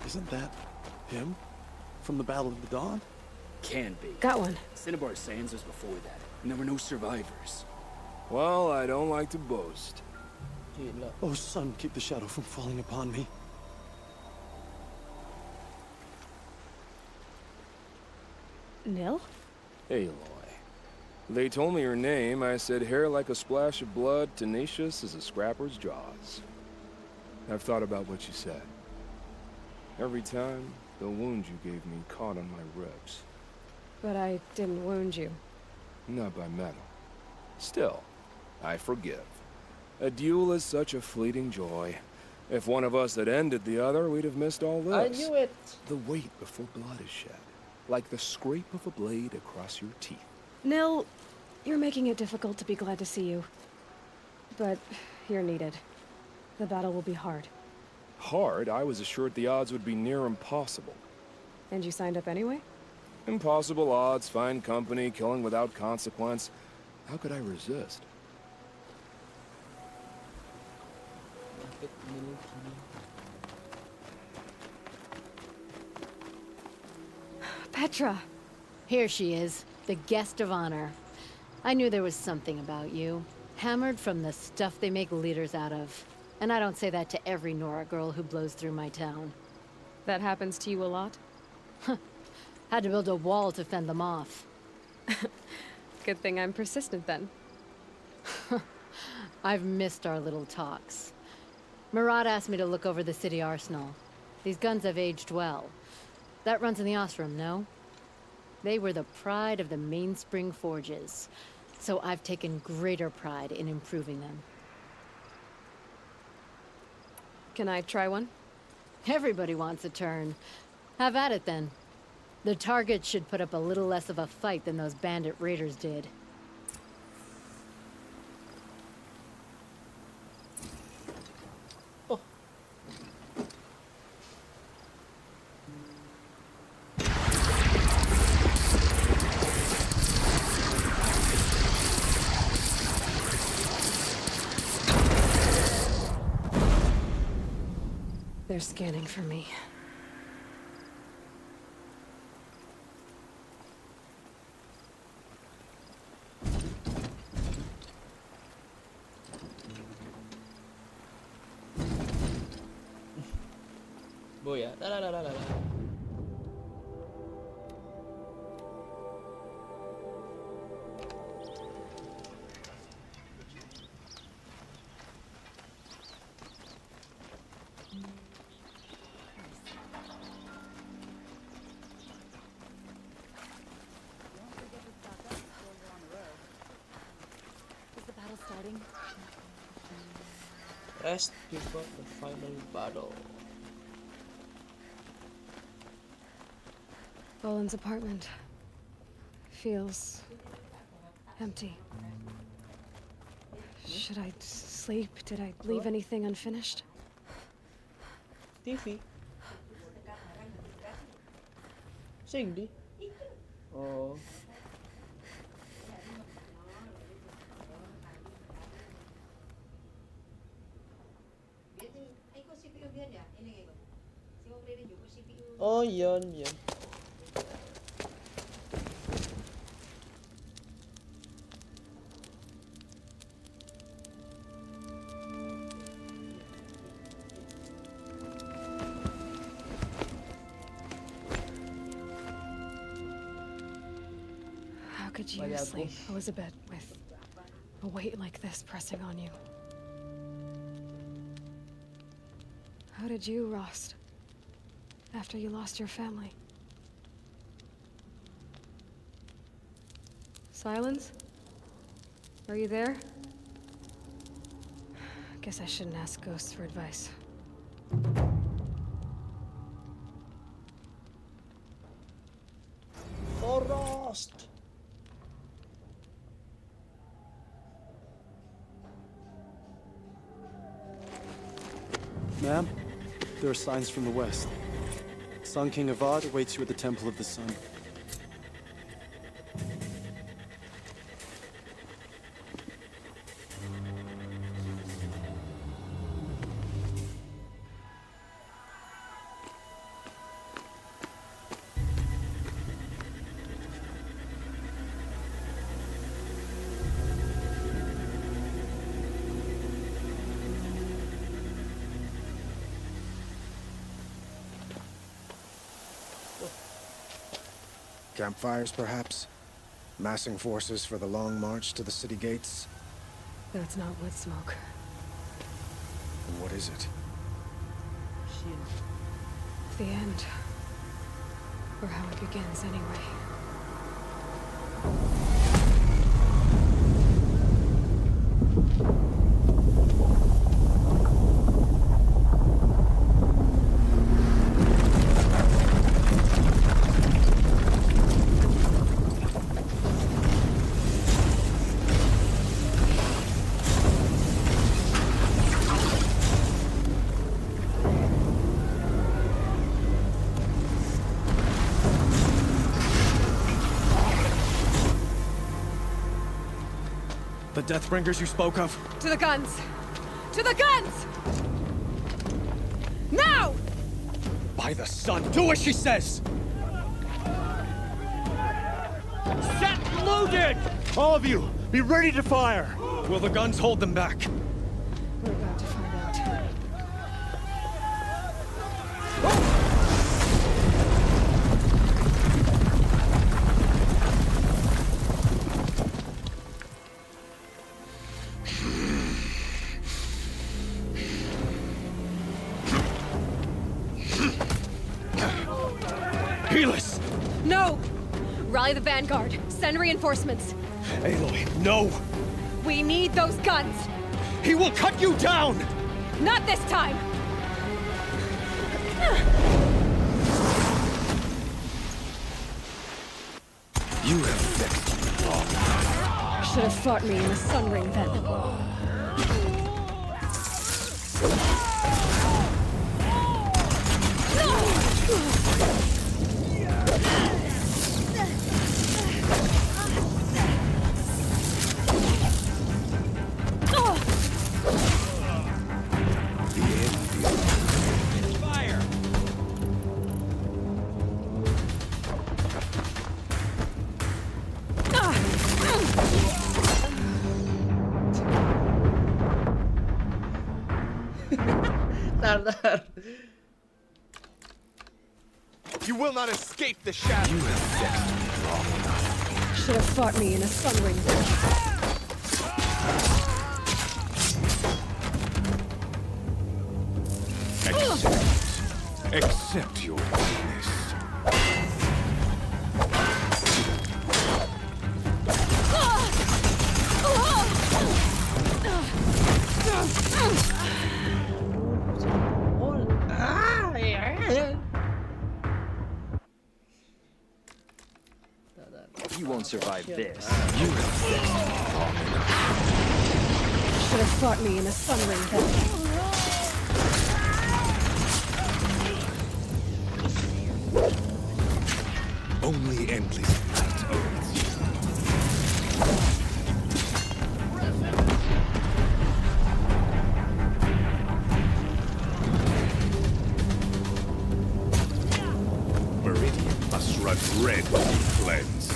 Isn't that him? From the Battle of the Dawn? Can be. Got one. Cinnabar Sands was before that. And there were no survivors. Well, I don't like to boast. Oh, son, keep the shadow from falling upon me. Nil? Aloy. They told me your name. I said hair like a splash of blood, tenacious as a scrapper's jaws. I've thought about what you said. Every time, the wound you gave me caught on my ribs. But I didn't wound you. Not by metal. Still, I forgive. A duel is such a fleeting joy. If one of us had ended the other, we'd have missed all this. I knew it! The weight before blood is shed. Like the scrape of a blade across your teeth. Nil, you're making it difficult to be glad to see you. But you're needed. The battle will be hard. Hard? I was assured the odds would be near impossible. And you signed up anyway? Impossible odds, fine company, killing without consequence. How could I resist? Petra! Here she is, the guest of honor. I knew there was something about you. Hammered from the stuff they make leaders out of. And I don't say that to every Nora girl who blows through my town. That happens to you a lot? Had to build a wall to fend them off. Good thing I'm persistent then. I've missed our little talks. Murad asked me to look over the city arsenal. These guns have aged well. That runs in the Ostrom, no? They were the pride of the Mainspring Forges. So I've taken greater pride in improving them. Can I try one? Everybody wants a turn. Have at it then. The target should put up a little less of a fight than those bandit raiders did. They're scanning for me. Boya. La la la la la. Rest before the final battle. Boland's apartment feels empty. Should I sleep? Did I leave anything unfinished? TV. Sedih. Oh. Oh, yun. How could you sleep, Elizabeth, with a weight like this pressing on you? How did you, Rost, after you lost your family? Silence? Are you there? Guess I shouldn't ask ghosts for advice. Frost. Ma'am, there are signs from the west. Sun King Avad awaits you at the Temple of the Sun. Campfires, perhaps? Massing forces for the long march to the city gates? That's not wood smoke. And what is it? The end. Or how it begins, anyway. The Deathbringers you spoke of? To the guns! To the guns! Now! By the sun, do as she says! Set loaded! All of you, be ready to fire! Will the guns hold them back? We're about to find out. Helis! No! Rally the vanguard. Send reinforcements. Aloy, no! We need those guns! He will cut you down! Not this time! You have vexed me long enough. Should have fought me in the sun ring then. You will not escape the shadow. You have vexed me long enough. Should have fought me in a sun ring then. Accept your weakness. You won't survive this. You have vexed me long enough. Should have fought me in a sun ring then. Only endless night awaits you. Meridian must run red to be cleansed.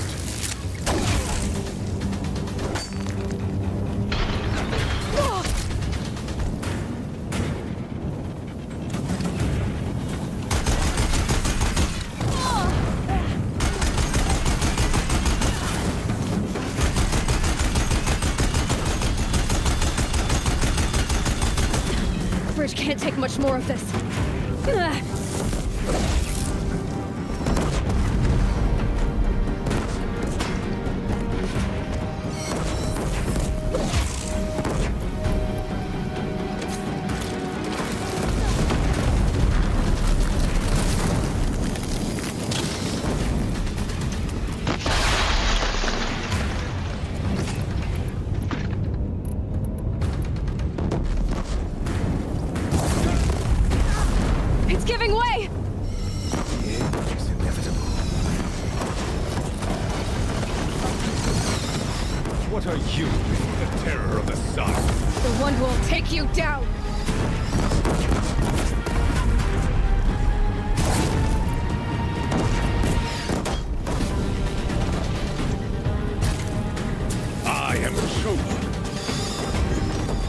can't take much more of this. Ugh. Giving way! It's inevitable. What are you, the terror of the sun? The one who will take you down! I am chosen.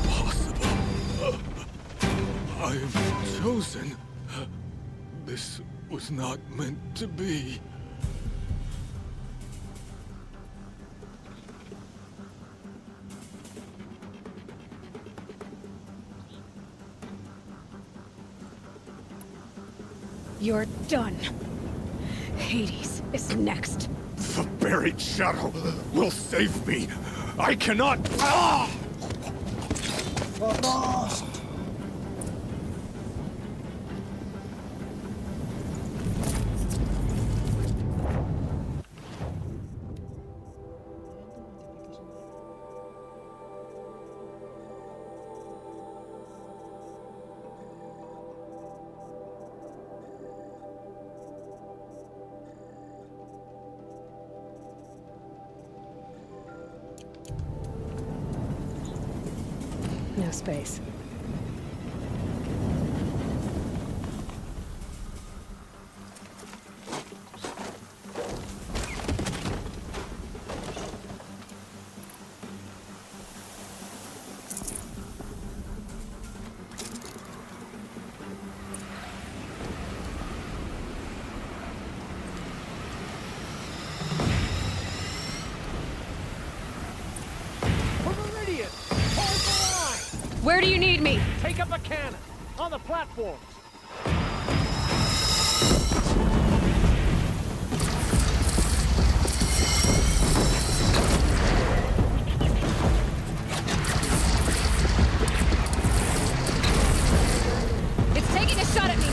Impossible. I am chosen. This was not meant to be. You're done. Hades is next. The buried shadow will save me. I cannot. Ah! No space. Where do you need me? Take up a cannon on the platforms. It's taking a shot at me.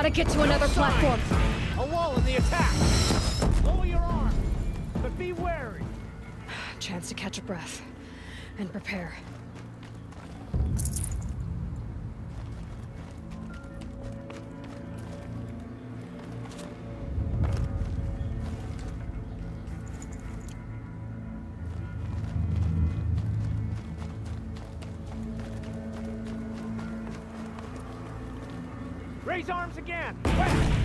Gotta get to another platform. A wall in the attack! Lower your arm, but be wary. Chance to catch a breath. And prepare. Raise arms again! West!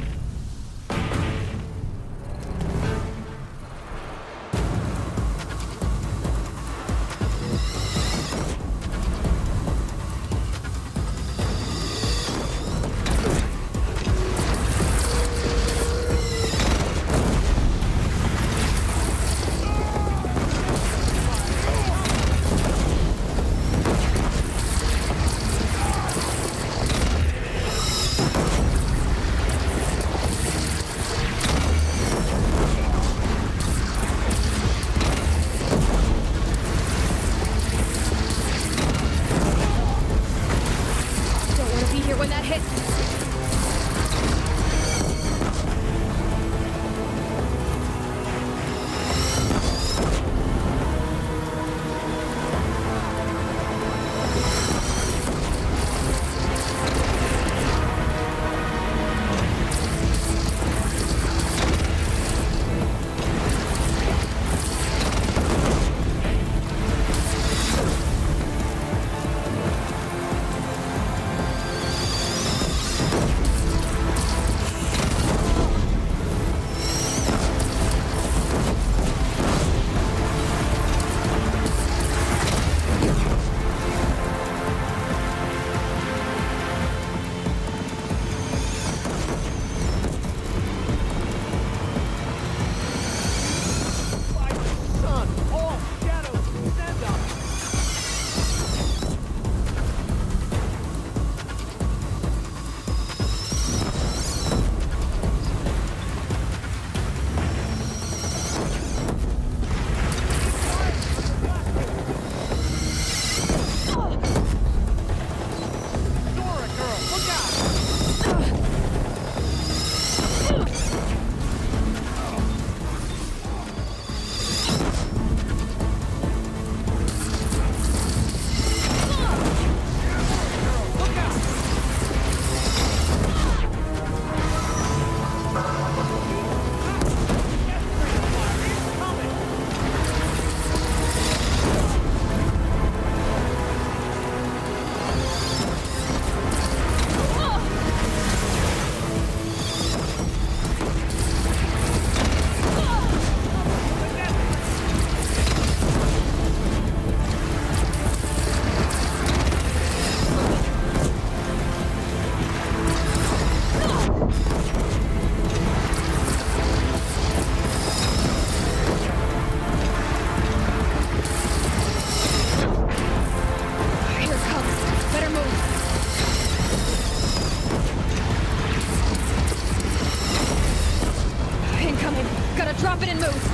Drop it and move.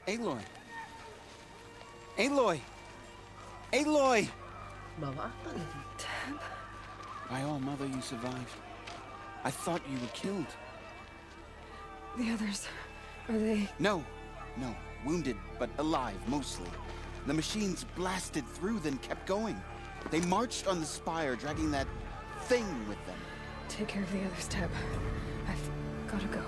Aloy! Aloy! Aloy! Bawa apa lagi? By all mother, you survived. I thought you were killed. The others, are they... No. Wounded, but alive, mostly. The machines blasted through, then kept going. They marched on the spire, dragging that thing with them. Take care of the others, Teb. I've gotta go.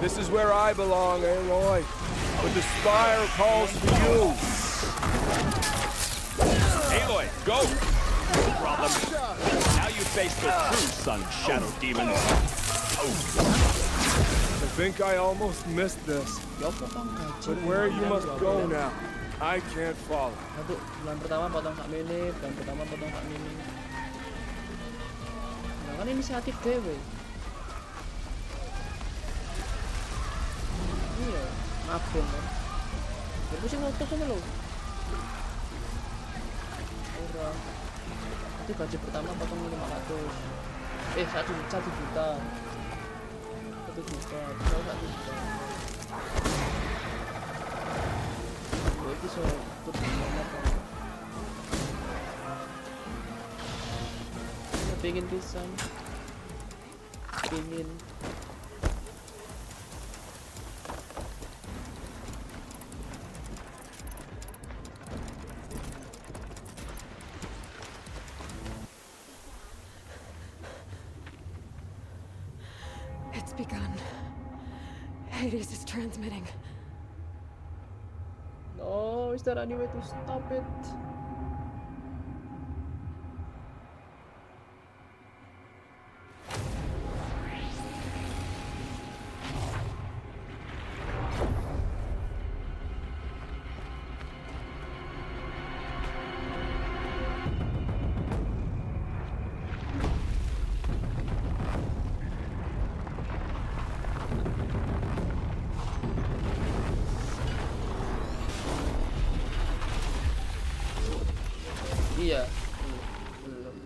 This is where I belong, Aloy. But the spire calls for you. Aloy, go! No problem. Now you face the true Sun Shadow Demons. I think I almost missed this. But where you must go now, I can't follow. Satu, bulan pertama potong sak menit, bulan pertama potong sak menit. Nah, kan inisiatif dewe. Iya, ngabung kan. Ya pusing waktu kan lo. Ora. Nanti gaji pertama potong 500. 1 juta. 1 juta. Terus 1 juta. Itu so tuh banget kan. Pengen pisang. Pengen. It's begun. Hades is transmitting. No, is there any way to stop it? Iya. Belum.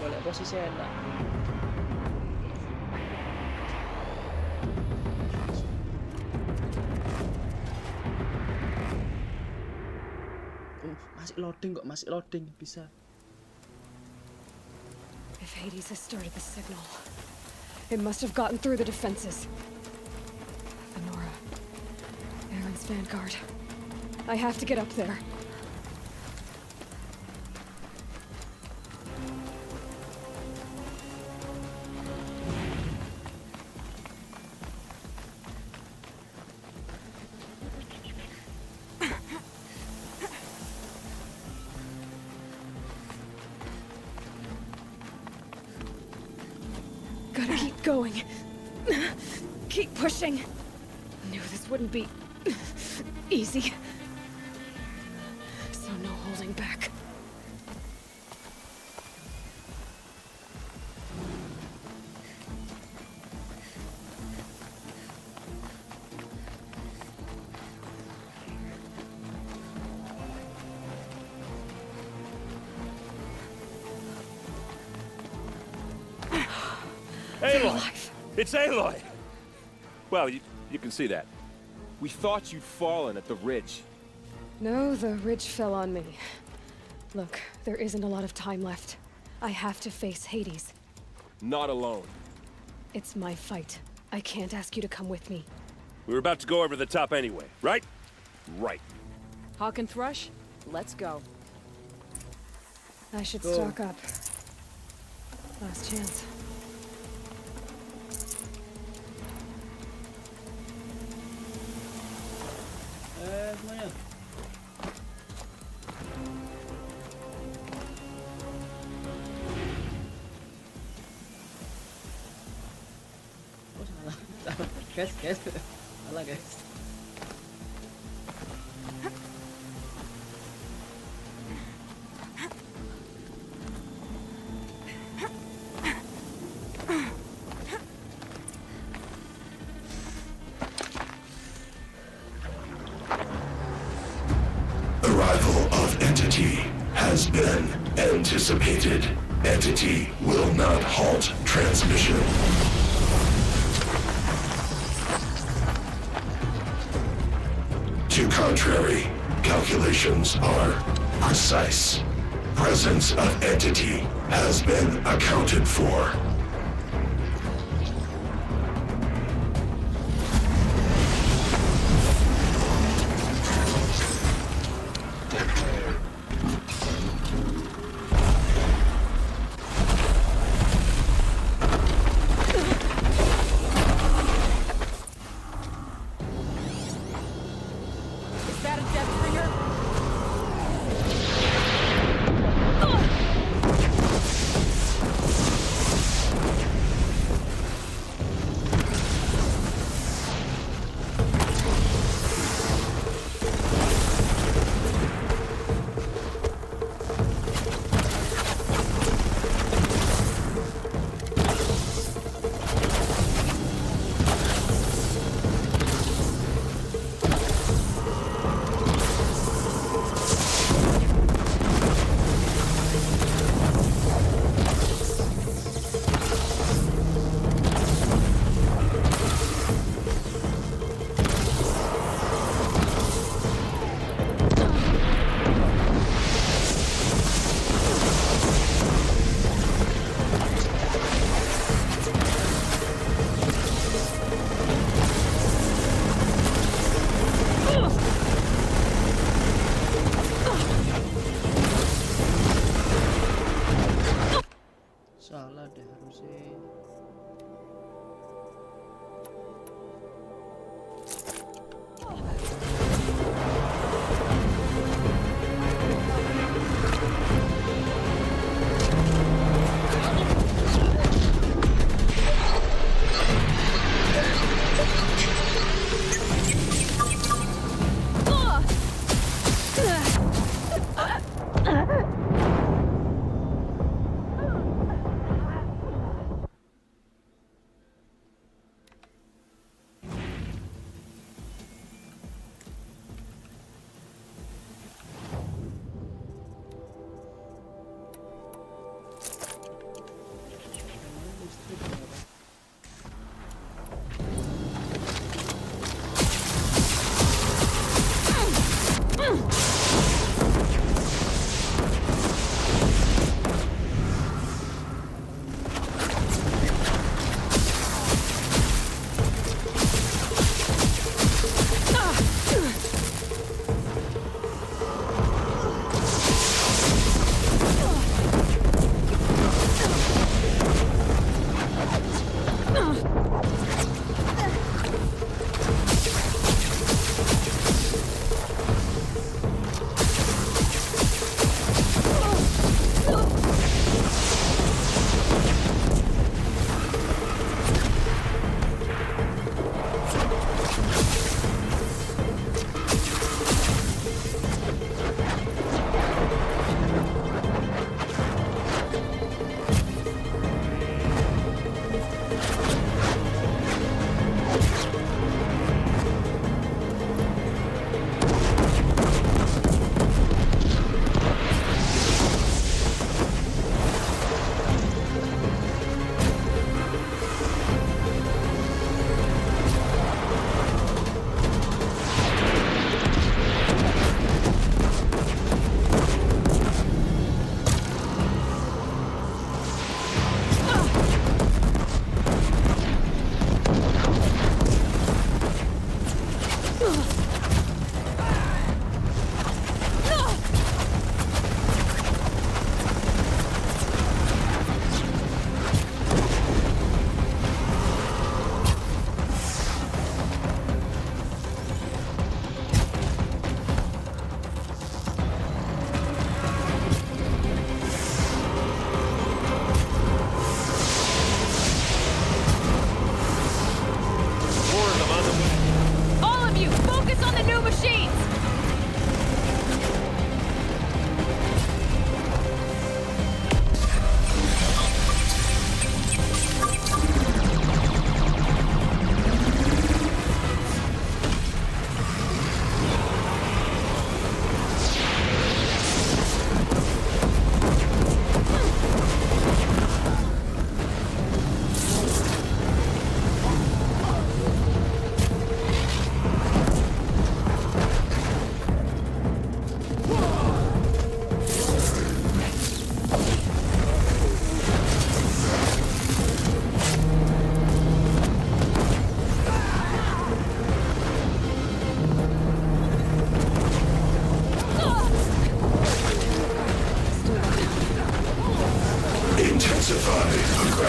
Boleh posisi enak. Masih loading bisa. If Hades has started the signal, it must have gotten through the defenses. Nora, Aaron's vanguard. I have to get up there. Gotta keep going. Keep pushing. Knew this wouldn't be easy. So no holding back. Aloy! It's Aloy! Well, you can see that. We thought you'd fallen at the ridge. No, the ridge fell on me. Look, there isn't a lot of time left. I have to face Hades. Not alone. It's my fight. I can't ask you to come with me. We were about to go over the top anyway, right? Right. Hawk and Thrush, let's go. I should stock up. Last chance. Semuanya. Oh, salah. Guys. Salah, guys. Arrival of Entity has been anticipated. Entity will not halt transmission. To contrary, calculations are precise. Presence of Entity has been accounted for.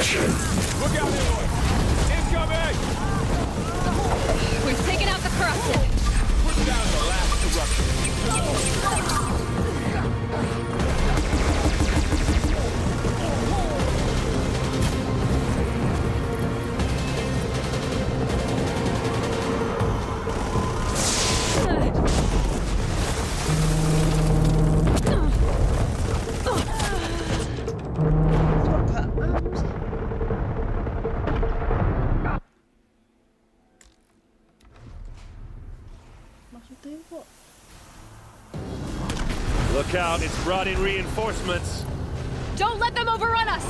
Look out, Aloy! Incoming! We've taken out the corrupted. Put down the last corruption. Look out, it's brought in reinforcements. Don't let them overrun us!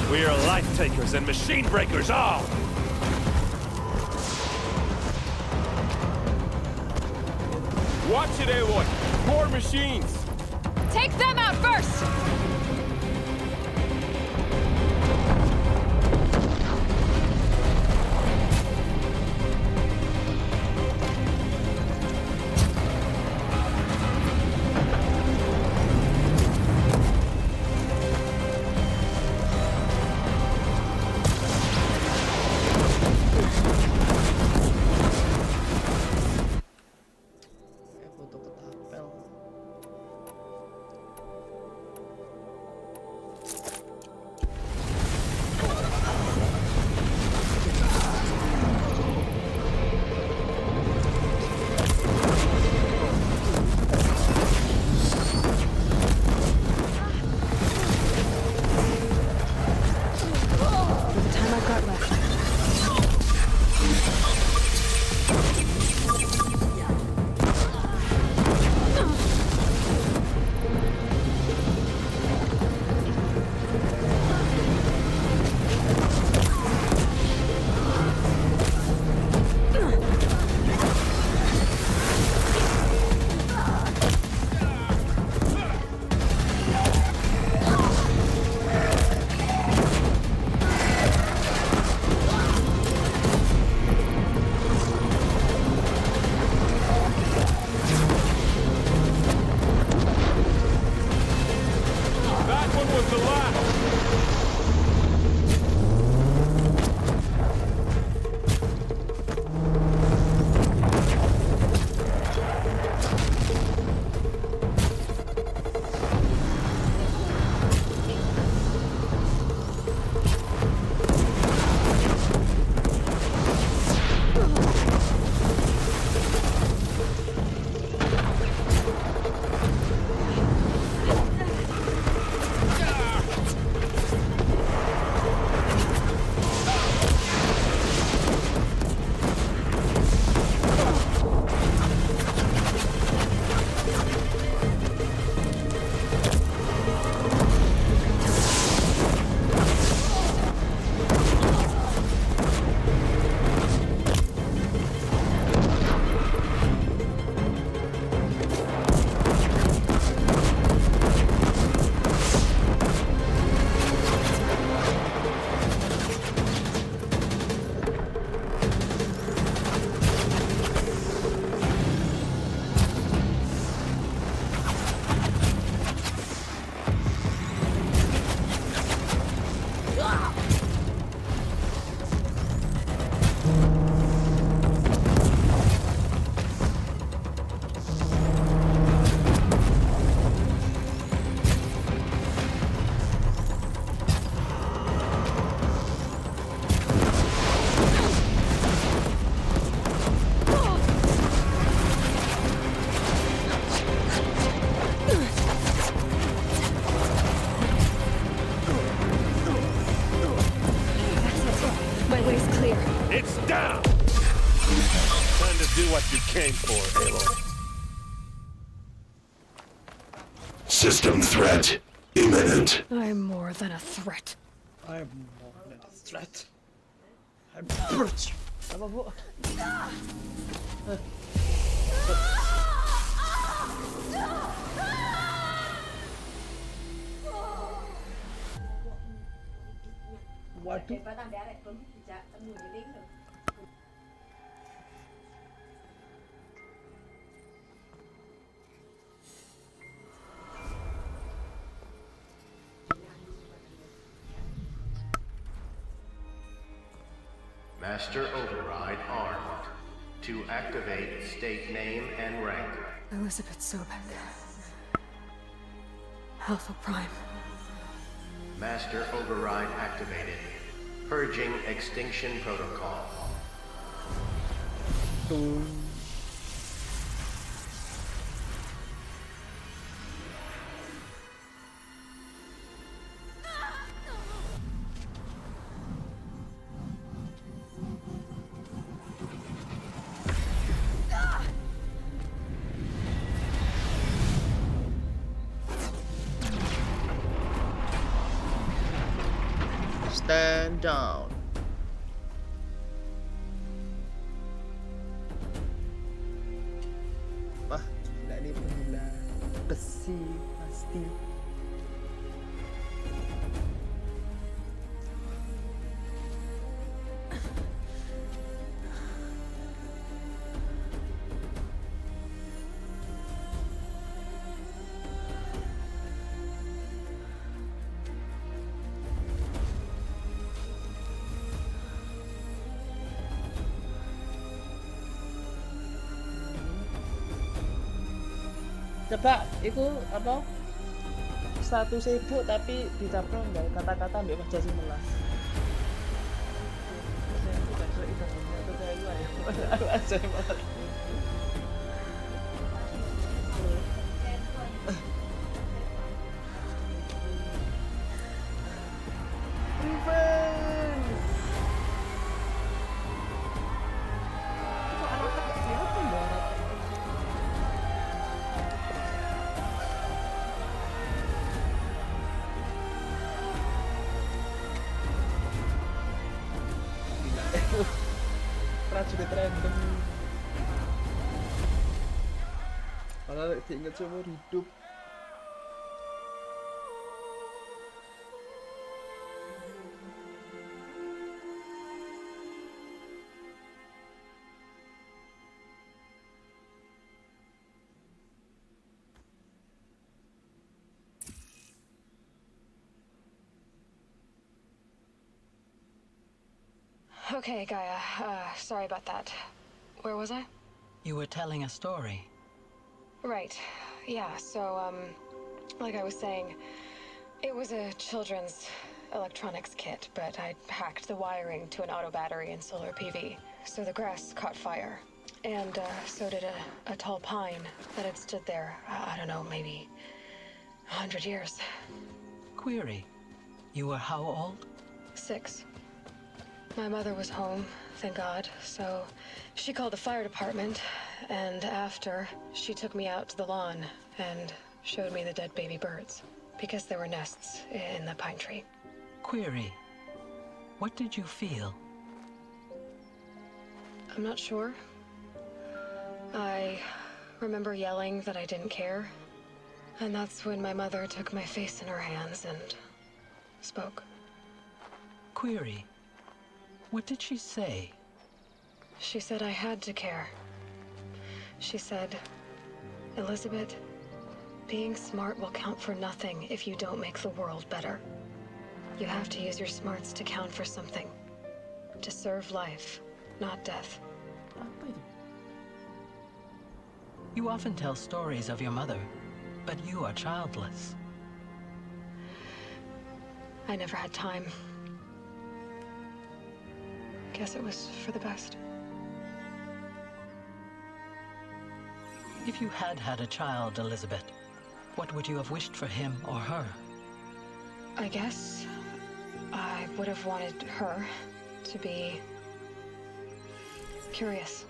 We are life takers and machine breakers all! Watch it, Aloy! More machines! Take them out first! Do what you came for, Aloy. System threat imminent. I'm more than a threat. I'm more than a threat. I'm virtue. Apa, Bu? Waduh. Master Override armed. To activate state name and rank. Elizabeth Sobek. Alpha Prime. Master Override activated. Purging Extinction Protocol. Stand down. Wah, gila nih penggila besi pasti. Coba, itu apa? Status ibu tapi dicaplok nggak kata-kata mbak Pancasila melas. Saya tidak suka itu atau saya ya. Saya malas. Prajurit random. Padahal diingat seumur hidup. Okay, Gaia. Sorry about that. Where was I? You were telling a story. Right. Yeah, so, like I was saying, it was a children's electronics kit, but I'd hacked the wiring to an auto battery and solar PV. So the grass caught fire. And, so did a tall pine that had stood there, I don't know, maybe 100 years. Query. You were how old? 6. My mother was home, thank God, so she called the fire department, and after, she took me out to the lawn and showed me the dead baby birds, because there were nests in the pine tree. Query. What did you feel? I'm not sure. I remember yelling that I didn't care, and that's when my mother took my face in her hands and spoke. Query. What did she say? She said I had to care. She said, Elizabeth, being smart will count for nothing if you don't make the world better. You have to use your smarts to count for something. To serve life, not death. You often tell stories of your mother, but you are childless. I never had time. Guess it was for the best. If you had had a child, Elizabeth, what would you have wished for him or her? I guess I would have wanted her to be curious.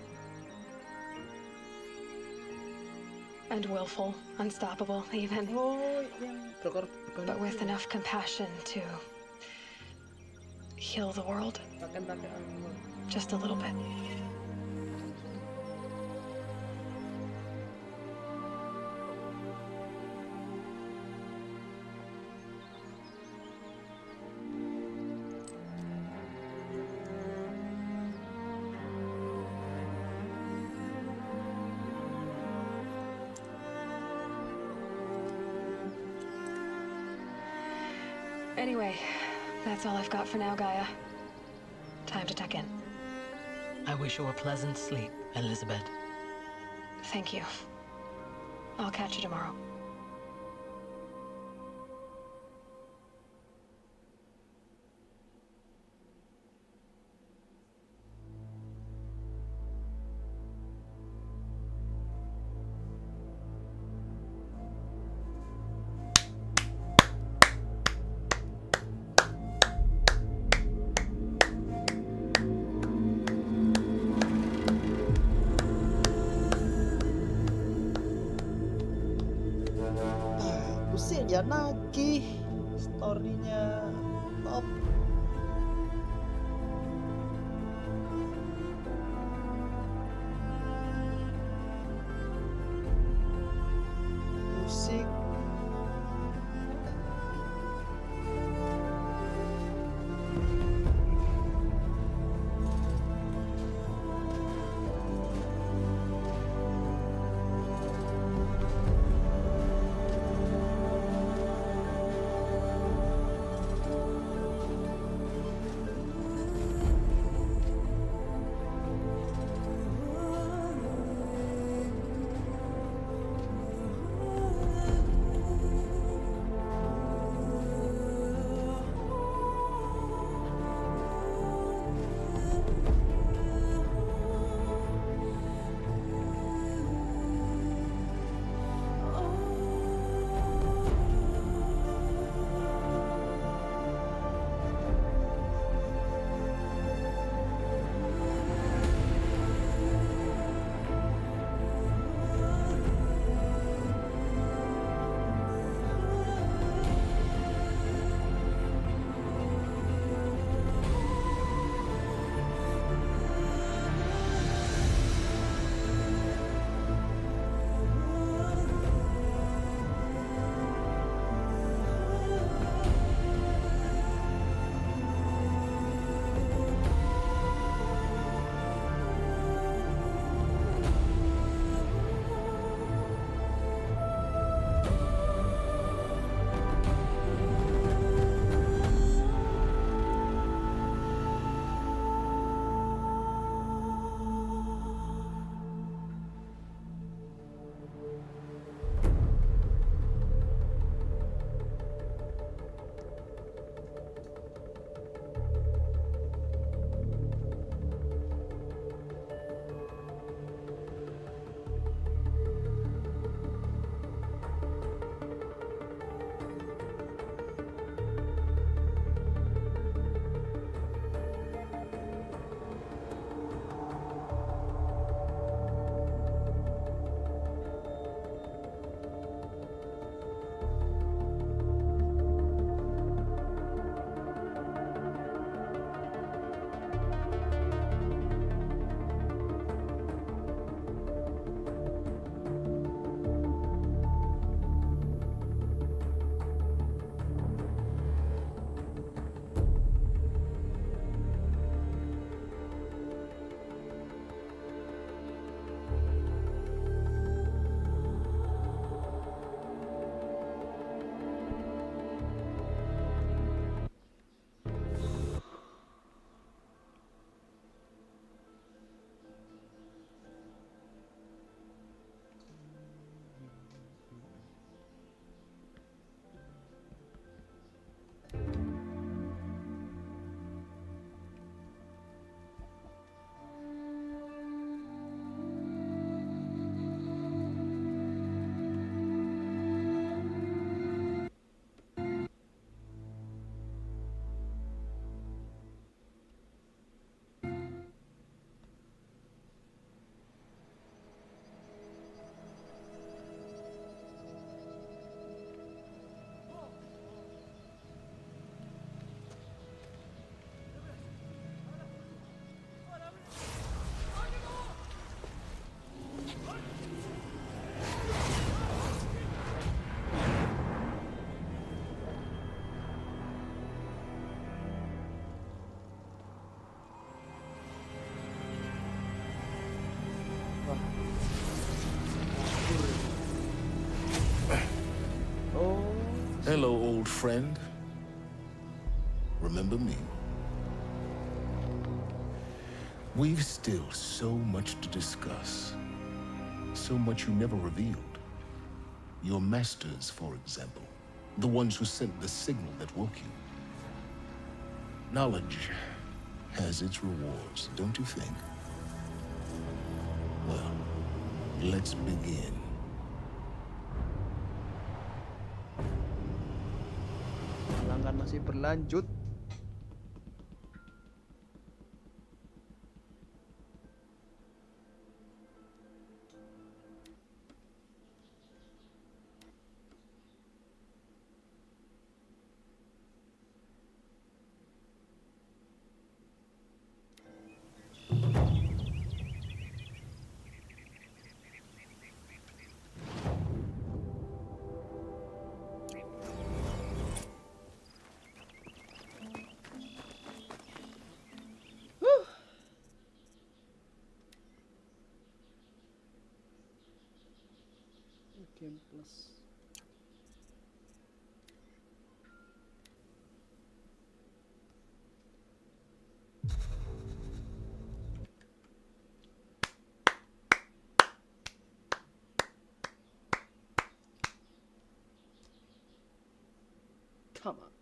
And willful, unstoppable, even. But with enough compassion to heal the world. Just a little bit. Anyway, that's all I've got for now, Gaia. Time to tuck in. I wish you a pleasant sleep, Elizabeth. Thank you. I'll catch you tomorrow. Ya nagih storynya top. Musik Oh. Hello, old friend. Remember me? We've still so much to discuss. So much you never revealed. Your masters, for example. The ones who sent the signal that woke you. Knowledge has its rewards, don't you think? Well, let's begin. Pelanggan masih berlanjut. Game Plus. Tamat.